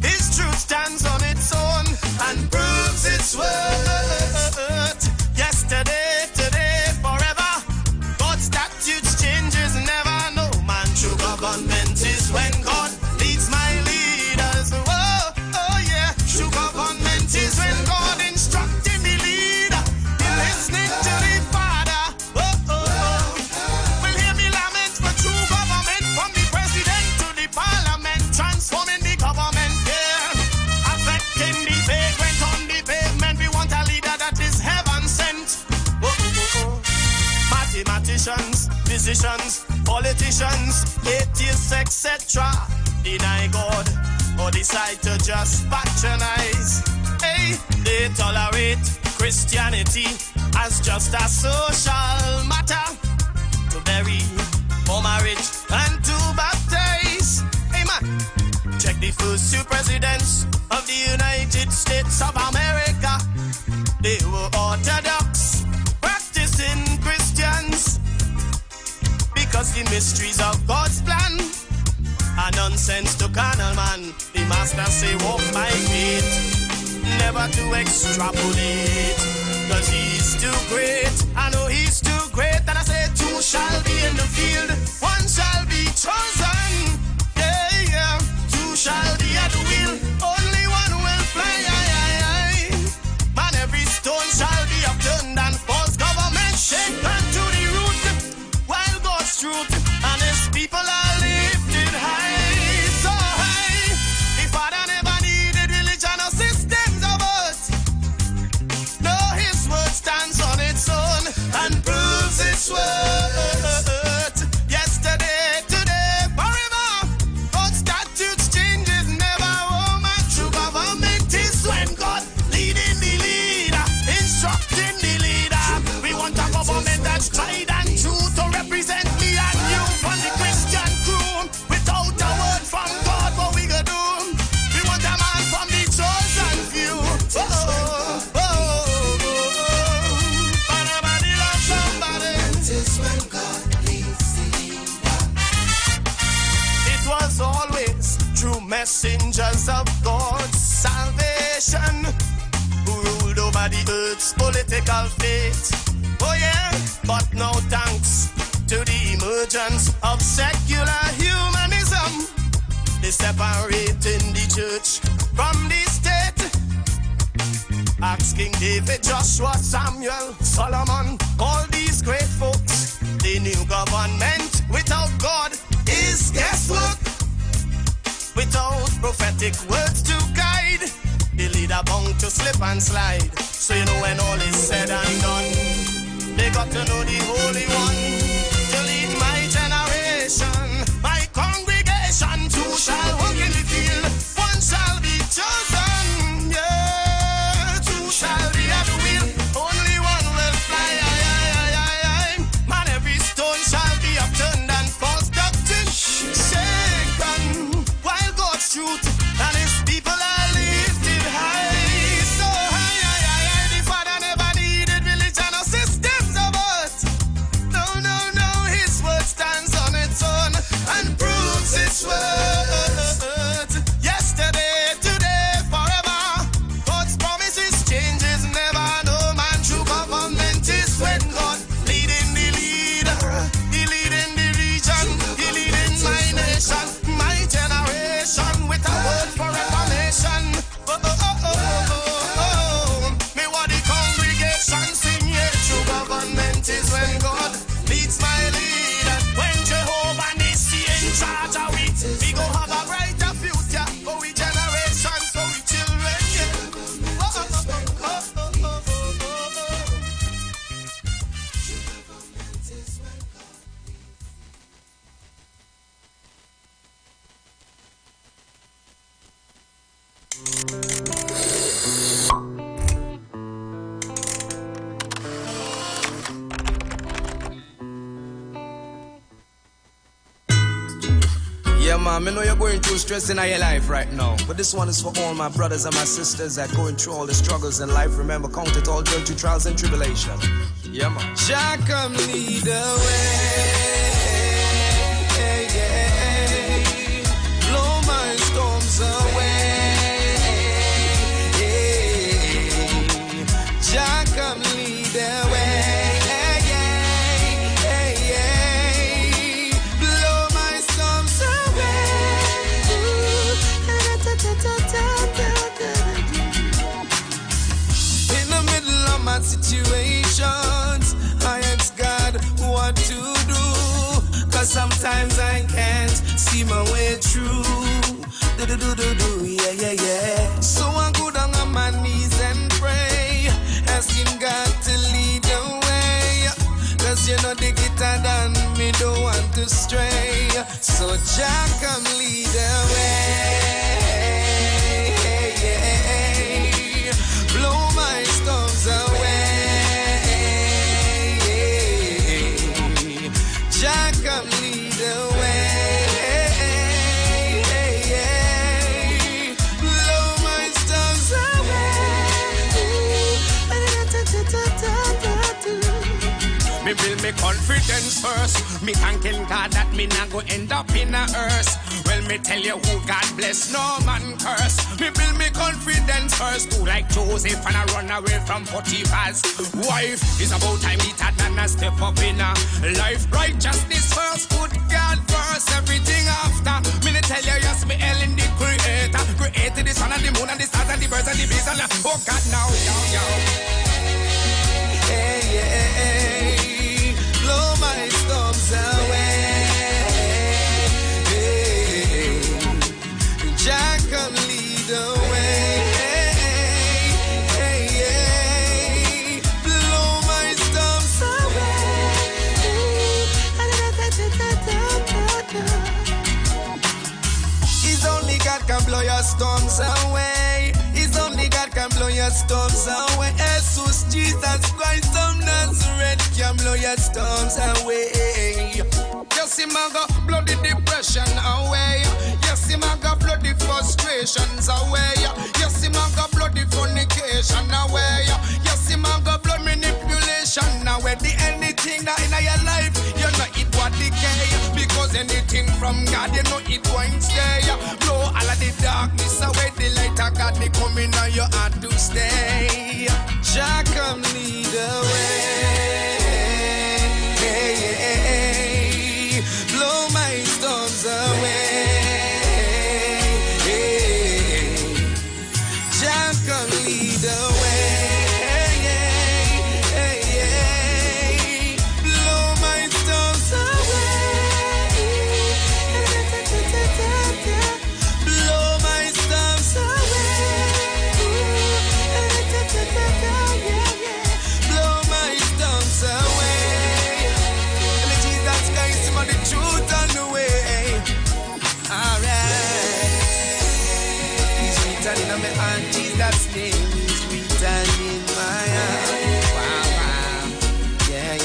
His truth stands on its own and proves its worth. Yesterday, today, forever. God's statutes changes never. No man true government is when God leads my leaders. Oh, oh yeah. True government is when God instructing the leader. You're listening to the Father. Oh, oh, oh. Will hear me lament for true government, from the president to the parliament, transforming the government there, affecting the vagrant on the pavement. We want a leader that is heaven sent. Oh, oh, oh. Mathematicians, physicians, politicians, atheists, etc. deny God or decide to just patronize. Hey, they tolerate Christianity as just a social matter, to bury, for marriage, and to baptize. Hey man, check the first two presidents of the United States of America. They were Orthodox, practicing Christians, because the mysteries of God's plan are nonsense to carnal man. The master say walk by faith, never to extrapolate, cause he's too great. I know he's too great. And I say two shall be in the field, one shall be chosen. Yeah, yeah. Two shall be at the wheel, only one will fly. Man, every stone shall be upturned and false government shaken to the root, while God's truth and his people are lifted high, so high. The Father never needed religion or systems of earth. No, his word stands on its own and proves its worth. Yesterday, today, forever. God's statutes changes never. Oh man, true government is when God leading the leader, instructing the leader. We want a government that's tried and true to represent me and you from the Christian crew. Without a word from God, what we gonna do? We want a man from the chosen few. Oh, oh, oh, oh. Somebody love somebody. It's when God leads the leader. It was always true messengers of God's salvation who ruled over the earth's political fate. Oh yeah, but now thanks to the emergence of secular humanism, they separating the church from the state. Ask King David, Joshua, Samuel, Solomon, all these great folks. They knew government without God is guesswork. Without prophetic words to guide, the leader bound to slip and slide. So you know when all is said and done, they got to know the Holy One to lead my generation, my congregation. Two shall walk in the field, one shall be chosen. Yeah, two shall be at the wheel, only one will fly. Man, every stone shall be upturned and false doctrine shaken, while God's truth and his people are lifted high, so high. The Father never needed religion or systems of earth. No, no, man, I know you're going through stress in your life right now. But this one is for all my brothers and my sisters that going through all the struggles in life. Remember, count it all joy to trials and tribulation. Yeah, man. Jah come lead the way. Blow my storms away. Jah come lead the way. Situations, I ask God what to do, cause sometimes I can't see my way through. Yeah. So I go down on my knees and pray, asking God to lead the way, cause you know the guitar done me don't want to stray. So Jah come lead the way. Blow my storms away. Jah come lead the way. Blow my storms away. Me build me confidence first. Me thanking God that me not go end up in a hearse. Well, me tell you who God bless, no man curse. Me build me confidence first. Do like Joseph and I run away from Potiphar's wife. It's about time he had and I step up in a life. Righteousness first, put God first, everything after. Me tell you, yes, me Ellen the creator. Created the sun and the moon and the stars and the birds and the bees and oh God now, yo. Hey. Blow my storms away. Jah come lead the way. Blow my storms away. It's only God can blow your storms away. It's only God can blow your storms away. Jesus, Jesus Christ of Nazareth can blow your storms away. Yes, him a go blow the depression away. Yes, him a go blow the frustrations away. Yes, him a go blow the fornication away. Yes, him a go blow manipulation away. The anything that in your life, you know it what decay. Because anything from God, you know it won't stay. Blow all of the darkness away. The light of God, me coming on your heart to stay. Jah come lead the way. Blow my storms away. Jah come lead the way. Blow my storms away. Blow my storms away. Blow my storms away. And Jesus Christ, him the truth and the way. Alright. He's written in my heart, Jesus' name is written in my heart. Wow. Yeah.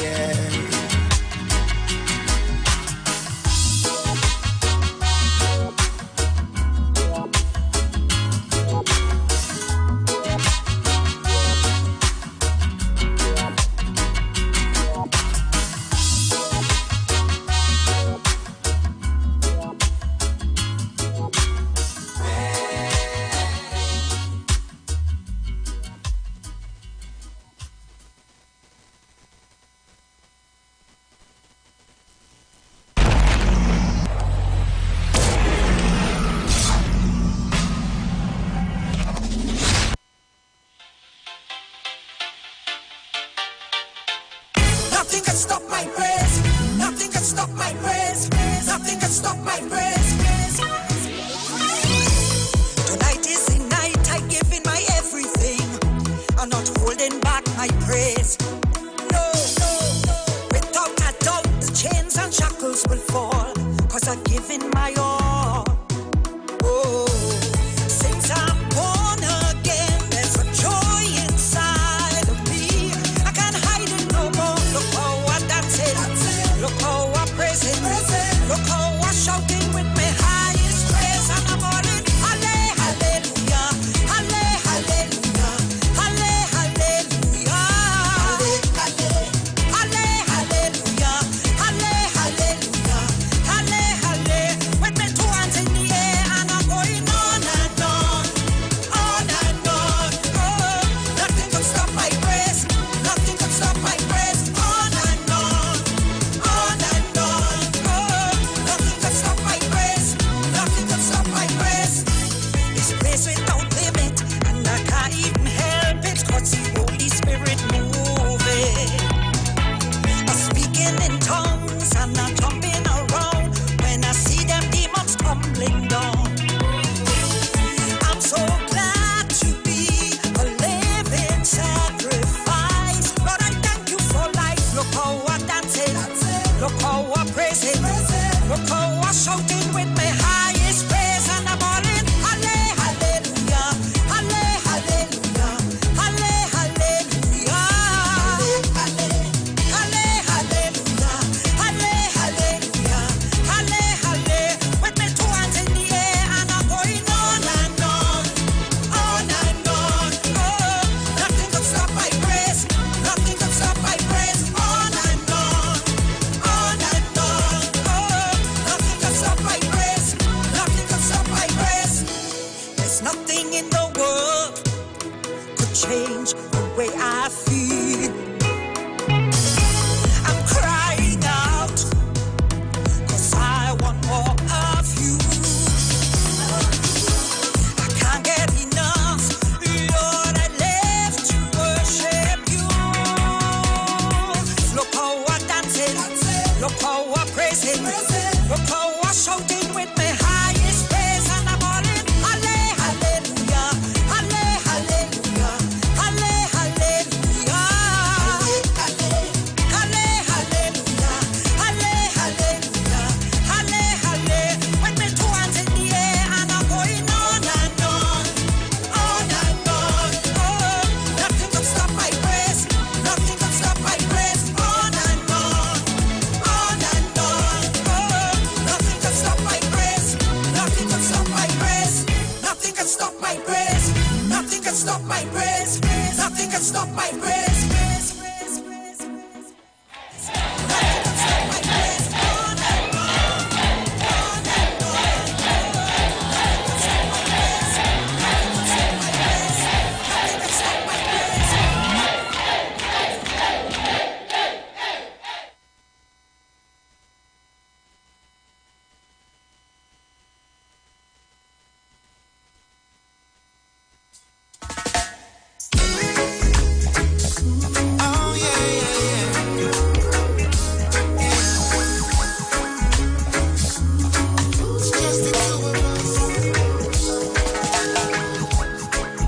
Nothing can stop my praise. Nothing can stop my praise. Nothing can stop my praise. Tonight is the night I give in my everything. I'm not holding back my praise. No. Without a doubt, the chains and shackles will fall. 'Cause I've given my all. Oh, since I'm born again, there's a joy inside of me. I can't hide it no more. Look how I'm dancing. Look how I'm praising. Look how I'm shouting with me high. Power shouting with my highest praise, and I'm all in. Hallelujah, hallelujah, hallelujah, hallelujah, hallelujah. With my two hands in the air, and I'm going on and on, on and on. Oh, nothing can stop my praise, nothing can stop my praise. On and on, on and on. Oh, nothing can stop my praise, nothing can stop my praise, nothing can stop my praise, nothing can stop my praise, nothing can stop my praise.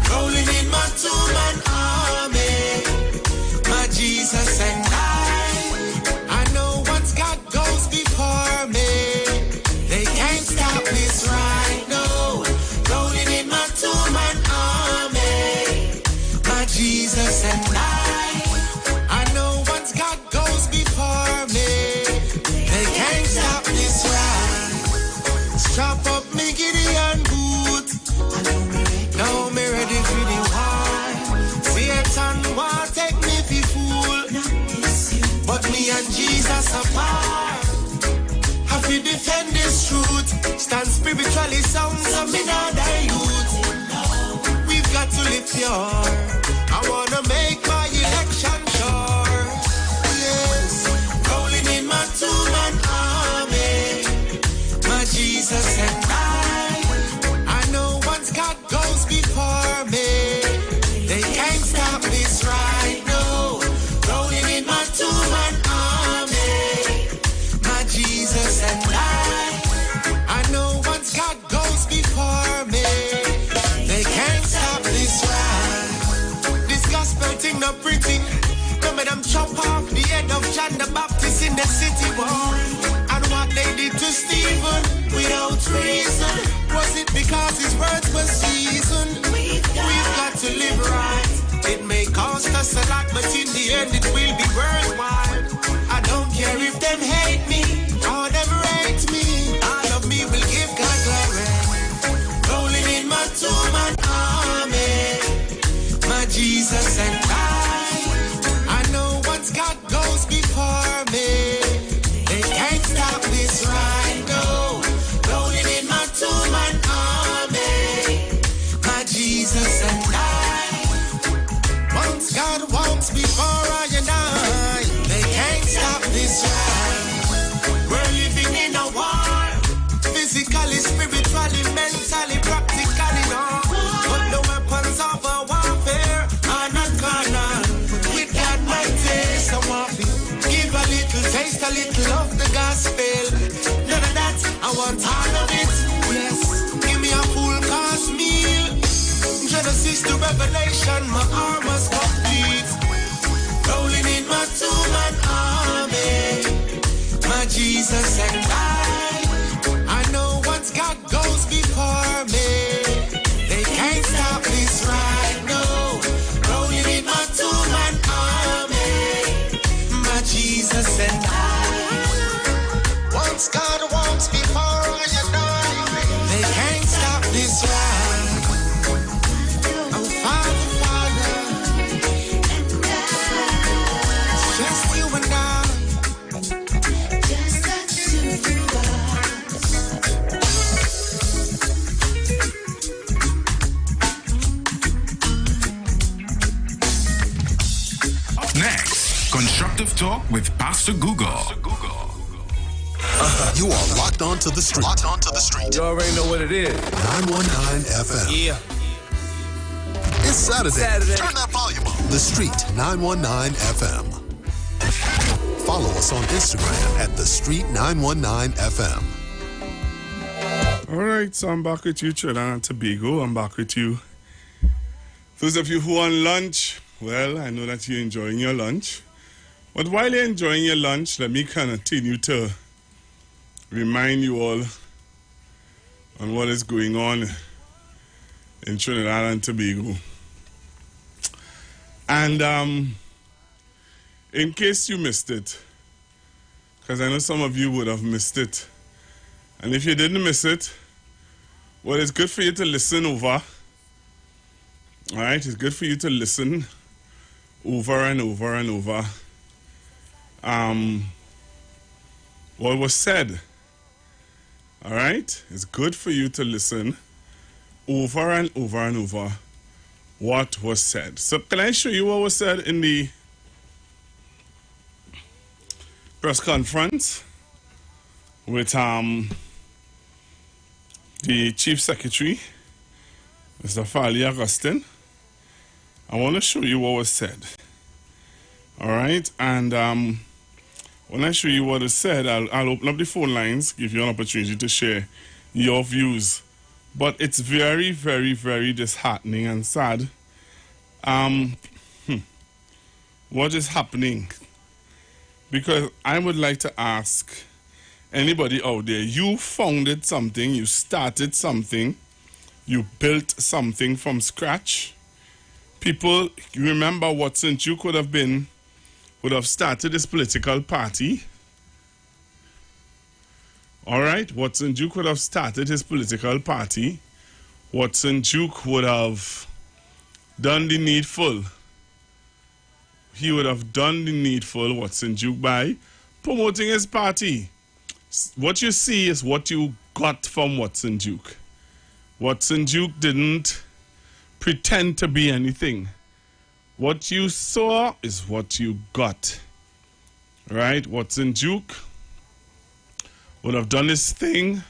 Rolling in my two-man army, my Jesus and I know once God goes before me, they can't stop this right, no. Rolling in my two-man army, my Jesus and I know once God goes before me, they can't stop this ride. Strap up me Gideon boot, now me ready for the war. Satan want take me for fool, but me and Jesus apart. Have to defend this truth, stand spiritually sound so me not dilute. We've got to live pure, I wanna make my election sure. Yes, rolling in my two-man army, my Jesus and I know once God goes before me, they can't stop this right, no. Rolling in my two-man army, my Jesus and I know once God goes before me, they can't stop this ride. This gospel thing not pretty, no make them chop off the head of John the Baptist in the city wall. And what they did to Stephen without reason, was it because his words were seasoned? We've got to live right. It may cost us a lot, but in the end it will be worthwhile. I don't care if them hate me or them rate me, all of me will give God glory. Rolling in my two-man army, my Jesus and I know once God goes before me, they can't stop this ride, no. Rolling in my two-man army, my Jesus and once God walks before I and I, they can't stop this ride. We're living in a war, physically, spiritually, mentally, practically, no. But the weapons of our warfare are not carnal. With God mighty, so give a little taste, a little of the gospel. None of that, I want all of it. Yes, give me a full course meal. Genesis to Revelation, my armor's complete. Rolling in my two-man army, my Jesus and I know once God goes before me, they can't stop this ride, no. Rolling in my two-man army, my Jesus and once God walks before I and I, they can't stop this ride. Oh, Father, it's just you and I. Up next, Constructive Talk with Pastor Google. You are locked onto the street. Locked onto the street. You already know what it is. 919 FM. Yeah. It's Saturday. Turn that volume up. The Street 919 FM. Follow us on Instagram at The Street 919FM. All right, so I'm back with you, Trinidad and Tobago. I'm back with you. Those of you who are on lunch, well, I know that you're enjoying your lunch. But while you're enjoying your lunch, let me continue to remind you all on what is going on in Trinidad and Tobago. And in case you missed it, because I know some of you would have missed it, and if you didn't miss it, well, it's good for you to listen over. All right, it's good for you to listen over and over and over what was said. All right, it's good for you to listen over and over and over what was said. So can I show you what was said in the press conference with the Chief Secretary, Mr. Farley Augustine? I want to show you what was said. All right, and when I show you what is said, I'll open up the phone lines, give you an opportunity to share your views. But it's very, very, very disheartening and sad. What is happening? Because I would like to ask anybody out there, you founded something, you started something, you built something from scratch. People, you remember Watson Duke would have started this political party. All right, Watson Duke would have started his political party. Watson Duke would have done the needful. He would have done the needful, Watson Duke, by promoting his party. What you see is what you got from Watson Duke. Watson Duke didn't pretend to be anything. What you saw is what you got. Right? Watson Duke would have done his thing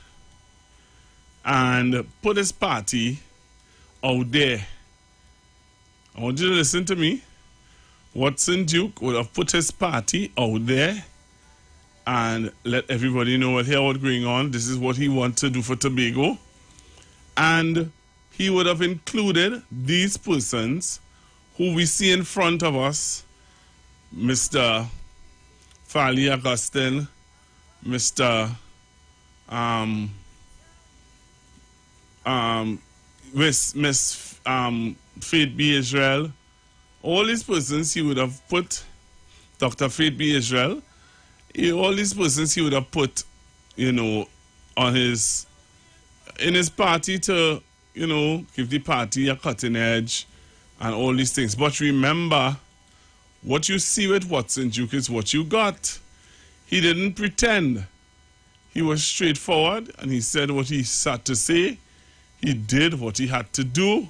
and put his party out there. I want you to listen to me. Watson Duke would have put his party out there and let everybody know what's going on. This is what he wants to do for Tobago. And he would have included these persons who we see in front of us, Mr. Farley Augustine, Mr. Miss Faith B. Israel. All these persons he would have put, Dr. Faith B. Israel, all these persons he would have put, in his party to, give the party a cutting edge and all these things. But remember, what you see with Watson Duke is what you got. He didn't pretend. He was straightforward and he said what he had to say. He did what he had to do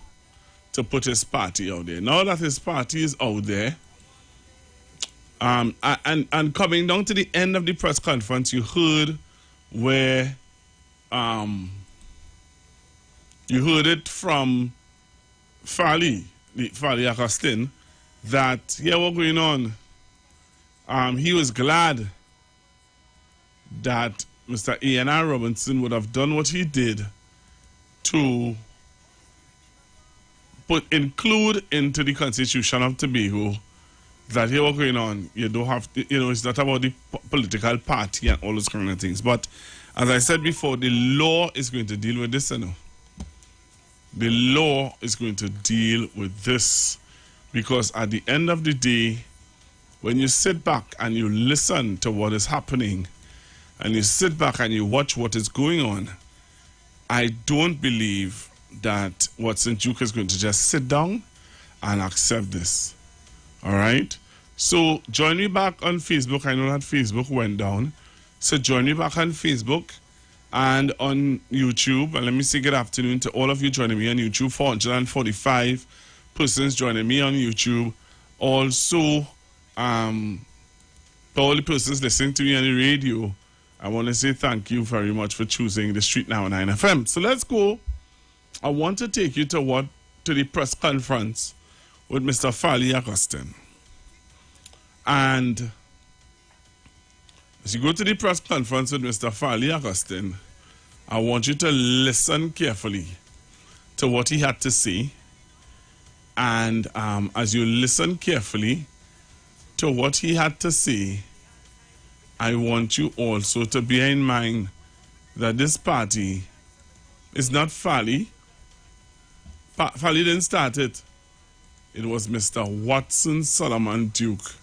to put his party out there. Now that his party is out there, and coming down to the end of the press conference, you heard where you heard it from Farley Augustine, that, what's going on? He was glad that Mr. A.N.R. Robinson would have done what he did to include into the Constitution of Tobago that what's going on. You don't have to, it's not about the political party and all those kind of things. But as I said before, the law is going to deal with this, The law is going to deal with this, because at the end of the day, when you sit back and you listen to what is happening and you sit back and you watch what is going on, I don't believe that Watson Duke is going to just sit down and accept this. All right? So join me back on Facebook. I know that Facebook went down. So join me back on Facebook and on YouTube. And let me say good afternoon to all of you joining me on YouTube. 445 persons joining me on YouTube. Also, to all the persons listening to me on the radio, I want to say thank you very much for choosing the Street 919 FM. So let's go. I want to take you to the press conference with Mr. Farley Augustine. And As you go to the press conference with Mr. Farley Augustine, I want you to listen carefully to what he had to say. And as you listen carefully to what he had to say, I want you also to bear in mind that this party is not Farley. Farley didn't start it. It was Mr. Watson Solomon Duke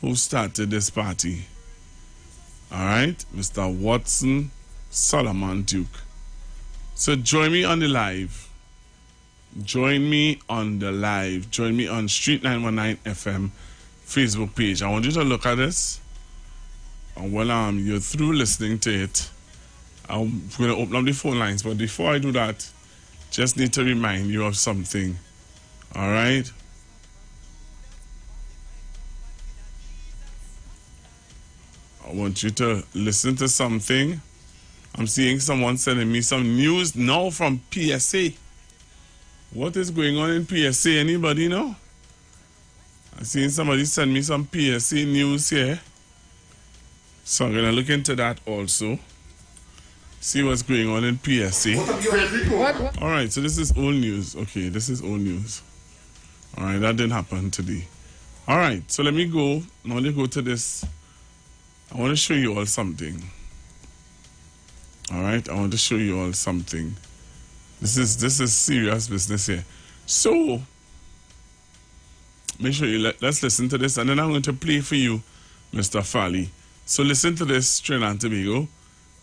who started this party. All right? Mr. Watson Solomon Duke. So join me on the live. Join me on the live. Join me on Street 919 FM Facebook page. I want you to look at this. And when you're through listening to it, I'm going to open up the phone lines. But before I do that, just need to remind you of something. All right? I want you to listen to something. I'm seeing someone sending me some news now from PSA. What is going on in PSA? Anybody know? I'm seeing somebody send me some PSA news here. So I'm going to look into that also. See what's going on in PSA. What? All right, so this is old news. Okay, this is old news. All right, that didn't happen today. All right, so let me go. Now let me go to this. I want to show you all something. All right, I want to show you all something. This is serious business here. So, make sure let's listen to this, and then I'm going to play for you, Mr. Farley. So listen to this, Trinidad and Tobago.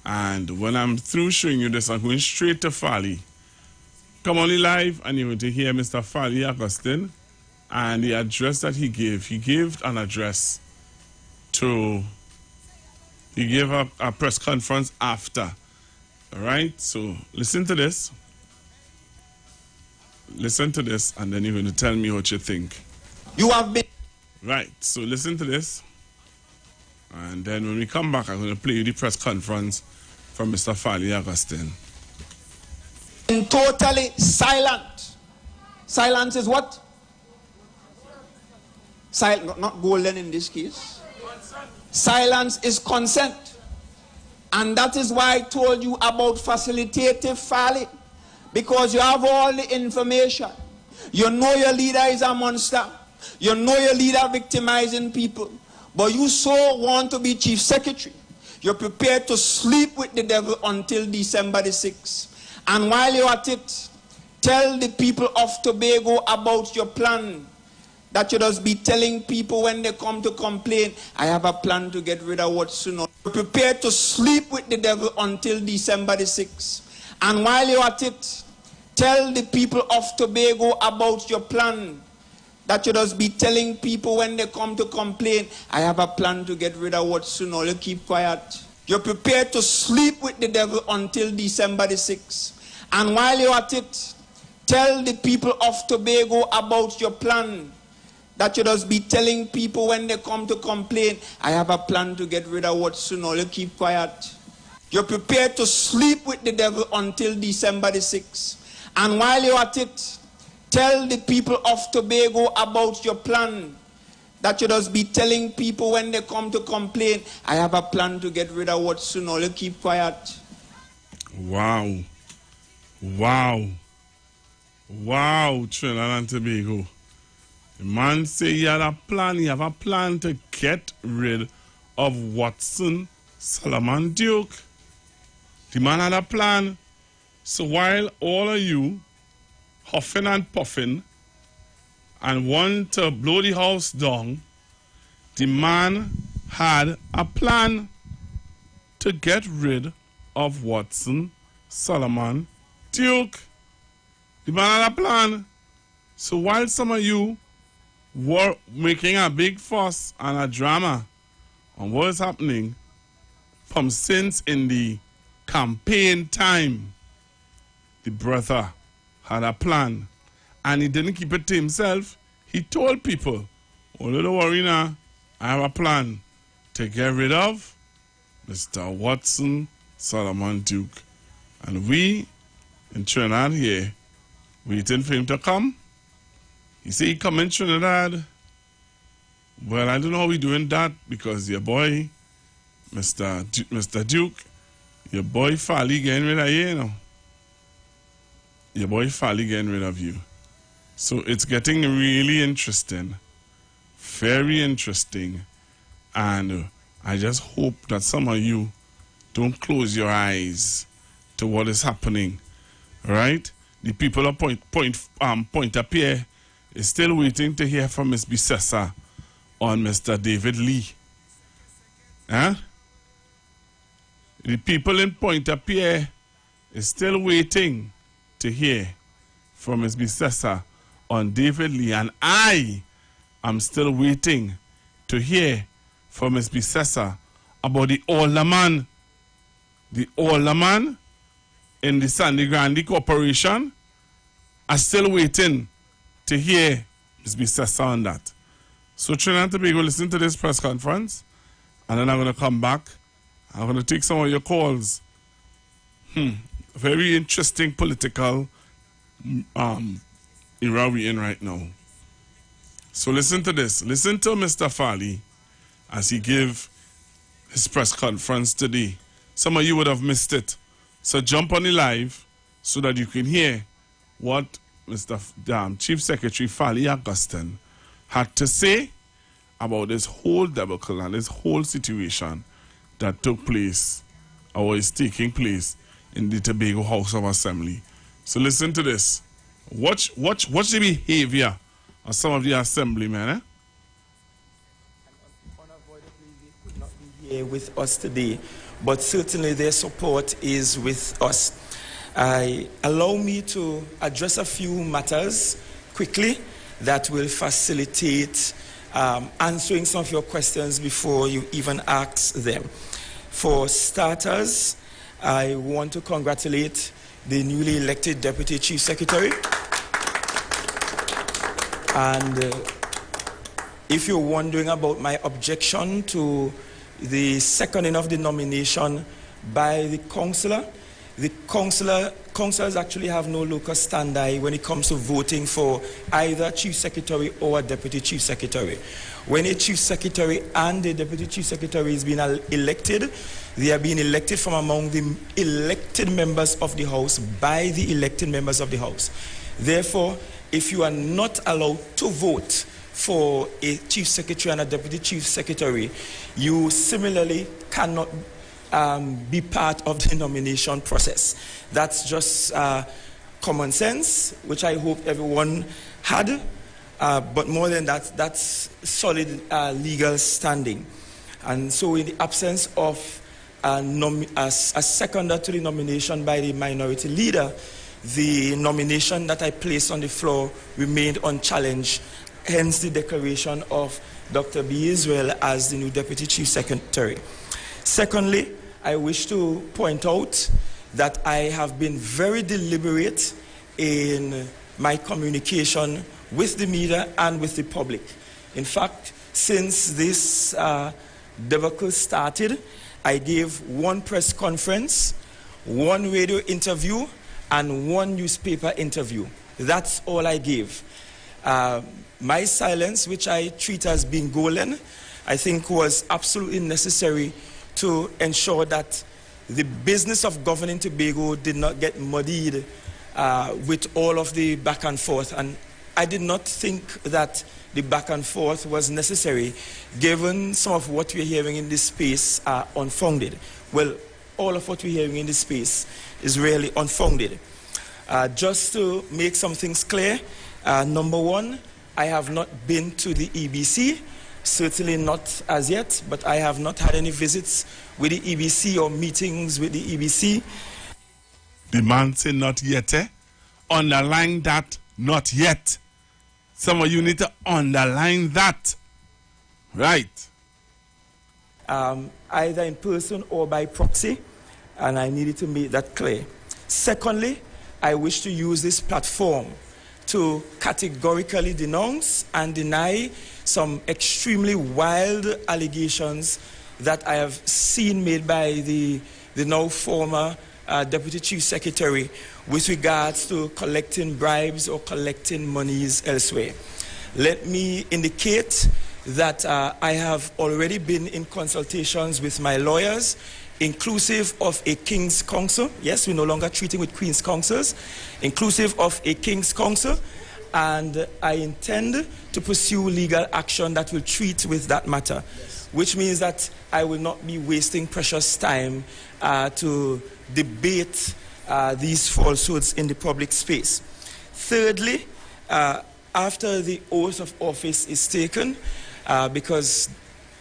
And when I'm through showing you this, I'm going straight to Farley. Come on live, and you're going to hear Mr. Farley Augustine and the address that he gave. He gave an address to... He gave a press conference after. All right? So listen to this. Listen to this, and then you're going to tell me what you think. You have been... Right. So listen to this. And then when we come back, I'm going to play you the press conference from Mr. Farley Augustine. Totally silent. Silence is what? Not golden in this case. Silence is consent. And that is why I told you about facilitative Farley. Because you have all the information. You know your leader is a monster. You know your leader victimizing people. But you so want to be chief secretary. You're prepared to sleep with the devil until December the 6th. And while you're at it, tell the people of Tobago about your plan. That you just be telling people when they come to complain, I have a plan to get rid of Watson. You're prepared to sleep with the devil until December the 6th. And while you're at it, tell the people of Tobago about your plan. That you just be telling people when they come to complain, I have a plan to get rid of Watson. Or you keep quiet. You're prepared to sleep with the devil until December the 6th. And while you're at it, tell the people of Tobago about your plan. That you just be telling people when they come to complain, I have a plan to get rid of Watson. Or you keep quiet. You're prepared to sleep with the devil until December the 6th. And while you're at it, tell the people of Tobago about your plan. That you just be telling people when they come to complain, I have a plan to get rid of Watson. Or you keep quiet. Wow. Wow. Wow, Trinidad and Tobago. The man say he had a plan. He have a plan to get rid of Watson Solomon Duke. The man had a plan. So while all of you huffing and puffing and want to blow the house down, the man had a plan to get rid of Watson Solomon Duke. The man had a plan. So while some of you were making a big fuss and a drama on what is happening from since in the campaign time, the brother had a plan, and he didn't keep it to himself. He told people, oh, don't worry now, I have a plan to get rid of Mr. Watson Solomon Duke. And we in Trinidad here, waiting for him to come. He said he come in Trinidad. Well, I don't know how we doing that, because your boy Mr. Duke, your boy Fally getting rid of you, you know. Your boy Fally getting rid of you. So it's getting really interesting. Very interesting. And I just hope that some of you don't close your eyes to what is happening. Right? The people of Pointe-à-Pierre is still waiting to hear from Miss Bissessa on Mr. David Lee. Huh? The people in Pointe-à-Pierre is still waiting to hear from Miss Bissessa on David Lee, and I am still waiting to hear from Miss Bissessa about the older man. The older man in the Sandy Grande Corporation. I'm still waiting to hear Miss Bissessa on that. So Trinidad and Tobago, listen to this press conference, and then I'm going to come back. I'm going to take some of your calls. Very interesting political era we're in right now. So listen to this. Listen to Mr. Fally as he gave his press conference today. Some of you would have missed it. So jump on the live so that you can hear what Mr. Chief Secretary Fally Augustine had to say about this whole debacle and this whole situation that took place or is taking place in the Tobago House of Assembly. So listen to this. Watch the behavior of some of the assemblymen. Unavoidably, they could not be here with us today, but certainly their support is with us. Allow me to address a few matters quickly that will facilitate answering some of your questions before you even ask them. For starters, I want to congratulate the newly elected Deputy Chief Secretary. And if you're wondering about my objection to the seconding of the nomination by the councillors actually have no locus standi when it comes to voting for either Chief Secretary or a Deputy Chief Secretary. When a Chief Secretary and a Deputy Chief Secretary is being elected, they are being elected from among the elected members of the House by the elected members of the House. Therefore, if you are not allowed to vote for a Chief Secretary and a Deputy Chief Secretary, you similarly cannot be part of the nomination process. That's just common sense, which I hope everyone had. But more than that, that's solid legal standing. And so in the absence of a seconder to the nomination by the minority leader, the nomination that I placed on the floor remained unchallenged, hence the declaration of Dr. B. Iwer as the new Deputy Chief Secretary. Secondly, I wish to point out that I have been very deliberate in my communication with the media and with the public. In fact, since this debacle started, I gave one press conference, one radio interview, and one newspaper interview. That's all I gave. My silence, which I treat as being golden, I think was absolutely necessary to ensure that the business of governing Tobago did not get muddied with all of the back and forth. And I did not think that the back and forth was necessary, given some of what we're hearing in this space are unfounded. Well, all of what we're hearing in this space is really unfounded. Just to make some things clear, number one, I have not been to the EBC, certainly not as yet, but I have not had any visits with the EBC or meetings with the EBC. The man said not yet, eh? Underline that, not yet. Some of you need to underline that. Right. Either in person or by proxy, and I needed to make that clear. Secondly, I wish to use this platform to categorically denounce and deny some extremely wild allegations that I have seen made by the now former Deputy Chief Secretary with regards to collecting bribes or collecting monies elsewhere. Let me indicate that I have already been in consultations with my lawyers, inclusive of a King's Counsel. Yes, we're no longer treating with Queen's Counsels, inclusive of a King's Counsel, and I intend to pursue legal action that will treat with that matter, which means that I will not be wasting precious time to debate these falsehoods in the public space. Thirdly, after the oath of office is taken, because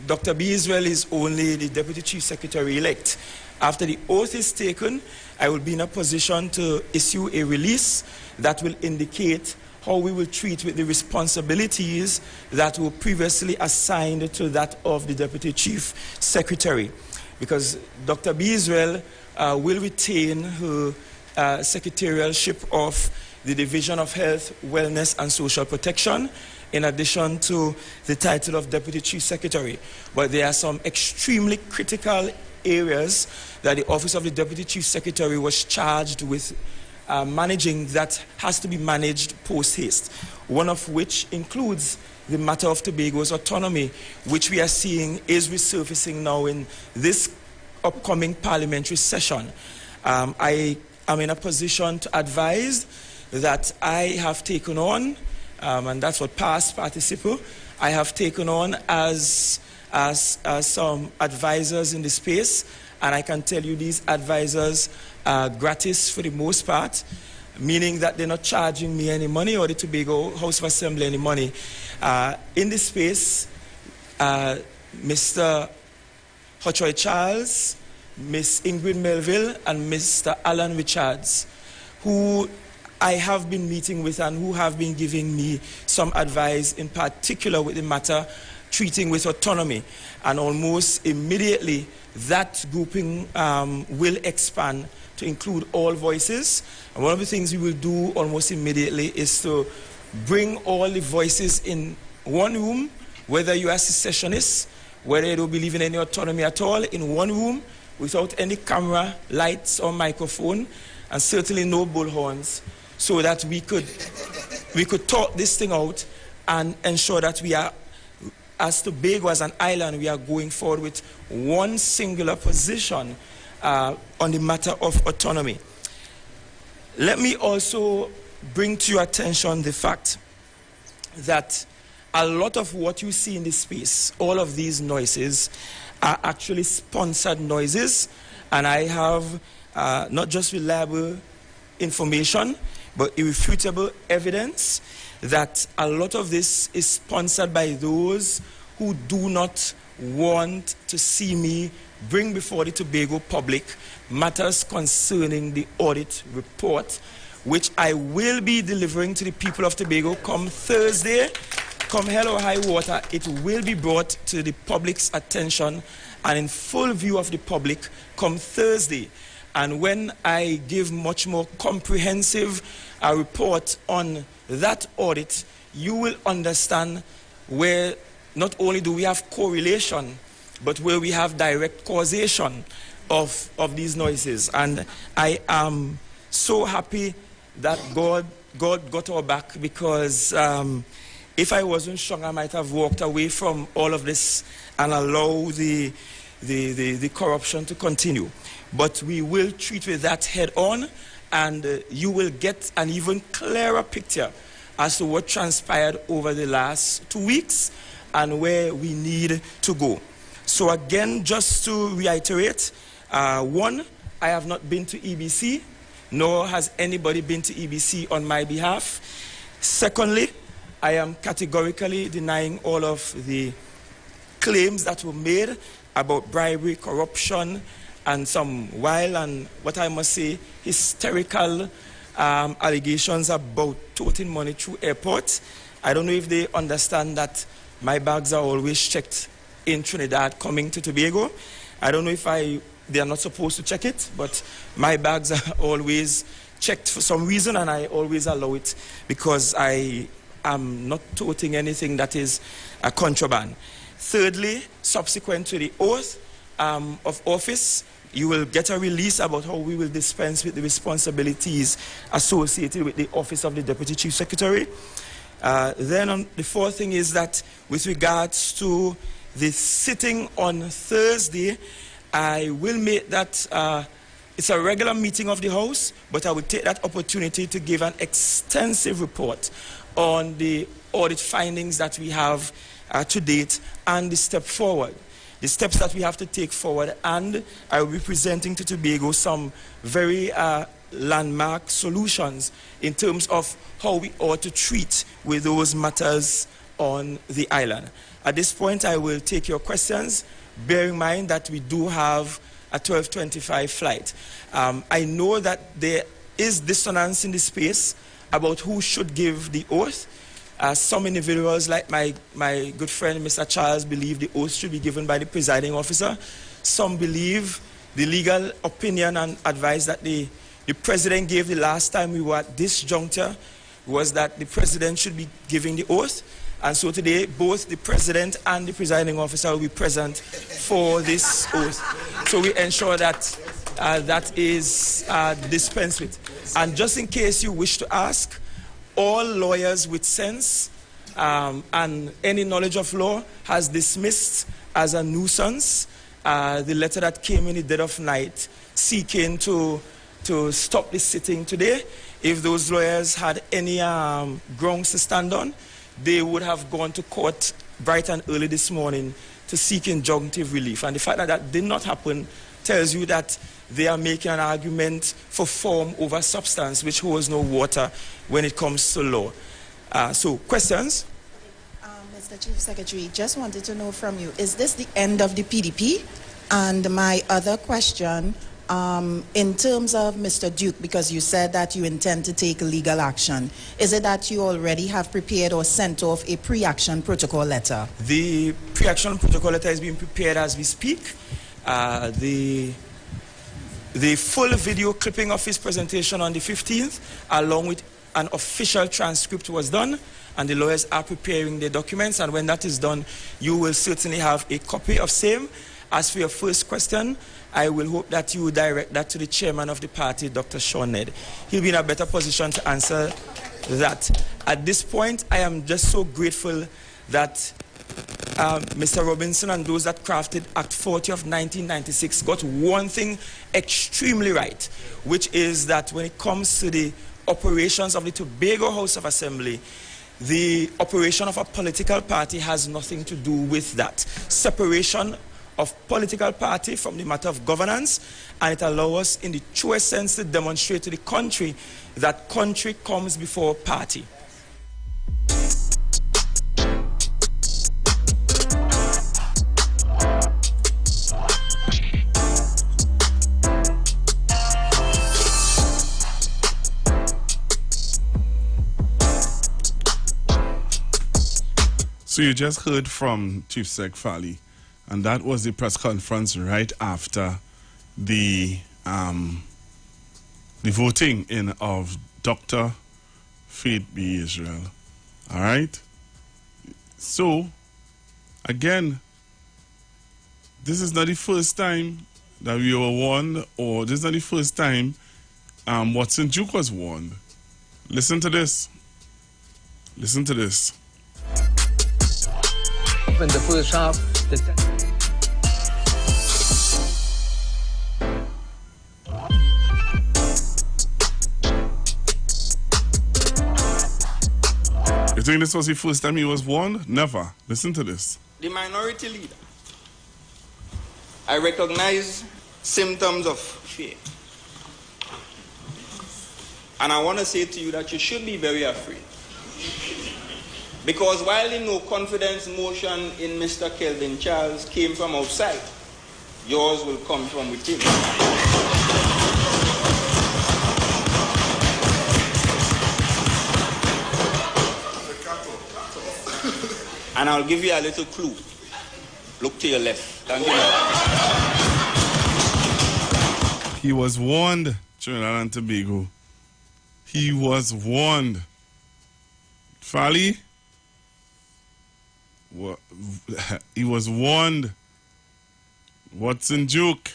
Dr. B. Israel is only the Deputy Chief Secretary-elect. After the oath is taken, I will be in a position to issue a release that will indicate how we will treat with the responsibilities that were previously assigned to that of the Deputy Chief Secretary. Because Dr. B. Israel will retain her secretarialship of the Division of Health, Wellness and Social Protection, in addition to the title of Deputy Chief Secretary. But there are some extremely critical areas that the Office of the Deputy Chief Secretary was charged with managing that has to be managed post-haste, one of which includes the matter of Tobago's autonomy, which we are seeing is resurfacing now in this upcoming parliamentary session. I am in a position to advise that I have taken on, and that's what past participle, I have taken on as some advisors in the space, and I can tell you these advisors are gratis for the most part, meaning that they're not charging me any money or the Tobago House of Assembly any money. In this space, Mr. Hochoy Charles, Miss Ingrid Melville, and Mr. Alan Richards, who I have been meeting with and who have been giving me some advice, in particular with the matter treating with autonomy. And almost immediately, that grouping will expand to include all voices. And one of the things we will do almost immediately is to bring all the voices in one room, whether you are secessionists, whether you don't believe in any autonomy at all, in one room, without any camera, lights, or microphone, and certainly no bullhorns, so that we could talk this thing out and ensure that we are, as Tobago as an island, we are going forward with one singular position on the matter of autonomy. Let me also bring to your attention the fact that a lot of what you see in this space, all of these noises, are actually sponsored noises, and I have not just reliable information, but irrefutable evidence that a lot of this is sponsored by those who do not want to see me bring before the Tobago public matters concerning the audit report, which I will be delivering to the people of Tobago come Thursday. Come hell or high water, it will be brought to the public's attention and in full view of the public come Thursday. And when I give much more comprehensive report on that audit, you will understand where not only do we have correlation, but where we have direct causation of these noises. And I am so happy that God got our back, because if I wasn't strong, I might have walked away from all of this and allow the corruption to continue. But we will treat with that head on, and you will get an even clearer picture as to what transpired over the last 2 weeks and where we need to go. So again, just to reiterate, one, I have not been to EBC, nor has anybody been to EBC on my behalf. Secondly, I am categorically denying all of the claims that were made about bribery, corruption, and some wild and, what I must say, hysterical allegations about toting money through airports. I don't know if they understand that my bags are always checked in Trinidad coming to Tobago. I don't know if they are not supposed to check it, but my bags are always checked for some reason, and I always allow it because I am not toting anything that is a contraband. Thirdly, subsequent to the oath of office, you will get a release about how we will dispense with the responsibilities associated with the office of the Deputy Chief Secretary. Then the fourth thing is that with regards to the sitting on Thursday, I will make that it's a regular meeting of the House, but I will take that opportunity to give an extensive report on the audit findings that we have to date and the step forward, the steps that we have to take forward. And I will be presenting to Tobago some very landmark solutions in terms of how we ought to treat with those matters on the island. At this point, I will take your questions, bear in mind that we do have a 12:25 flight. I know that there is dissonance in the space about who should give the oath. Some individuals, like my good friend Mr. Charles, believe the oath should be given by the presiding officer. Some believe the legal opinion and advice that the president gave the last time we were at this juncture was that the president should be giving the oath. And so today, both the president and the presiding officer will be present for this oath. So we ensure that that is dispensed with. And just in case you wish to ask, all lawyers with sense and any knowledge of law has dismissed as a nuisance the letter that came in the dead of night seeking to stop this sitting today. If those lawyers had any grounds to stand on, they would have gone to court bright and early this morning to seek injunctive relief. And the fact that that did not happen tells you that they are making an argument for form over substance, which holds no water when it comes to law. So, questions? Mr. Chief Secretary, just wanted to know from you, is this the end of the PDP? And my other question, in terms of Mr. Duke, because you said that you intend to take legal action, is it that you already have prepared or sent off a pre-action protocol letter? The pre-action protocol letter is being prepared as we speak. The full video clipping of his presentation on the 15th, along with an official transcript, was done, and the lawyers are preparing the documents, and when that is done, you will certainly have a copy of same. As for your first question, I will hope that you direct that to the chairman of the party, Dr. Sean Ned. He'll be in a better position to answer that. At this point, I am just so grateful that Mr. Robinson and those that crafted Act 40 of 1996 got one thing extremely right, which is that when it comes to the operations of the Tobago House of Assembly, the operation of a political party has nothing to do with that. Separation of political party from the matter of governance, and it allows us in the truest sense to demonstrate to the country that country comes before party. So you just heard from Chief Sec Fali, and that was the press conference right after the voting in of Dr. Faith B. Israel. All right? So, again, this is not the first time that we were warned, or this is not the first time Watson Duke was warned. Listen to this. Listen to this. In the first half, You think this was the first time he was warned? Never. Listen to this. The minority leader, I recognize symptoms of fear. And I want to say to you that you should be very afraid. Because while the no confidence motion in Mr. Kelvin Charles came from outside, yours will come from within. And I'll give you a little clue. Look to your left. Thank you. He was warned, Trinidad and Tobago. He was warned. Fali? He was warned. Watson Duke,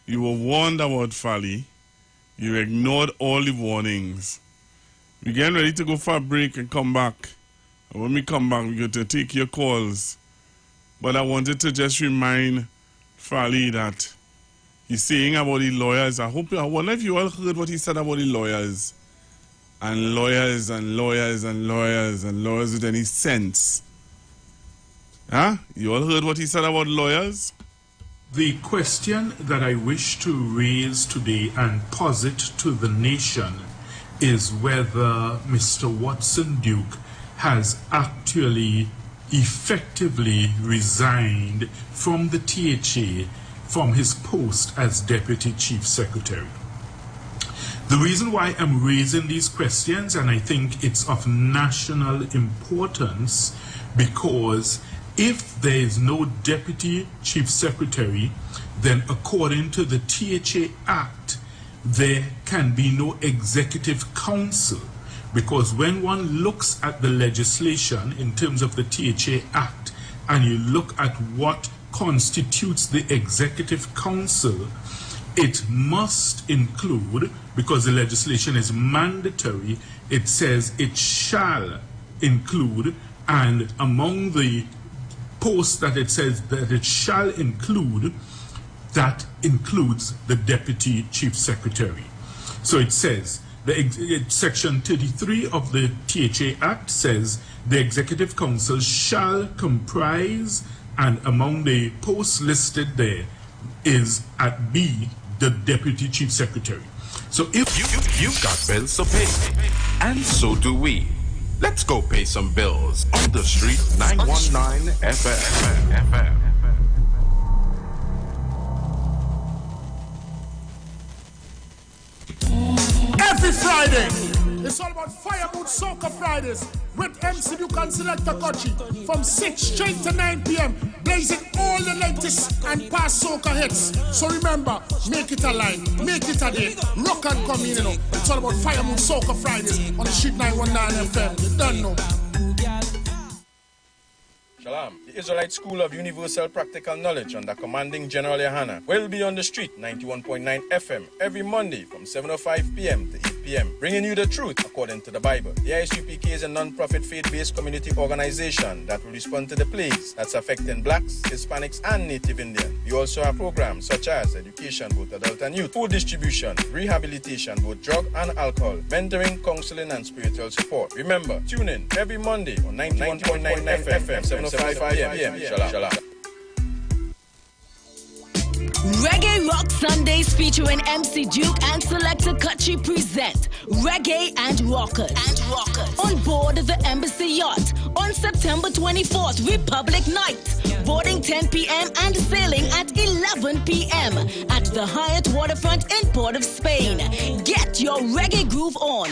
you were warned about Fali. You ignored all the warnings. We're getting ready to go for a break and come back. And when we come back, we're going to take your calls. But I wanted to just remind Fali that he's saying about the lawyers. I wonder if you all heard what he said about the lawyers. And lawyers and lawyers and lawyers and lawyers with any sense. Huh? You all heard what he said about lawyers? The question that I wish to raise today and posit to the nation is whether Mr. Watson Duke has actually effectively resigned from the THA from his post as Deputy Chief Secretary. The reason why I'm raising these questions, and I think it's of national importance, because if there is no Deputy Chief Secretary, then according to the THA Act, there can be no Executive Council. Because when one looks at the legislation in terms of the THA Act, and you look at what constitutes the Executive Council, it must include, because the legislation is mandatory, it says it shall include, and among the posts that it says that it shall include, that includes the Deputy Chief Secretary. So it says, Section 33 of the THA Act says the Executive Council shall comprise, and among the posts listed there is at B, the Deputy Chief Secretary. So if you've got bills to pay, and so do we. Let's go pay some bills on the street 919 FM. Every Friday, it's all about Firemood Soca Fridays with MC Duke and Selector Kochi from 6 straight to 9 p.m. blazing all the latest and past soca hits. So remember, make it a line, make it a day, rock and come in, you know. It's all about Firemood Soca Fridays on the Street 919 FM. You don't know. Shalom. The Israelite School of Universal Practical Knowledge under commanding General Yohana will be on the street 91.9 FM every Monday from 7:05 p.m. to 8 p.m. bringing you the truth according to the Bible. The ISUPK is a non-profit faith-based community organization that will respond to the plagues that's affecting blacks, Hispanics, and Native Indian. We also have programs such as education, both adult and youth, food distribution, rehabilitation, both drug and alcohol, mentoring, counseling, and spiritual support. Remember, tune in every Monday on 91.9 FM, 7:05 p.m. Shalom. Reggae Rock Sundays featuring MC Duke and Selector Kutchi present Reggae and Rockers. On board the Embassy Yacht on September 24th, Republic Night. Boarding 10 p.m. and sailing at 11 p.m. at the Hyatt Waterfront in Port of Spain. Get your reggae groove on.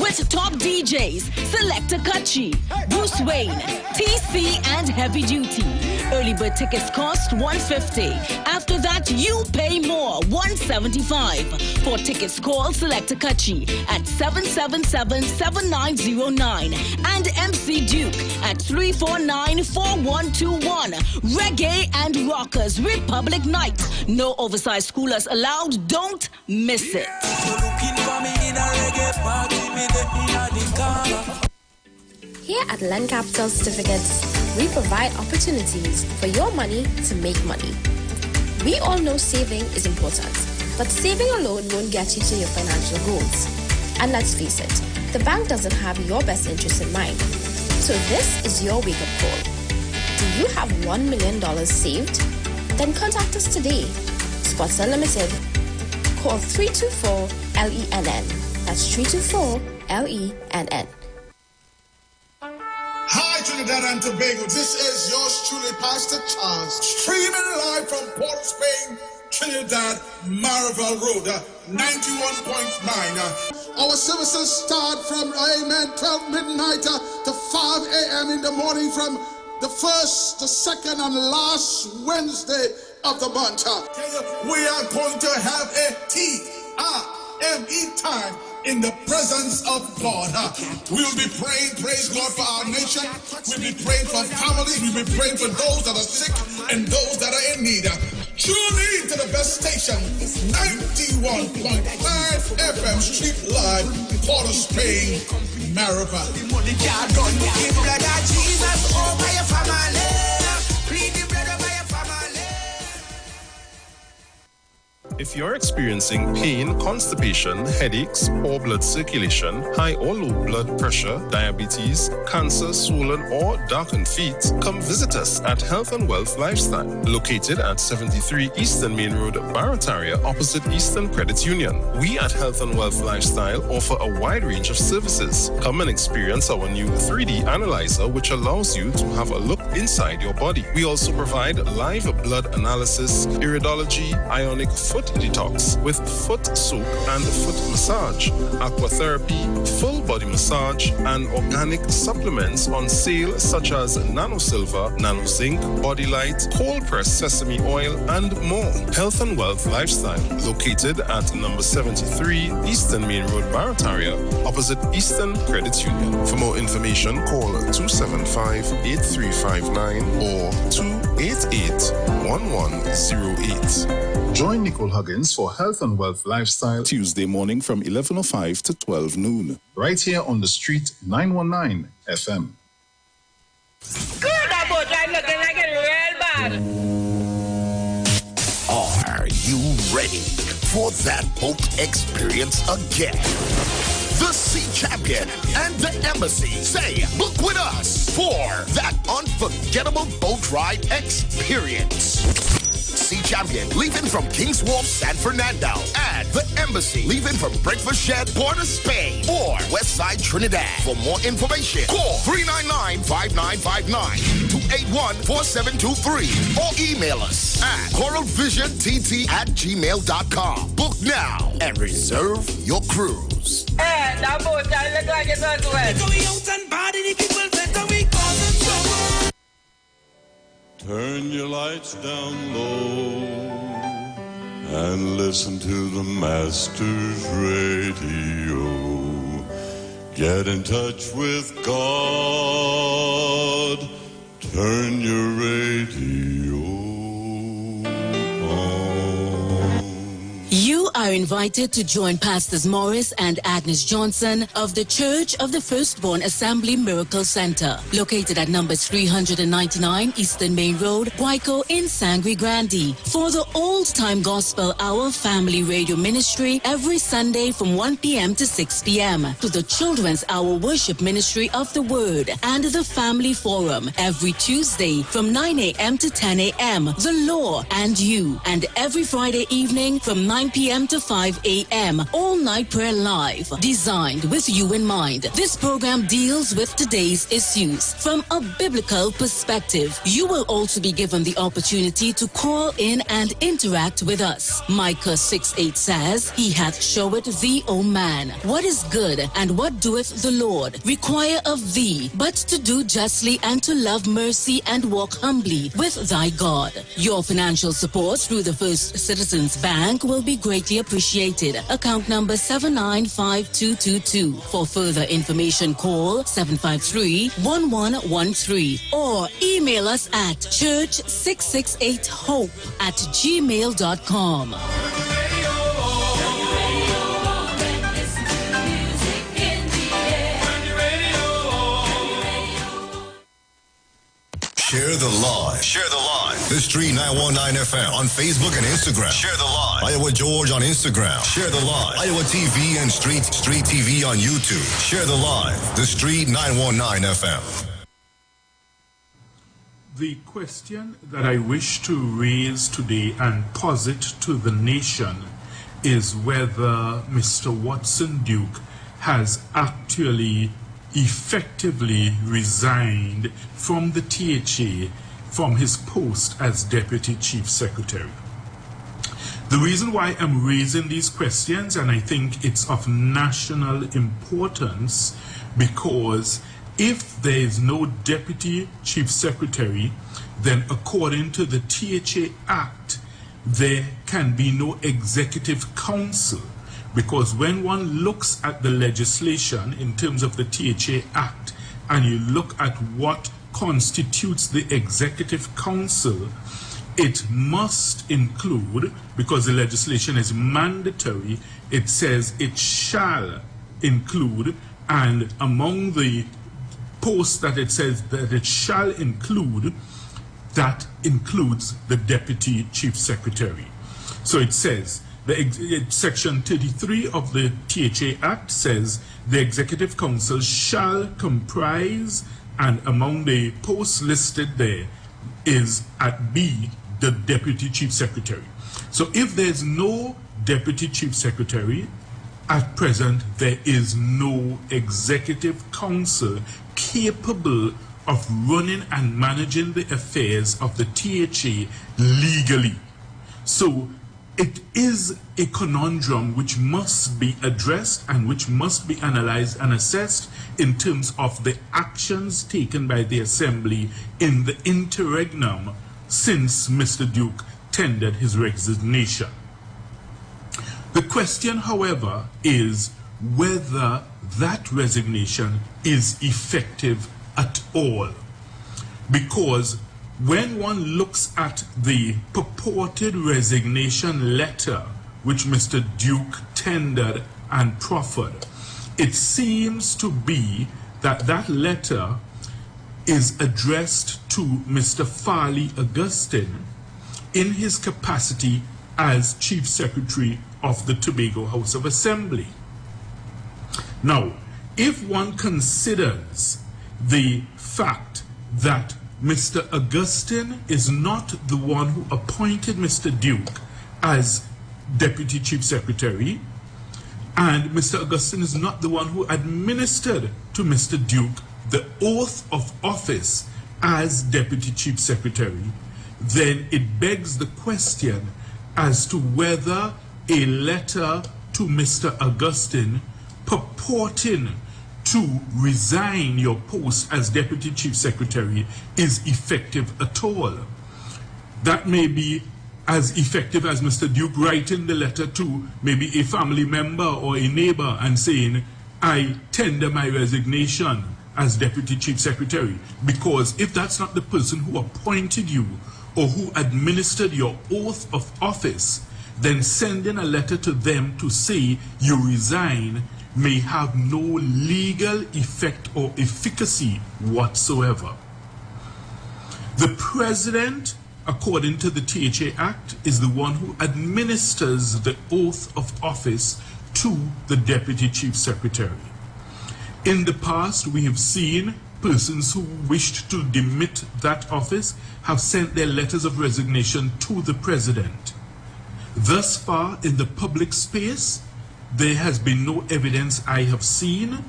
With top DJs, Selector Kutchi, Bruce Wayne, TC, and Heavy Duty. Early bird tickets cost $150. After that, you pay more, $175. For tickets, call Selector Kutchi at 777-7909 and MC Duke at 349-4121. Reggae and Rockers Republic Night. No oversized schoolers allowed. Don't miss it. Here at Land Capital Certificates, we provide opportunities for your money to make money. We all know saving is important, but saving alone won't get you to your financial goals. And let's face it, the bank doesn't have your best interest in mind. So this is your wake-up call. Do you have $1 million saved? Then contact us today. Spots Unlimited. Call 324-LENN. That's 324-LENN. Hi, Trinidad and Tobago. This is yours truly, Pastor Charles, streaming live from Port of Spain, Trinidad, Marvel Road, 91.9. Our services start from, 12 midnight to 5 a.m. in the morning from the first, the second, and last Wednesday of the month. We are going to have a TRME time in the presence of God. We will be praying, praise God, for our nation. We'll be praying for families. We'll be praying for those that are sick and those that are in need. Tune in to the best station, 91.9 91.9 FM Street Live, Port of Spain, Maribel. If you're experiencing pain, constipation, headaches, poor blood circulation, high or low blood pressure, diabetes, cancer, swollen or darkened feet, come visit us at Health and Wealth Lifestyle, located at 73 Eastern Main Road, Barataria, opposite Eastern Credit Union. We at Health and Wealth Lifestyle offer a wide range of services. Come and experience our new 3D analyzer, which allows you to have a look inside your body. We also provide live blood analysis, iridology, ionic foot detox with foot soak and foot massage, aquatherapy, full body massage, and organic supplements on sale such as Nano Silver, Nano Zinc, Body Light, cold pressed sesame oil, and more. Health and Wealth Lifestyle, located at number 73 Eastern Main Road, Barataria, opposite Eastern Credit Union. For more information, call 275-8359 or 288-1108. Join Nicole Huggins for Health and Wealth Lifestyle Tuesday morning from 11:05 to 12 noon. Right here on the street, 919 FM. Good about I'm looking like it real bad. Are you ready for that boat experience again? The Sea Champion and the Embassy say, book with us for that unforgettable boat ride experience. Sea Champion leaving from King's Wharf, San Fernando, and the Embassy leaving from Breakfast Shed, Port of Spain, or Westside Trinidad. For more information, call 399-5959, 281-4723, or email us at coralvisiontt@gmail.com. Book now and reserve your cruise. Hey, that boat I look like it as well. Turn your lights down low and listen to the Master's radio. Get in touch with God. Turn your radio on. You are invited to join Pastors Morris and Agnes Johnson of the Church of the Firstborn Assembly Miracle Center, located at number 399 Eastern Main Road, Guayco in Sangre Grande, for the Old Time Gospel Hour Family Radio Ministry every Sunday from 1 p.m. to 6 p.m., to the Children's Hour Worship Ministry of the Word and the Family Forum every Tuesday from 9 a.m. to 10 a.m., The Law and You, and every Friday evening from 9 p.m. to 5 a.m. All Night Prayer Live, designed with you in mind. This program deals with today's issues from a biblical perspective. You will also be given the opportunity to call in and interact with us. Micah 6:8 says, He hath showed thee, O man, what is good, and what doeth the Lord require of thee, but to do justly and to love mercy and walk humbly with thy God. Your financial support through the First Citizens Bank will be greatly appreciated. Account number 795222. For further information, call 753-1113 or email us at church668hope@gmail.com. Share the live. Share the live. The Street 919 FM on Facebook and Instagram. Share the live. Iowa George on Instagram. Share the live. Iowa TV and Street TV on YouTube. Share the live. The Street 919 FM. The question that I wish to raise today and posit to the nation is whether Mr. Watson Duke has actually effectively resigned from the THA from his post as Deputy Chief Secretary. The reason why I'm raising these questions, and I think it's of national importance, because if there is no Deputy Chief Secretary, then according to the THA Act, there can be no Executive Council. Because when one looks at the legislation in terms of the THA Act, and you look at what constitutes the Executive Council, it must include, because the legislation is mandatory, it says it shall include, and among the posts that it says that it shall include, that includes the Deputy Chief Secretary. So it says, Section 33 of the THA Act says the Executive Council shall comprise, and among the posts listed there is at B, the Deputy Chief Secretary. So if there's no Deputy Chief Secretary, at present there is no Executive Council capable of running and managing the affairs of the THA legally. So it is a conundrum which must be addressed and which must be analyzed and assessed in terms of the actions taken by the Assembly in the interregnum since Mr. Duke tendered his resignation. The question, however, is whether that resignation is effective at all. Because when one looks at the purported resignation letter which Mr. Duke tendered and proffered, it seems to be that that letter is addressed to Mr. Farley Augustine in his capacity as Chief Secretary of the Tobago House of Assembly. Now, if one considers the fact that Mr. Augustine is not the one who appointed Mr. Duke as Deputy Chief Secretary, and Mr. Augustine is not the one who administered to Mr. Duke the oath of office as Deputy Chief Secretary, then it begs the question as to whether a letter to Mr. Augustine purporting to resign your post as Deputy Chief Secretary is effective at all. That may be as effective as Mr. Duke writing the letter to maybe a family member or a neighbor and saying, I tender my resignation as Deputy Chief Secretary. Because if that's not the person who appointed you or who administered your oath of office, then sending a letter to them to say you resign may have no legal effect or efficacy whatsoever. The President, according to the THA Act, is the one who administers the oath of office to the Deputy Chief Secretary. In the past, we have seen persons who wished to demit that office have sent their letters of resignation to the President. Thus far, in the public space, there has been no evidence I have seen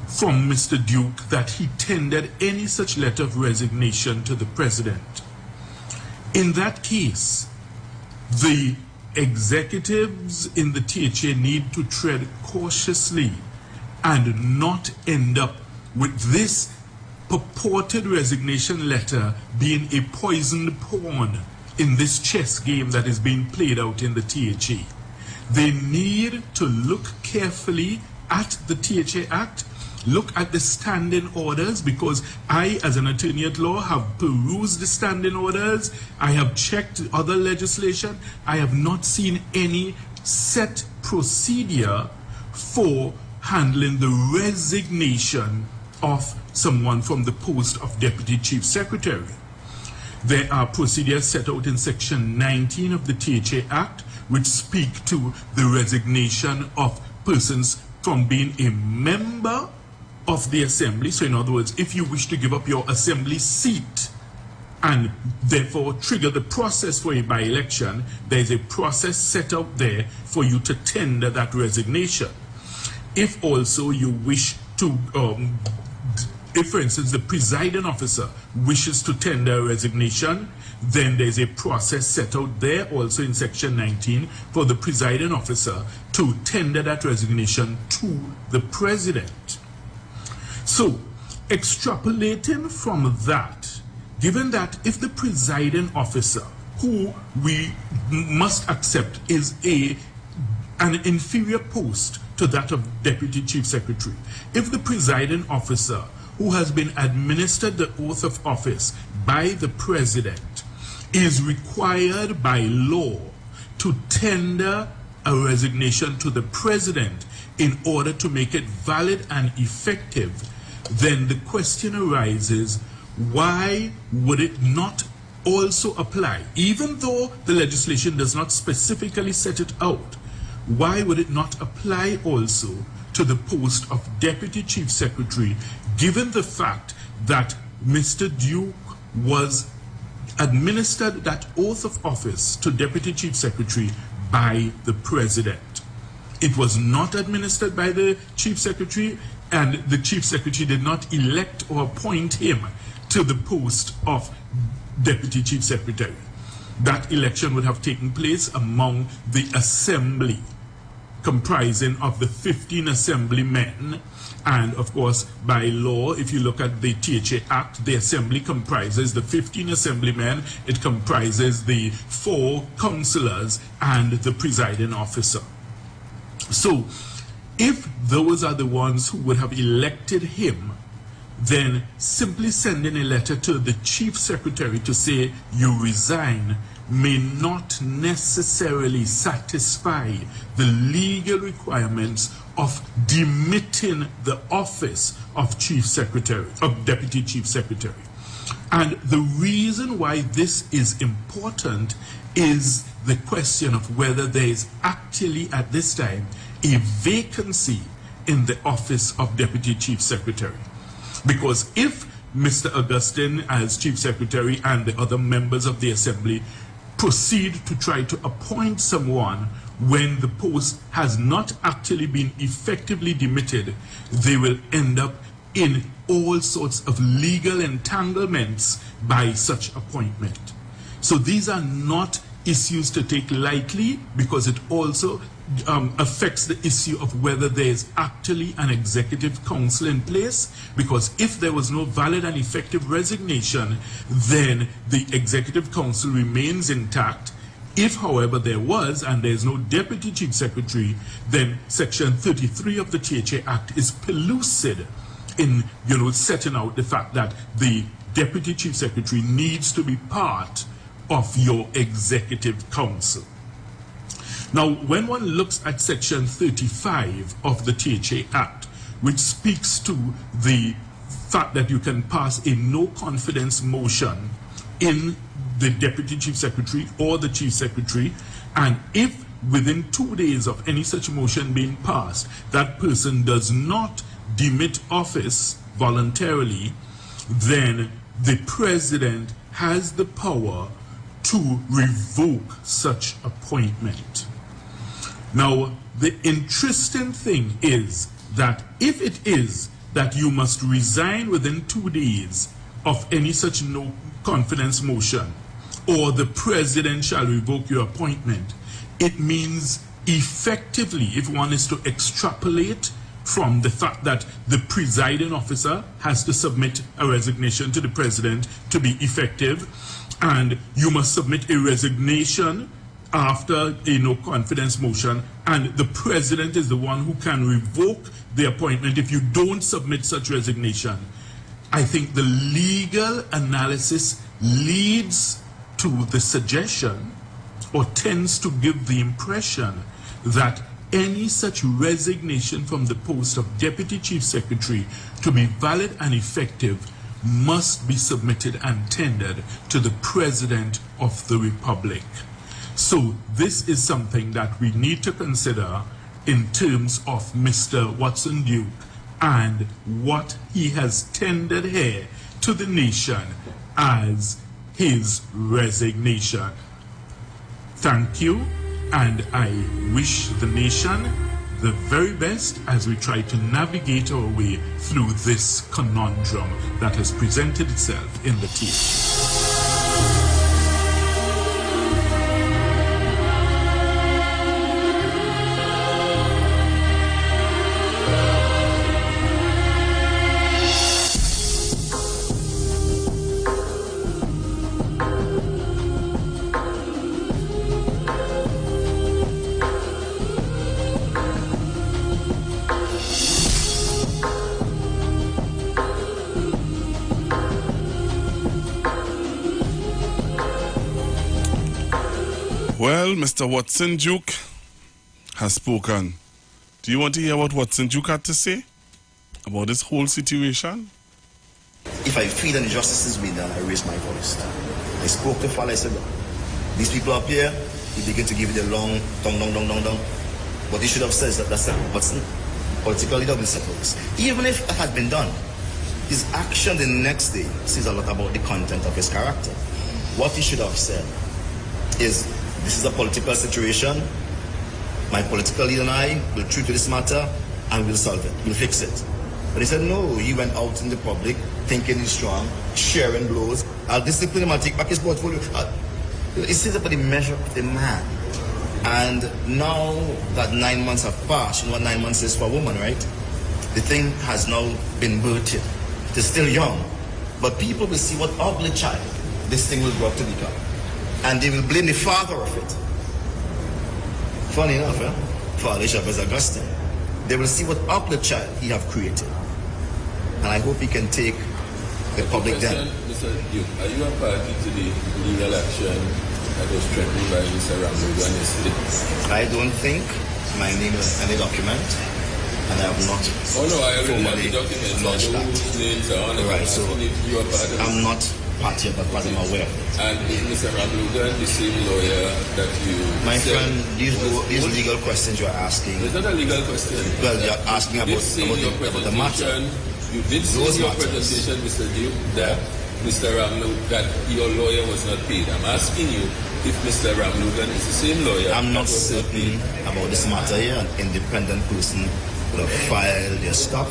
from Mr. Duke that he tendered any such letter of resignation to the President. In that case, the executives in the THA need to tread cautiously and not end up with this purported resignation letter being a poisoned pawn in this chess game that is being played out in the THA. They need to look carefully at the THA Act, look at the standing orders, because I, as an attorney at law, have perused the standing orders. I have checked other legislation. I have not seen any set procedure for handling the resignation of someone from the post of Deputy Chief Secretary. There are procedures set out in Section 19 of the THA Act which speak to the resignation of persons from being a member of the Assembly. So in other words, if you wish to give up your Assembly seat and therefore trigger the process for a by-election, there is a process set out there for you to tender that resignation. If also you wish to if, for instance, the presiding officer wishes to tender a resignation, then there's a process set out there also in Section 19 for the presiding officer to tender that resignation to the President. So, extrapolating from that, given that if the presiding officer, who we must accept is an inferior post to that of Deputy Chief Secretary, if the presiding officer who has been administered the oath of office by the President is required by law to tender a resignation to the president in order to make it valid and effective, then the question arises, why would it not also apply, even though the legislation does not specifically set it out, why would it not apply also to the post of Deputy Chief Secretary, given the fact that Mr. Duke was administered that oath of office to Deputy Chief Secretary by the President? It was not administered by the Chief Secretary, and the Chief Secretary did not elect or appoint him to the post of Deputy Chief Secretary. That election would have taken place among the Assembly, comprising of the 15 Assemblymen. And of course, by law, if you look at the THA Act, the Assembly comprises the 15 Assemblymen, it comprises the 4 councillors and the presiding officer. So, if those are the ones who would have elected him, then simply sending a letter to the Chief Secretary to say you resign may not necessarily satisfy the legal requirements of demitting the office of Chief Secretary, of Deputy Chief Secretary. And the reason why this is important is the question of whether there is actually at this time a vacancy in the office of Deputy Chief Secretary. Because if Mr. Augustine as Chief Secretary and the other members of the Assembly proceed to try to appoint someone when the post has not actually been effectively demitted, they will end up in all sorts of legal entanglements by such appointment. So these are not issues to take lightly, because it also affects the issue of whether there is actually an executive council in place, because if there was no valid and effective resignation, then the executive council remains intact. If, however, there was, and there is no Deputy Chief Secretary, then Section 33 of the THA Act is pellucid in, setting out the fact that the Deputy Chief Secretary needs to be part of your executive council. Now, when one looks at Section 35 of the THA Act, which speaks to the fact that you can pass a no-confidence motion in the Deputy Chief Secretary or the Chief Secretary, and if within 2 days of any such motion being passed, that person does not demit office voluntarily, then the President has the power to revoke such appointment. Now, the interesting thing is that if it is that you must resign within 2 days of any such no confidence motion, or the President shall revoke your appointment, it means effectively, if one is to extrapolate from the fact that the presiding officer has to submit a resignation to the President to be effective, and you must submit a resignation after a no confidence motion, and the President is the one who can revoke the appointment if you don't submit such resignation. I think the legal analysis leads to the suggestion, or tends to give the impression, that any such resignation from the post of Deputy Chief Secretary to be valid and effective must be submitted and tendered to the President of the Republic. So this is something that we need to consider in terms of Mr. Watson Duke and what he has tendered here to the nation as his resignation. Thank you, and I wish the nation the very best as we try to navigate our way through this conundrum that has presented itself in the team. Mr. Watson Duke has spoken. Do you want to hear what Watson Duke had to say about this whole situation? If I feel an injustice is being done, I raise my voice. I spoke to Fala, I said, these people up here, he begin to give you the long, dong. What he should have said is that that's Watson, political leader will settle this. Even if it had been done, his action the next day says a lot about the content of his character. What he should have said is, this is a political situation. My political leader and I will treat to this matter and we'll solve it. We'll fix it. But he said, no, he went out in the public thinking he's strong, sharing blows. I'll discipline him, I'll take back his portfolio. It says about the measure of the man. And now that 9 months have passed, you know what 9 months is for a woman, right? The thing has now been birthed. It is still young. But people will see what ugly child this thing will grow up to become. And they will blame the father of it. Funny enough, Father Chavez Augustine. They will see what ugly child he have created. And I hope he can take the public down. Mr. Duke, are you a party to the legal action that was threatened by Mr. Ramlogan yesterday? I don't think my name is in any document, and I have not formally launched that. Right, so I'm not party, but I'm aware of it. And is Mr. Ramlogan the same lawyer that you... My friend, these legal questions you're asking... It's not a legal question. Well, you're asking about the matter. You did say in your presentation, Mr. Duke, that Mr. Ramlogan, that your lawyer was not paid. I'm asking you if Mr. Ramlogan is the same lawyer. I'm not certain about this matter here. An independent person will have filed their stuff.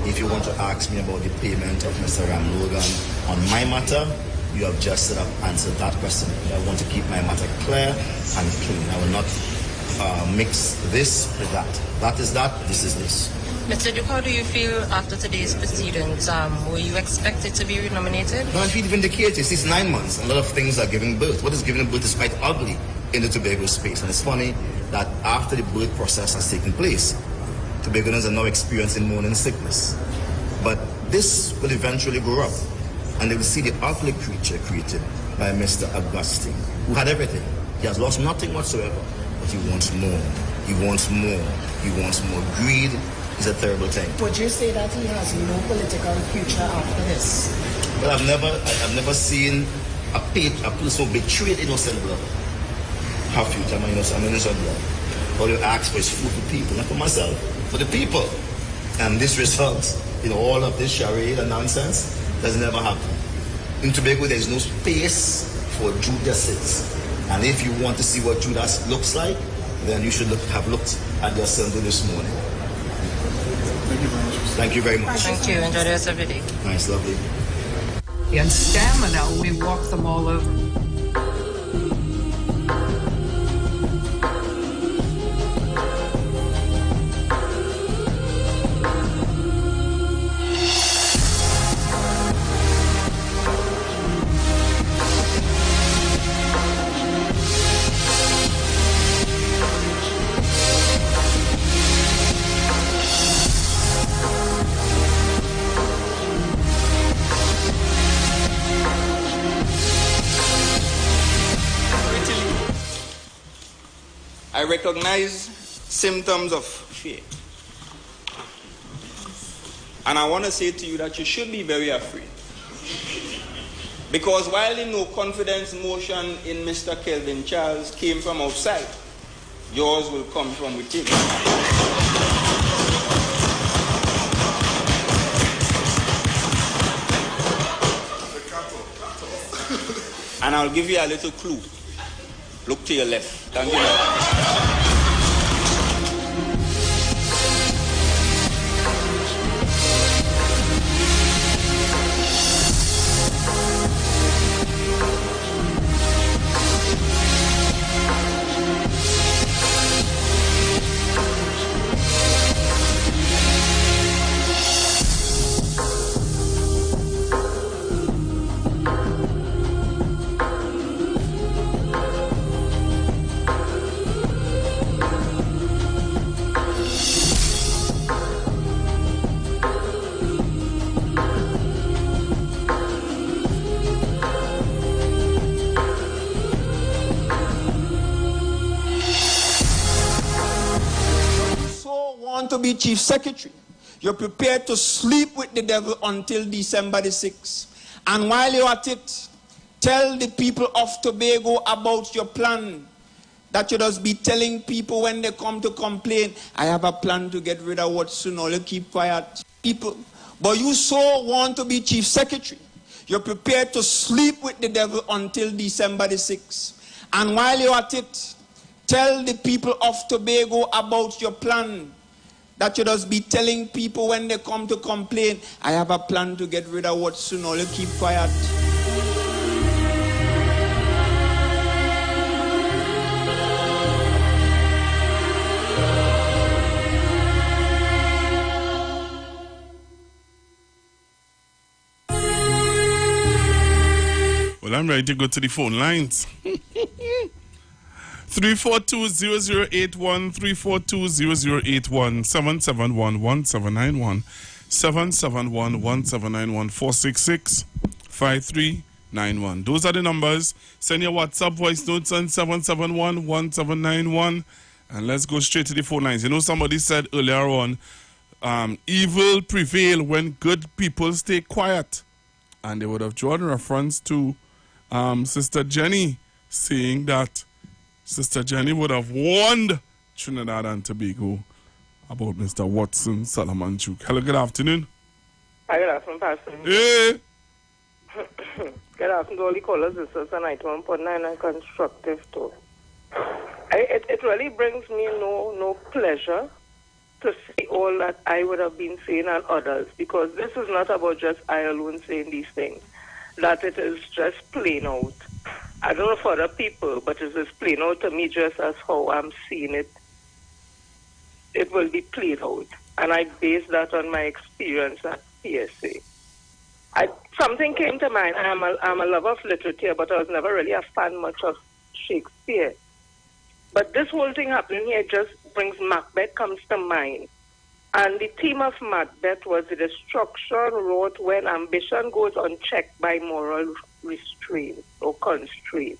If you want to ask me about the payment of Mr. Ramlogan on my matter, you have just answered that question. I want to keep my matter clear and clean. I will not mix this with that. That is that, this is this. Mr. Duke, how do you feel after today's proceedings? Were you expected to be renominated? No, I feel vindicated. It's 9 months. A lot of things are giving birth. What is giving birth is quite ugly in the Tobago space. And it's funny that after the birth process has taken place, Tobagonians are now experiencing morning sickness. But this will eventually grow up, and they will see the ugly creature created by Mr. Augustine, who had everything. He has lost nothing whatsoever, but he wants more. He wants more. He wants more. Greed is a terrible thing. Would you say that he has no political future after this? Well, I've never seen a person who betrayed innocent blood have future. I'm innocent blood. All you ask for is food for people, not for myself, for the people. And this results in all of this charade and nonsense. Does never happen. In Tobago, there is no space for Judases. And if you want to see what Judas looks like, then you should have looked at the assembly this morning. Thank you very much. Thank you. Enjoy the rest of the day. Nice, lovely. And stamina, we walk them all over. I recognize symptoms of fear. And I want to say to you that you should be very afraid. Because while the no confidence motion in Mr. Kelvin Charles came from outside, yours will come from within. And I'll give you a little clue. Look to your left. Thank you. want to be chief secretary, you're prepared to sleep with the devil until December the 6th. And while you're at it, tell the people of Tobago about your plan. That you just be telling people when they come to complain, I have a plan to get rid of Watson, or you keep quiet. People, but you so want to be chief secretary, you're prepared to sleep with the devil until December the 6th. And while you're at it, tell the people of Tobago about your plan. That you just be telling people when they come to complain, I have a plan to get rid of Watson, or you keep quiet. Well, I'm ready to go to the phone lines. 342-0081, 342-0081, 771-1791, 771-1791, 466-5391. Those are the numbers. Send your WhatsApp voice notes on 771-1791. And let's go straight to the phone lines. You know, somebody said earlier on, evil prevail when good people stay quiet. And they would have drawn reference to Sister Jenny, saying that Sister Jenny would have warned Trinidad and Tobago about Mr. Watson Solomon Duke. Hello, good afternoon. Hi, good afternoon, Pastor. Hey. Good afternoon to all the callers. This is a 91.9 and constructive too. It really brings me no pleasure to say all that I would have been saying and others, because this is not about just I alone saying these things. That it is just plain out. I don't know for other people, but it is plain out to me just as how I'm seeing it. It will be plain out. And I base that on my experience at PSA. Something came to mind. I'm a lover of literature, but I was never really a fan much of Shakespeare. But this whole thing happening here just brings Macbeth comes to mind. And the theme of Macbeth was the destruction wrought when ambition goes unchecked by moral restraint or constraint.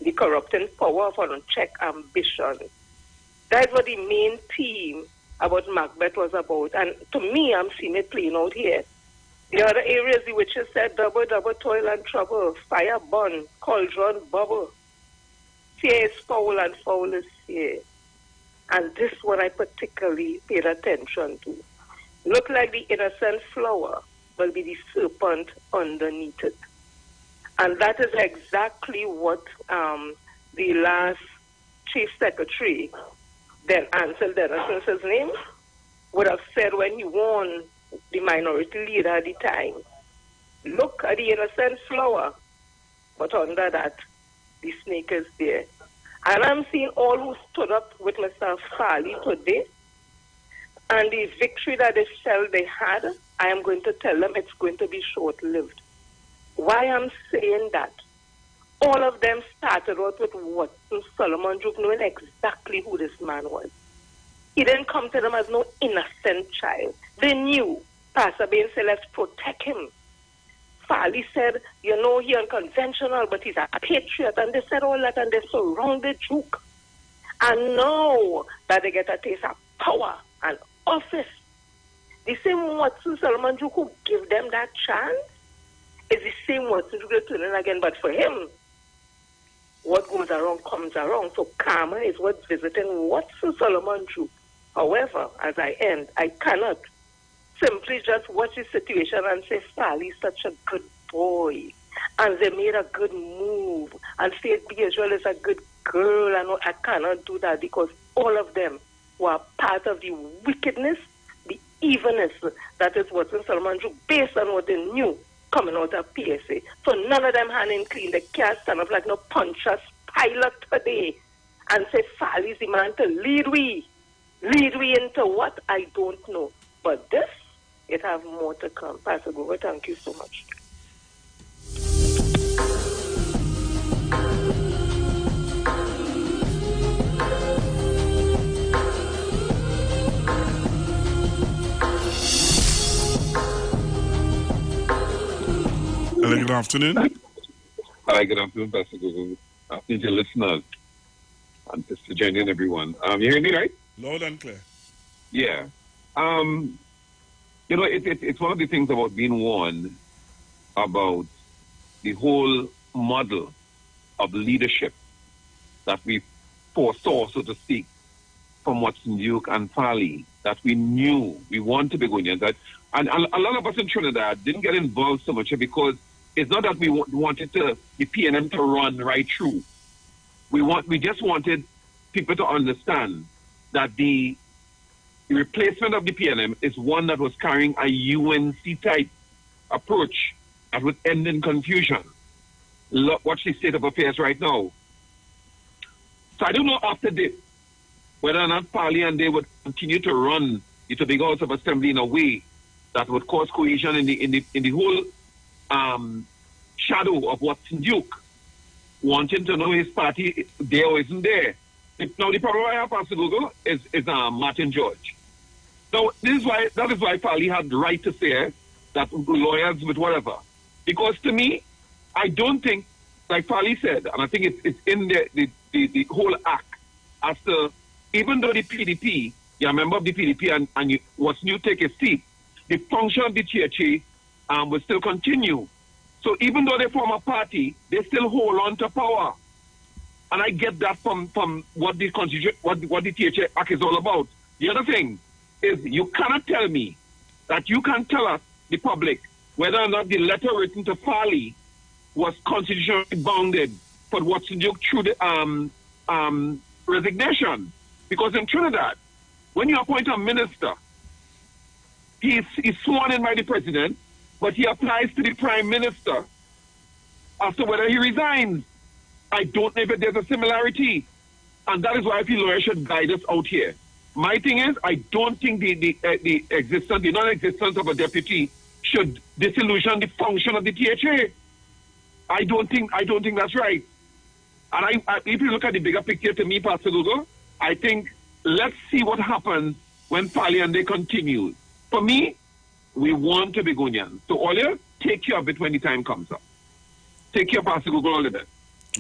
The corrupting power of unchecked ambition. That's what the main theme about Macbeth was about. And to me, I'm seeing it playing out here. The other areas, the witches said, double, double toil and trouble, fire burn, cauldron bubble. Fear is foul and foul is fear. And this one I particularly paid attention to. Look like the innocent flower will be the serpent underneath it. And that is exactly what the last chief secretary, then Ansel Dennison's his name, would have said when he warned the minority leader at the time. Look at the innocent flower, but under that, the snake is there. And I'm seeing all who stood up with Mr. Farley today, and the victory that they felt they had, I am going to tell them it's going to be short-lived. Why I'm saying that? All of them started out with Watson Solomon Duke knowing exactly who this man was. He didn't come to them as no innocent child. They knew. Pastor Bain said, let's protect him. Farley said, you know, he's unconventional, but he's a patriot. And they said all that, and they surrounded Duke. And now that they get a taste of power and office, the same Watson Solomon Duke who give them that chance is the same Watson Duke turning again. But for him, what goes around comes around. So karma is what's visiting Watson Solomon Duke. However, as I end, I cannot simply just watch the situation and say, Farley's such a good boy. And they made a good move. And Faith Beatrice is a good girl. And I cannot do that because all of them were part of the wickedness, the evilness that is Watson Solomon Duke, based on what they knew coming out of PSA. So none of them hand in clean. They can't stand up like no Pontius Pilate today and say, Farley's the man to lead we. Lead we into what? I don't know. But this, it have more to come. Pastor Grover, thank you so much. Hello, good afternoon. Hi, good afternoon, Pastor Grover. Afternoon to listeners and Sister Jenny and everyone. You hear me, right? Loud and clear. Yeah. You know, it's one of the things about being warned about the whole model of leadership that we foresaw, so to speak, from Watson Duke and Farley, that we knew we want to be Begonians. That, and a lot of us in Trinidad didn't get involved so much because it's not that we wanted the PNM to run right through. We just wanted people to understand that the replacement of the PNM is one that was carrying a UNC-type approach that would end in confusion. Look, watch the state of affairs right now. So I don't know after this whether or not Parley and they would continue to run the Tobago House of Assembly in a way that would cause cohesion in the whole shadow of Watson Duke, wanting to know his party there or isn't there. Now the problem I have, Pastor Google, is Martin George. Now that is why Farley had the right to say that lawyers with whatever. Because to me, I don't think, like Farley said, and I think it's in the whole act, as to, even though the PDP, you're a member of the PDP and what's new take a seat, the function of the THA will still continue. So even though they form a party, they still hold on to power. And I get that from what the THA Act is all about. The other thing is, you cannot tell me that you can tell us, the public, whether or not the letter written to Farley was constitutionally bounded for Watson Duke through the resignation. Because in Trinidad, when you appoint a minister, he's sworn in by the president, but he applies to the prime minister as to whether he resigns. I don't know if there's a similarity. And that is why I feel lawyers should guide us out here. My thing is, I don't think the non-existence of a deputy should disillusion the function of the THA. I don't think that's right. And if you look at the bigger picture, to me, Pastor Google, I think let's see what happens when Farley and they continue. For me, we want to be Begonians. So all you take care of it when the time comes up. Take care, Pastor Google, all the best.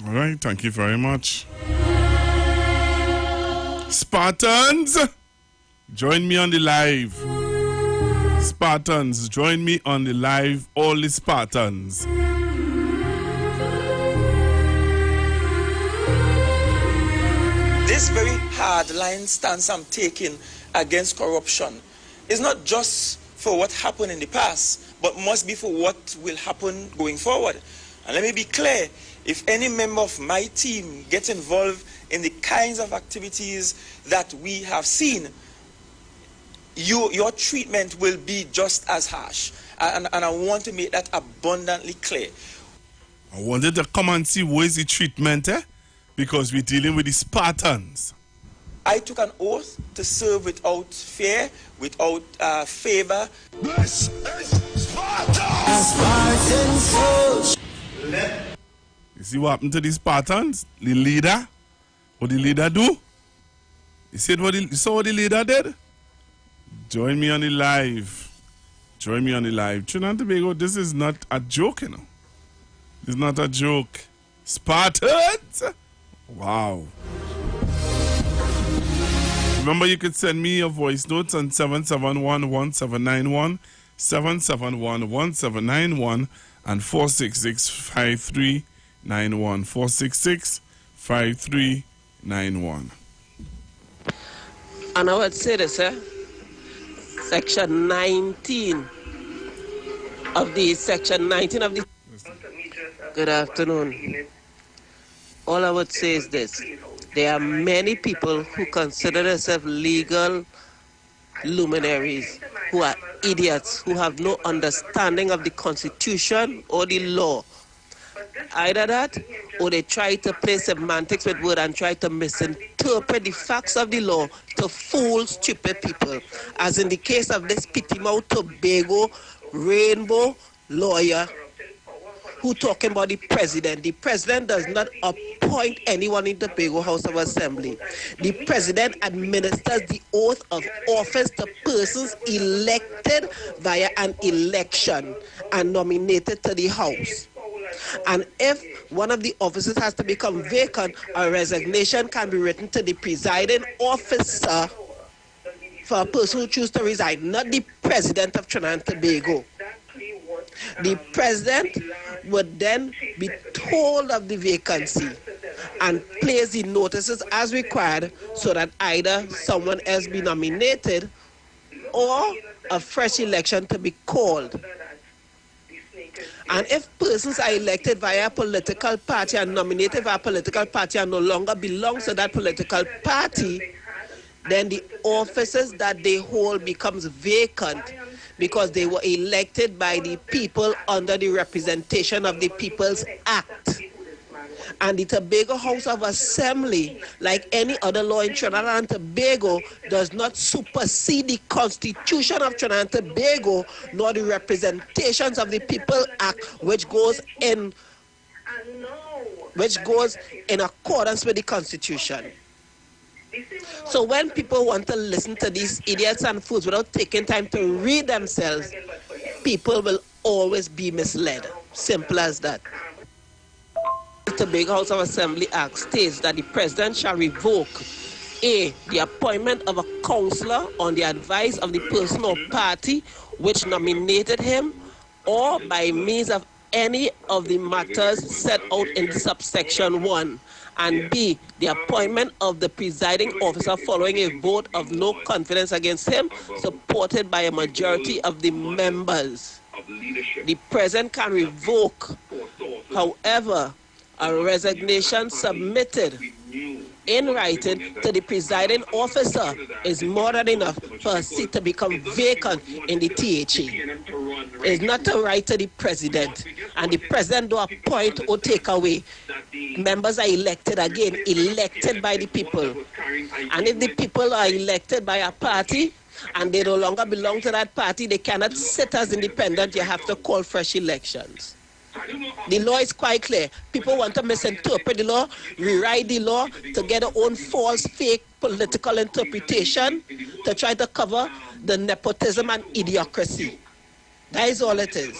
All right, thank you very much. Spartans, join me on the live. Spartans, join me on the live, all the Spartans. This very hard line stance I'm taking against corruption is not just for what happened in the past, but must be for what will happen going forward. And let me be clear, if any member of my team gets involved in the kinds of activities that we have seen, your treatment will be just as harsh. And I want to make that abundantly clear. I wanted to come and see where's the treatment, because we're dealing with the Spartans. I took an oath to serve without fear, without favor. This is Sparta! You see what happened to the Spartans? The leader? What the leader do? You saw what the leader did? Join me on the live. Join me on the live. Trinidad and Tobago, this is not a joke, you know. It's not a joke. Spartans! Wow. Remember, you could send me your voice notes on 771-1791, 771-1791, and 466-5391. 466-5391. And I would say this, Section 19 of the Good afternoon. All I would say is this. There are many people who consider themselves legal luminaries, who are idiots, who have no understanding of the Constitution or the law. Either that, or they try to play semantics with words and try to misinterpret the facts of the law to fool stupid people. As in the case of this Pitimo Tobago rainbow lawyer who talking about the president. The president does not appoint anyone in the Tobago House of Assembly. The president administers the oath of office to persons elected via an election and nominated to the House. And if one of the offices has to become vacant, a resignation can be written to the presiding officer for a person who chooses to resign, not the president of Trinidad and Tobago. The president would then be told of the vacancy and place the notices as required so that either someone else be nominated or a fresh election to be called. And if persons are elected via a political party and nominated via a political party and no longer belong to that political party, then the offices that they hold becomes vacant because they were elected by the people under the Representation of the People's Act. And the Tobago House of Assembly, like any other law in Trinidad and Tobago, does not supersede the Constitution of Trinidad and Tobago nor the Representations of the People Act, which goes in accordance with the Constitution. So when people want to listen to these idiots and fools without taking time to read themselves, people will always be misled. Simple as that. The Tobago House of Assembly Act states that the president shall revoke A, the appointment of a councillor on the advice of the person or party which nominated him, or by means of any of the matters set out in subsection 1, and B, the appointment of the presiding officer following a vote of no confidence against him, supported by a majority of the members. The president can revoke, however, a resignation submitted in writing to the presiding officer is more than enough for a seat to become vacant in the THE. It's not a right to the president, and the president don't appoint or take away. Members are elected again, elected by the people. And if the people are elected by a party and they no longer belong to that party, they cannot sit as independent. You have to call fresh elections. The law is quite clear. People want to misinterpret the law, rewrite the law to get their own false, fake political interpretation to try to cover the nepotism and idiocracy. That is all it is.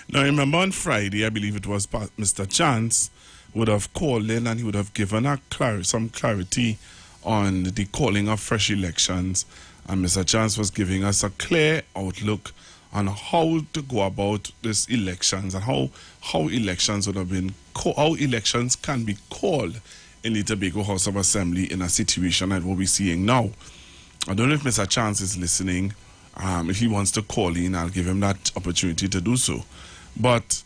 Now, remember on Friday, I believe it was Mr. Chance would have called in and he would have given some clarity on the calling of fresh elections. And Mr. Chance was giving us a clear outlook on how to go about these elections and how elections would have been how elections can be called in the Tobago House of Assembly in a situation like what we're seeing now. I don't know if Mr. Chance is listening. If he wants to call in, I'll give him that opportunity to do so. But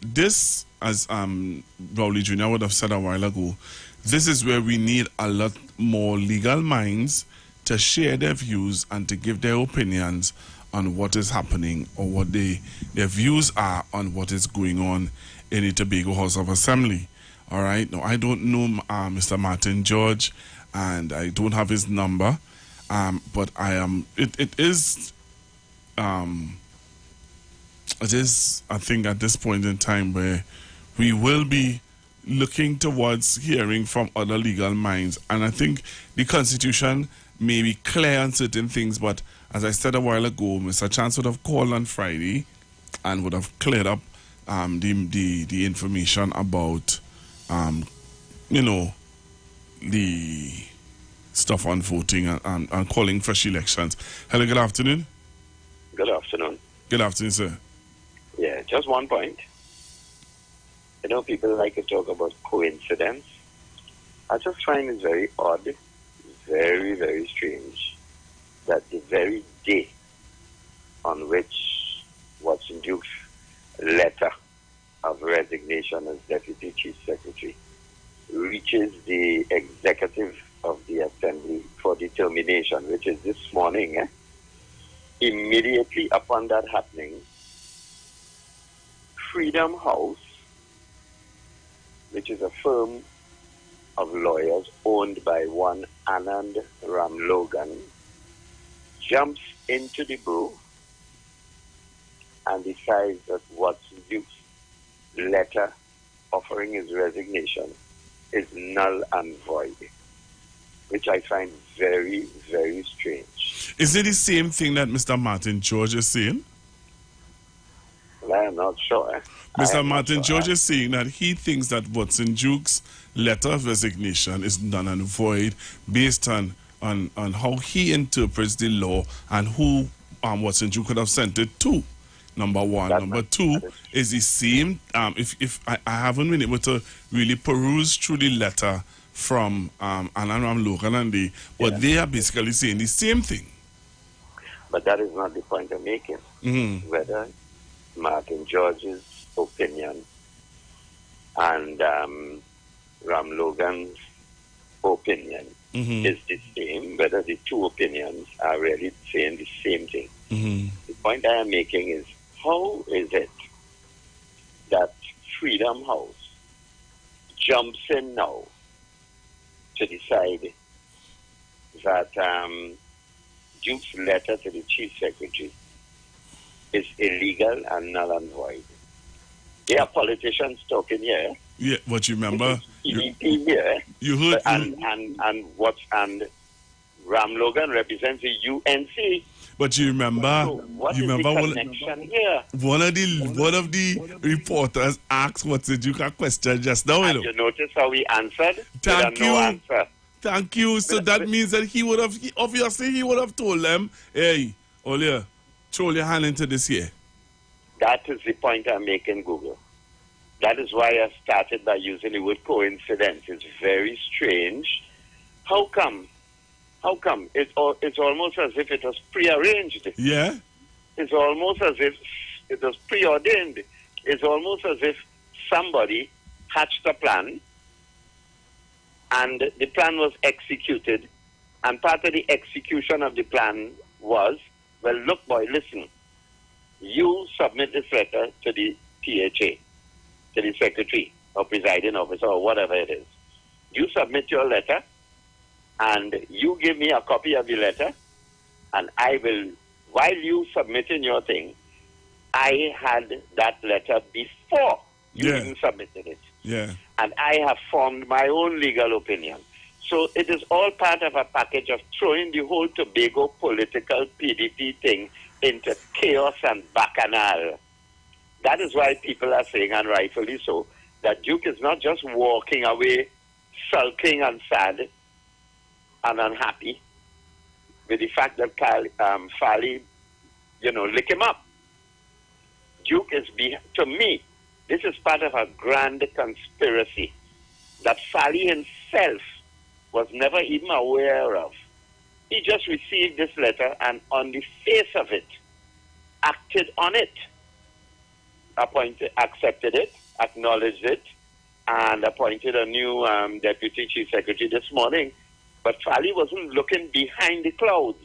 this, as Rowley Jr. would have said a while ago, this is where we need a lot more legal minds to share their views and to give their opinions on what is happening or what their views are on what is going on in the Tobago House of Assembly. All right. Now, I don't know Mr. Martin George, and I don't have his number, but I am. It is. I think, at this point in time where we will be looking towards hearing from other legal minds, and I think the Constitution may be clear on certain things, but as I said a while ago, Mr. Chance would have called on Friday and would have cleared up the information about the stuff on voting and calling fresh elections. Hello, good afternoon. Good afternoon. Good afternoon, sir. Yeah, just one point. You know, people like to talk about coincidence. I just find it very odd, very, very strange, that the very day on which Watson Duke's letter of resignation as Deputy Chief Secretary reaches the executive of the Assembly for determination, which is this morning, immediately upon that happening, Freedom House, which is a firm of lawyers owned by one Anand Ramlogan, jumps into the brew and decides that Watson Duke's letter offering his resignation is null and void, which I find very, very strange. Is it the same thing that Mr. Martin George is saying? Well, I'm not sure. Mr. Martin George is saying that he thinks that Watson Duke's letter of resignation is null and void based on how he interprets the law and who Watson Duke could have sent it to. Number one. Number two is the same. If I haven't been able to really peruse through the letter from Anand Logan and but they are basically saying the same thing. But that is not the point I'm making. Whether Martin George's opinion and Ram Logan's opinion is the same, whether the two opinions are really saying the same thing. The point I am making is, how is it that Freedom House jumps in now to decide that Duke's letter to the Chief Secretary is illegal and null and void? There are politicians talking here. Yeah, but you remember? PDP here. You heard. And Ram Logan represents the UNC. But you remember? So what is the connection here? One of the reporters asked Watson Duke a question just now. And you notice how he answered? Thank you. No answer. Thank you. So that means that he would have told them, hey, Olia, throw your hand into this here. That is the point I'm making, Google. That is why I started by using the word coincidence. It's very strange. How come? It's almost as if it was prearranged. Yeah. It's almost as if it was preordained. It's almost as if somebody hatched a plan and the plan was executed, and part of the execution of the plan was, well, look, boy, listen. You submit this letter to the PHA, to the secretary or presiding officer or whatever it is. You submit your letter, and you give me a copy of the letter, and I will, while you submitting your thing, I had that letter before you even submitted it. Yeah. And I have formed my own legal opinion. So it is all part of a package of throwing the whole Tobago political PDP thing into chaos and bacchanal. That is why people are saying, and rightfully so, that Duke is not just walking away sulking and sad and unhappy with the fact that Fali, lick him up. Duke is, to me, this is part of a grand conspiracy that Fali himself was never even aware of. He just received this letter and on the face of it, acted on it, accepted it, acknowledged it, and appointed a new Deputy Chief Secretary this morning. But Fali wasn't looking behind the clouds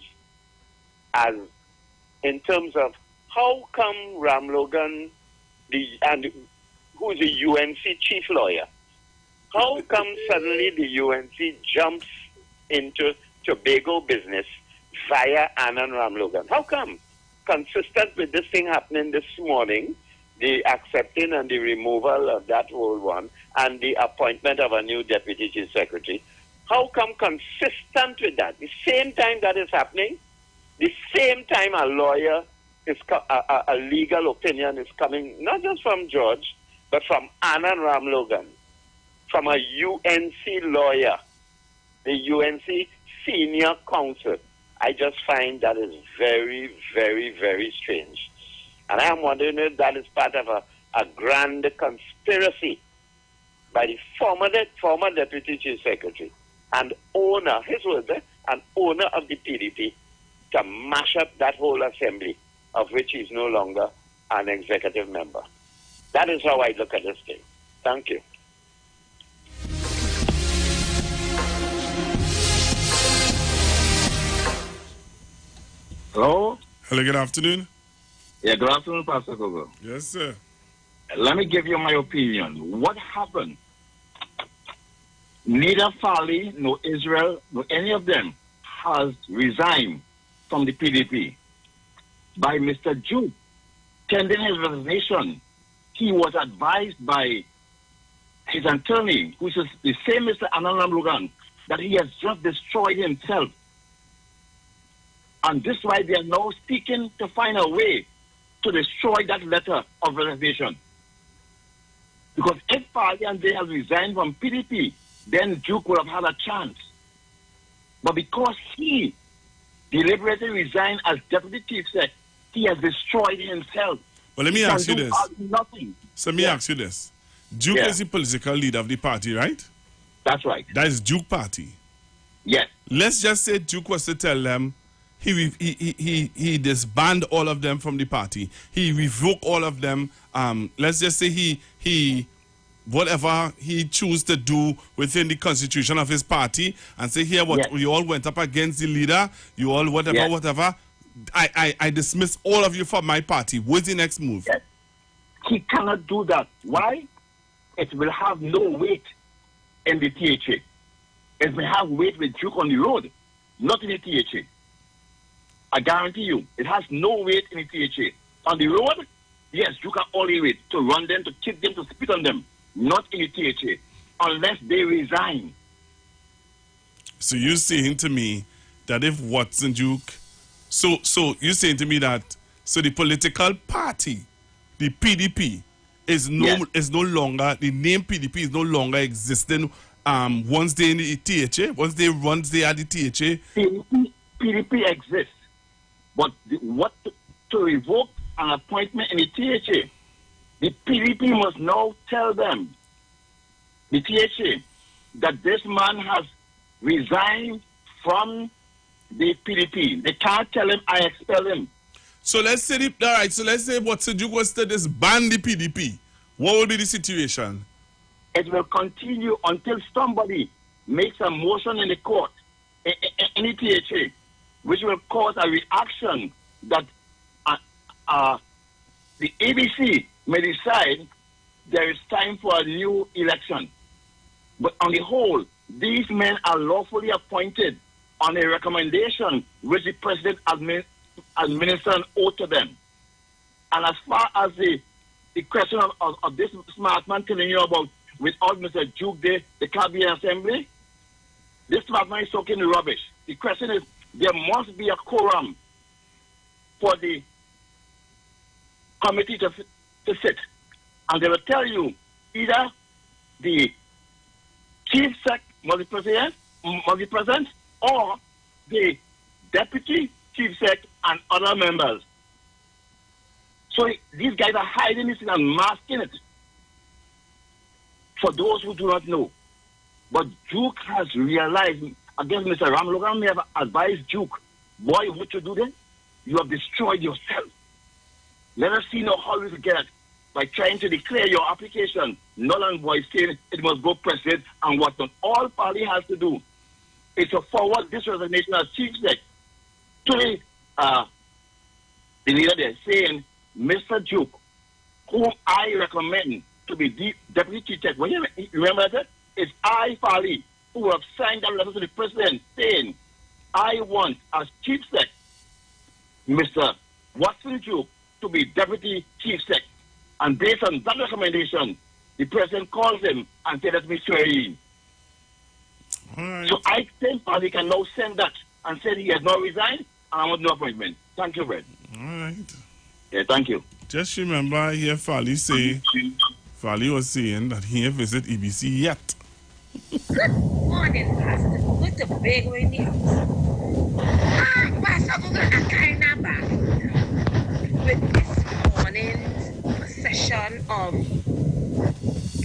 as in terms of how come Ram Logan, who is the UNC chief lawyer, how come suddenly the UNC jumps into Tobago business via Anand Ram Logan? How come? Consistent with this thing happening this morning, the accepting and the removal of that whole one, and the appointment of a new Deputy Chief Secretary, how come consistent with that? The same time that is happening, the same time a lawyer is, a legal opinion is coming, not just from George, but from Anand Ram Logan, from a UNC lawyer, the UNC senior counsel. I just find that is very, very, very strange. And I am wondering if that is part of a grand conspiracy by the former Deputy Chief Secretary and owner, his words, an owner of the PDP, to mash up that whole assembly, of which he is no longer an executive member. That is how I look at this thing. Thank you. Hello? Hello, good afternoon. Yeah, good afternoon, Pastor Gogo. Yes, sir. Let me give you my opinion. What happened? Neither Fali, nor Israel, nor any of them has resigned from the PDP. By Mr. Duke tendering his resignation, he was advised by his attorney, which is the same Mr. Anand Ram Logan, that he has just destroyed himself. And this is why they are now seeking to find a way to destroy that letter of resignation. Because if Fali and they had resigned from PDP, then Duke would have had a chance. But because he deliberately resigned as deputy chief sec, he has destroyed himself. Well, let me ask you this. Nothing. So let me ask you this. Duke is the political leader of the party, right? That's right. That is Duke party. Yes. Let's just say Duke was to tell them he disbanded all of them from the party. He revoked all of them. Let's just say he whatever he choose to do within the constitution of his party and say here what you all went up against the leader, you all whatever. I dismiss all of you from my party. What's the next move? Yes. He cannot do that. Why? It will have no weight in the THA. It will have weight with Duke on the road, not in the THA. I guarantee you, it has no weight in the THA. On the road, yes, Duke have all the weight to run them, to kick them, to spit on them, not in the THA, unless they resign. So you're saying to me that if Watson Duke, so you're saying to me that the political party, the PDP, is no longer, the name PDP is no longer existing once they in the THA, once they are the THA. PDP exists, but to revoke an appointment in the THA, the PDP must now tell them, the THA, that this man has resigned from the PDP. They can't tell him, I expel him. So let's say, let's say Watson Duke was to disband the PDP. What will be the situation? It will continue until somebody makes a motion in the court, in the THA, which will cause a reaction that the ABC may decide there is time for a new election. But on the whole, these men are lawfully appointed on a recommendation which the president administers an oath to them. And as far as the question of this smart man telling you about without Mr. Duke, the Cabinet Assembly, this smart man is talking rubbish. The question is, there must be a quorum for the committee to sit. And they will tell you either the chief sec must be present, or the deputy chief sec and other members. So these guys are hiding this and masking it for those who do not know. But Duke has realized, against Mr. Ram Logan may have advised Duke, boy, what you do then? You have destroyed yourself. Let us see now how you get it by trying to declare your application null and void, saying it must go president and whatnot. All party has to do is to forward this resignation as chief sec to the leader there, saying, Mr. Duke, whom I recommend to be the deputy chief sec. When you remember that? It's I, Fali, who have signed that letter to the president saying, I want, as chief sec, Mr. Watson Duke to be deputy chief sec. And based on that recommendation, the president calls him and says, let me swear in. Right. So I think Fali can now send that and say he has not resigned and I want no appointment. Thank you, Brad. All right. Yeah, thank you. Just remember, I hear Fali say, Fali was saying that he ain't visit EBC yet. Good morning, Pastor. Good to beg with you. Pastor, we're going to kind of back with this morning's session of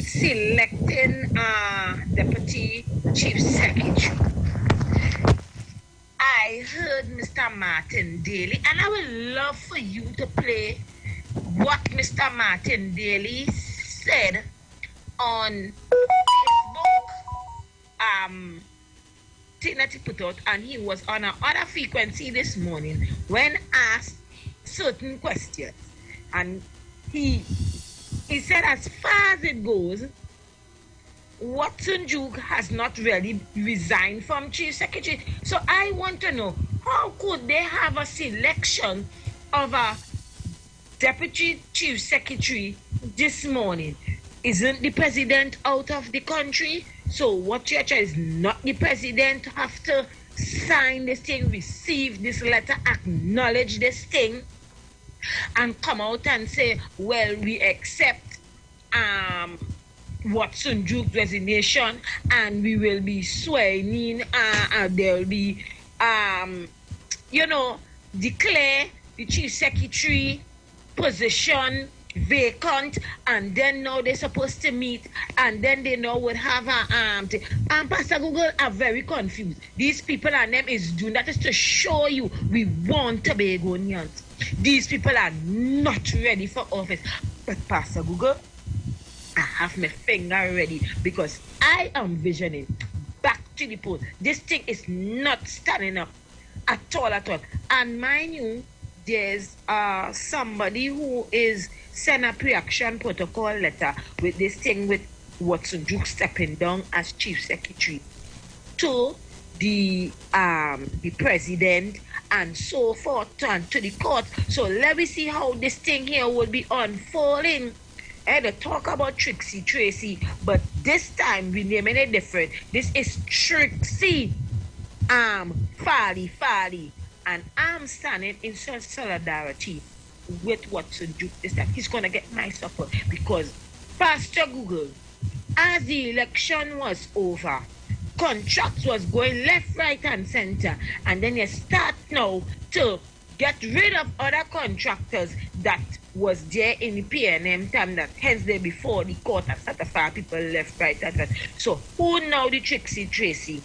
selecting Deputy Chief Secretary. I heard Mr. Martin Daly, and I would love for you to play what Mr. Martin Daly said on Facebook. Thing that he put out, and he was on another frequency this morning when asked certain questions, and he said, as far as it goes, Watson Duke has not really resigned from Chief Secretary. So I want to know, how could they have a selection of a Deputy Chief Secretary this morning? Isn't the president out of the country? So what church is not the president have to sign this thing, receive this letter, acknowledge this thing? and come out and say, well, we accept Watson Duke's resignation and we will be swearing in, there will be, declare the chief secretary position vacant, and then now they're supposed to meet, and then they now would have a Pastor Google are very confused. These people and them is doing that is to show you we want Tobagonians. These people are not ready for office. But Pastor Google, I have my finger ready because I am visioning back to the post. This thing is not standing up at all. And mind you, there's somebody who is sent a pre-action protocol letter with this thing with Watson Duke stepping down as chief secretary to the president and so forth and to the court. So let me see how this thing here will be unfolding. They talk about Trixie Tracy, but this time we name it different. This is Trixie Fali. And I'm standing in solidarity with Watson Duke. Is that he's going to get my support because Pastor Google, as the election was over, contracts was going left, right, and center, and then you start now to get rid of other contractors that was there in the PNM time that hence day before the court has started fire people left, right, and right. So who now the Trixie Tracy?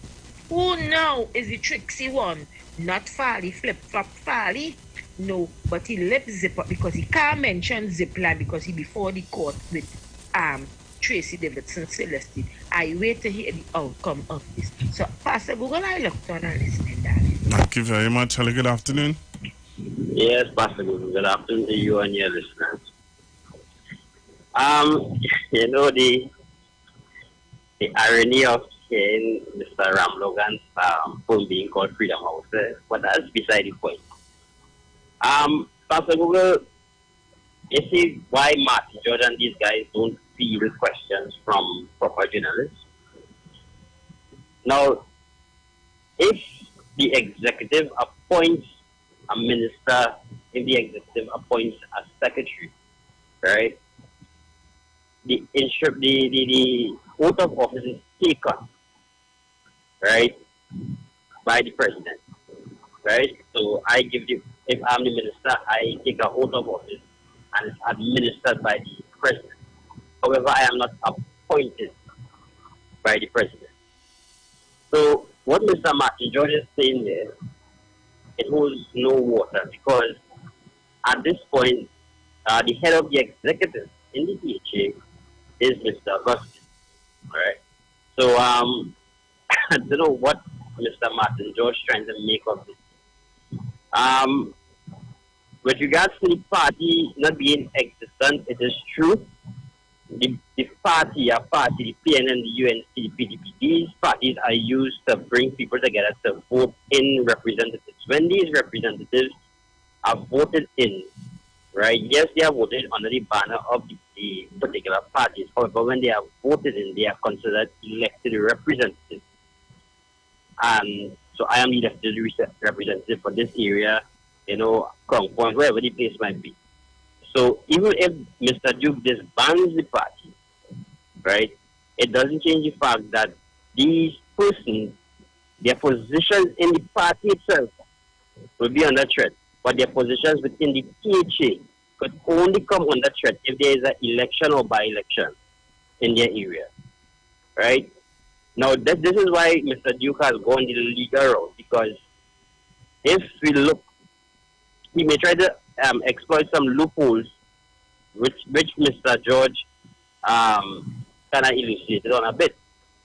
Who now is the Trixie one? Not Farley, flip-flop Farley. No, but he left zip up because he can't mention Zipline because he before the court with Tracy Davidson Celestine. I wait to hear the outcome of this. So, Pastor Google, I looked on and listening, darling. Thank you very much. Hello, good afternoon. Yes, Pastor Google. Good afternoon to you and your listeners. The irony of hearing Mr. Ram Logan's phone being called Freedom House, but that's beside the point. Pastor Google, you see why Martin George and these guys don't field questions from proper journalists? Now, if the executive appoints a minister, if the executive appoints a secretary, right, the oath of office is taken, right, by the president, right? So I give you, if I'm the minister, I take a oath of office and it's administered by the president. However, I am not appointed by the president. So what Mr. Martin George is saying there, it holds no water because at this point, the head of the executive in the DHA is Mr. Augustine, right? So I don't know what Mr. Martin George is trying to make of this. With regards to the party not being existent, it is true. The party, the PNM, the UNC, the PDP, these parties are used to bring people together to vote in representatives. When these representatives are voted in, right, yes, they are voted under the banner of the particular parties. However, when they are voted in, they are considered elected representatives. And so I am the elected representative for this area, Crown Point, wherever the place might be. So even if Mr. Duke disbands the party, right, it doesn't change the fact that these persons, their positions in the party itself will be under threat, but their positions within the THA could only come under threat if there is an election or by-election in their area, right? Now, this is why Mr. Duke has gone the legal route, because if we look, he may try to exploit some loopholes, which Mr. George kind of illustrated on a bit,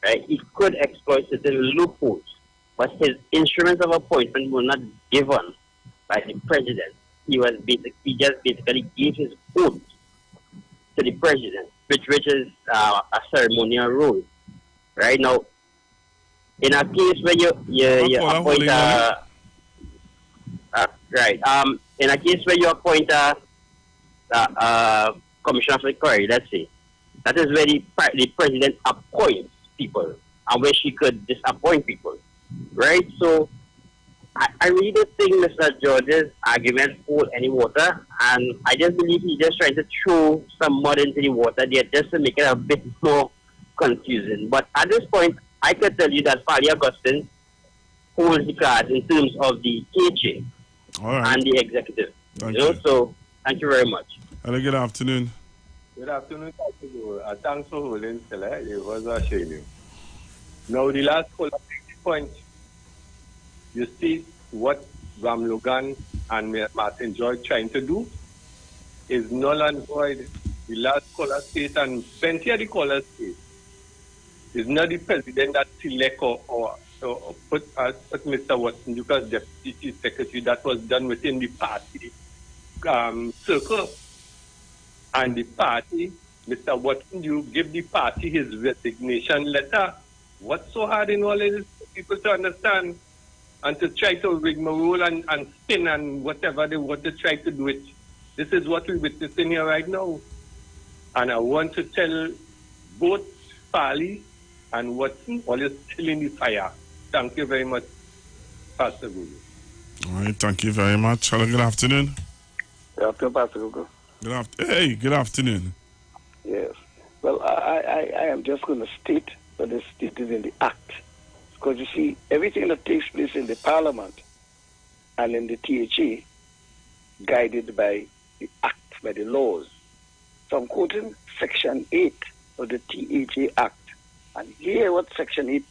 right? He could exploit certain loopholes, but his instruments of appointment were not given by the president. He just basically gave his oath to the president, which is a ceremonial role, right? Now, in a case where you appoint in a case where you appoint a commissioner for inquiry, let's say, that is where the president appoints people and where she could disappoint people, right? So I really don't think Mr. George's argument hold any water, and I just believe he's just trying to throw some mud into the water there just to make it a bit more confusing. But at this point, I can tell you that Fali Augustine holds the cards in terms of the KJ and the executive. Thank you. So thank you very much. Hello, good afternoon. Good afternoon, thanks for holding still. It was a shame. Now, the last point, you see what Ram Logan and Martin George trying to do is null and void. The last caller state and plenty of the caller state is not the president that select or put Mr. Watson because deputy chief secretary. That was done within the party circle. And the party, Mr. Watson, you give the party his resignation letter. What's so hard in all this people to understand and to try to rigmarole and spin and whatever they want to try to do it? This is what we're witnessing here right now. And I want to tell both Fali and Watson, all is still in the fire. Thank you very much, Pastor Google. All right, thank you very much. Hello, good afternoon. Good afternoon, Pastor Google. Hey, good afternoon. Yes. Well, I am just going to state that it is in the Act. Because you see, everything that takes place in the Parliament and in the THA, guided by the Act, by the laws. So I'm quoting Section 8 of the THA Act. And here what Section 8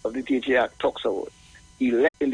of the THA Act talks about.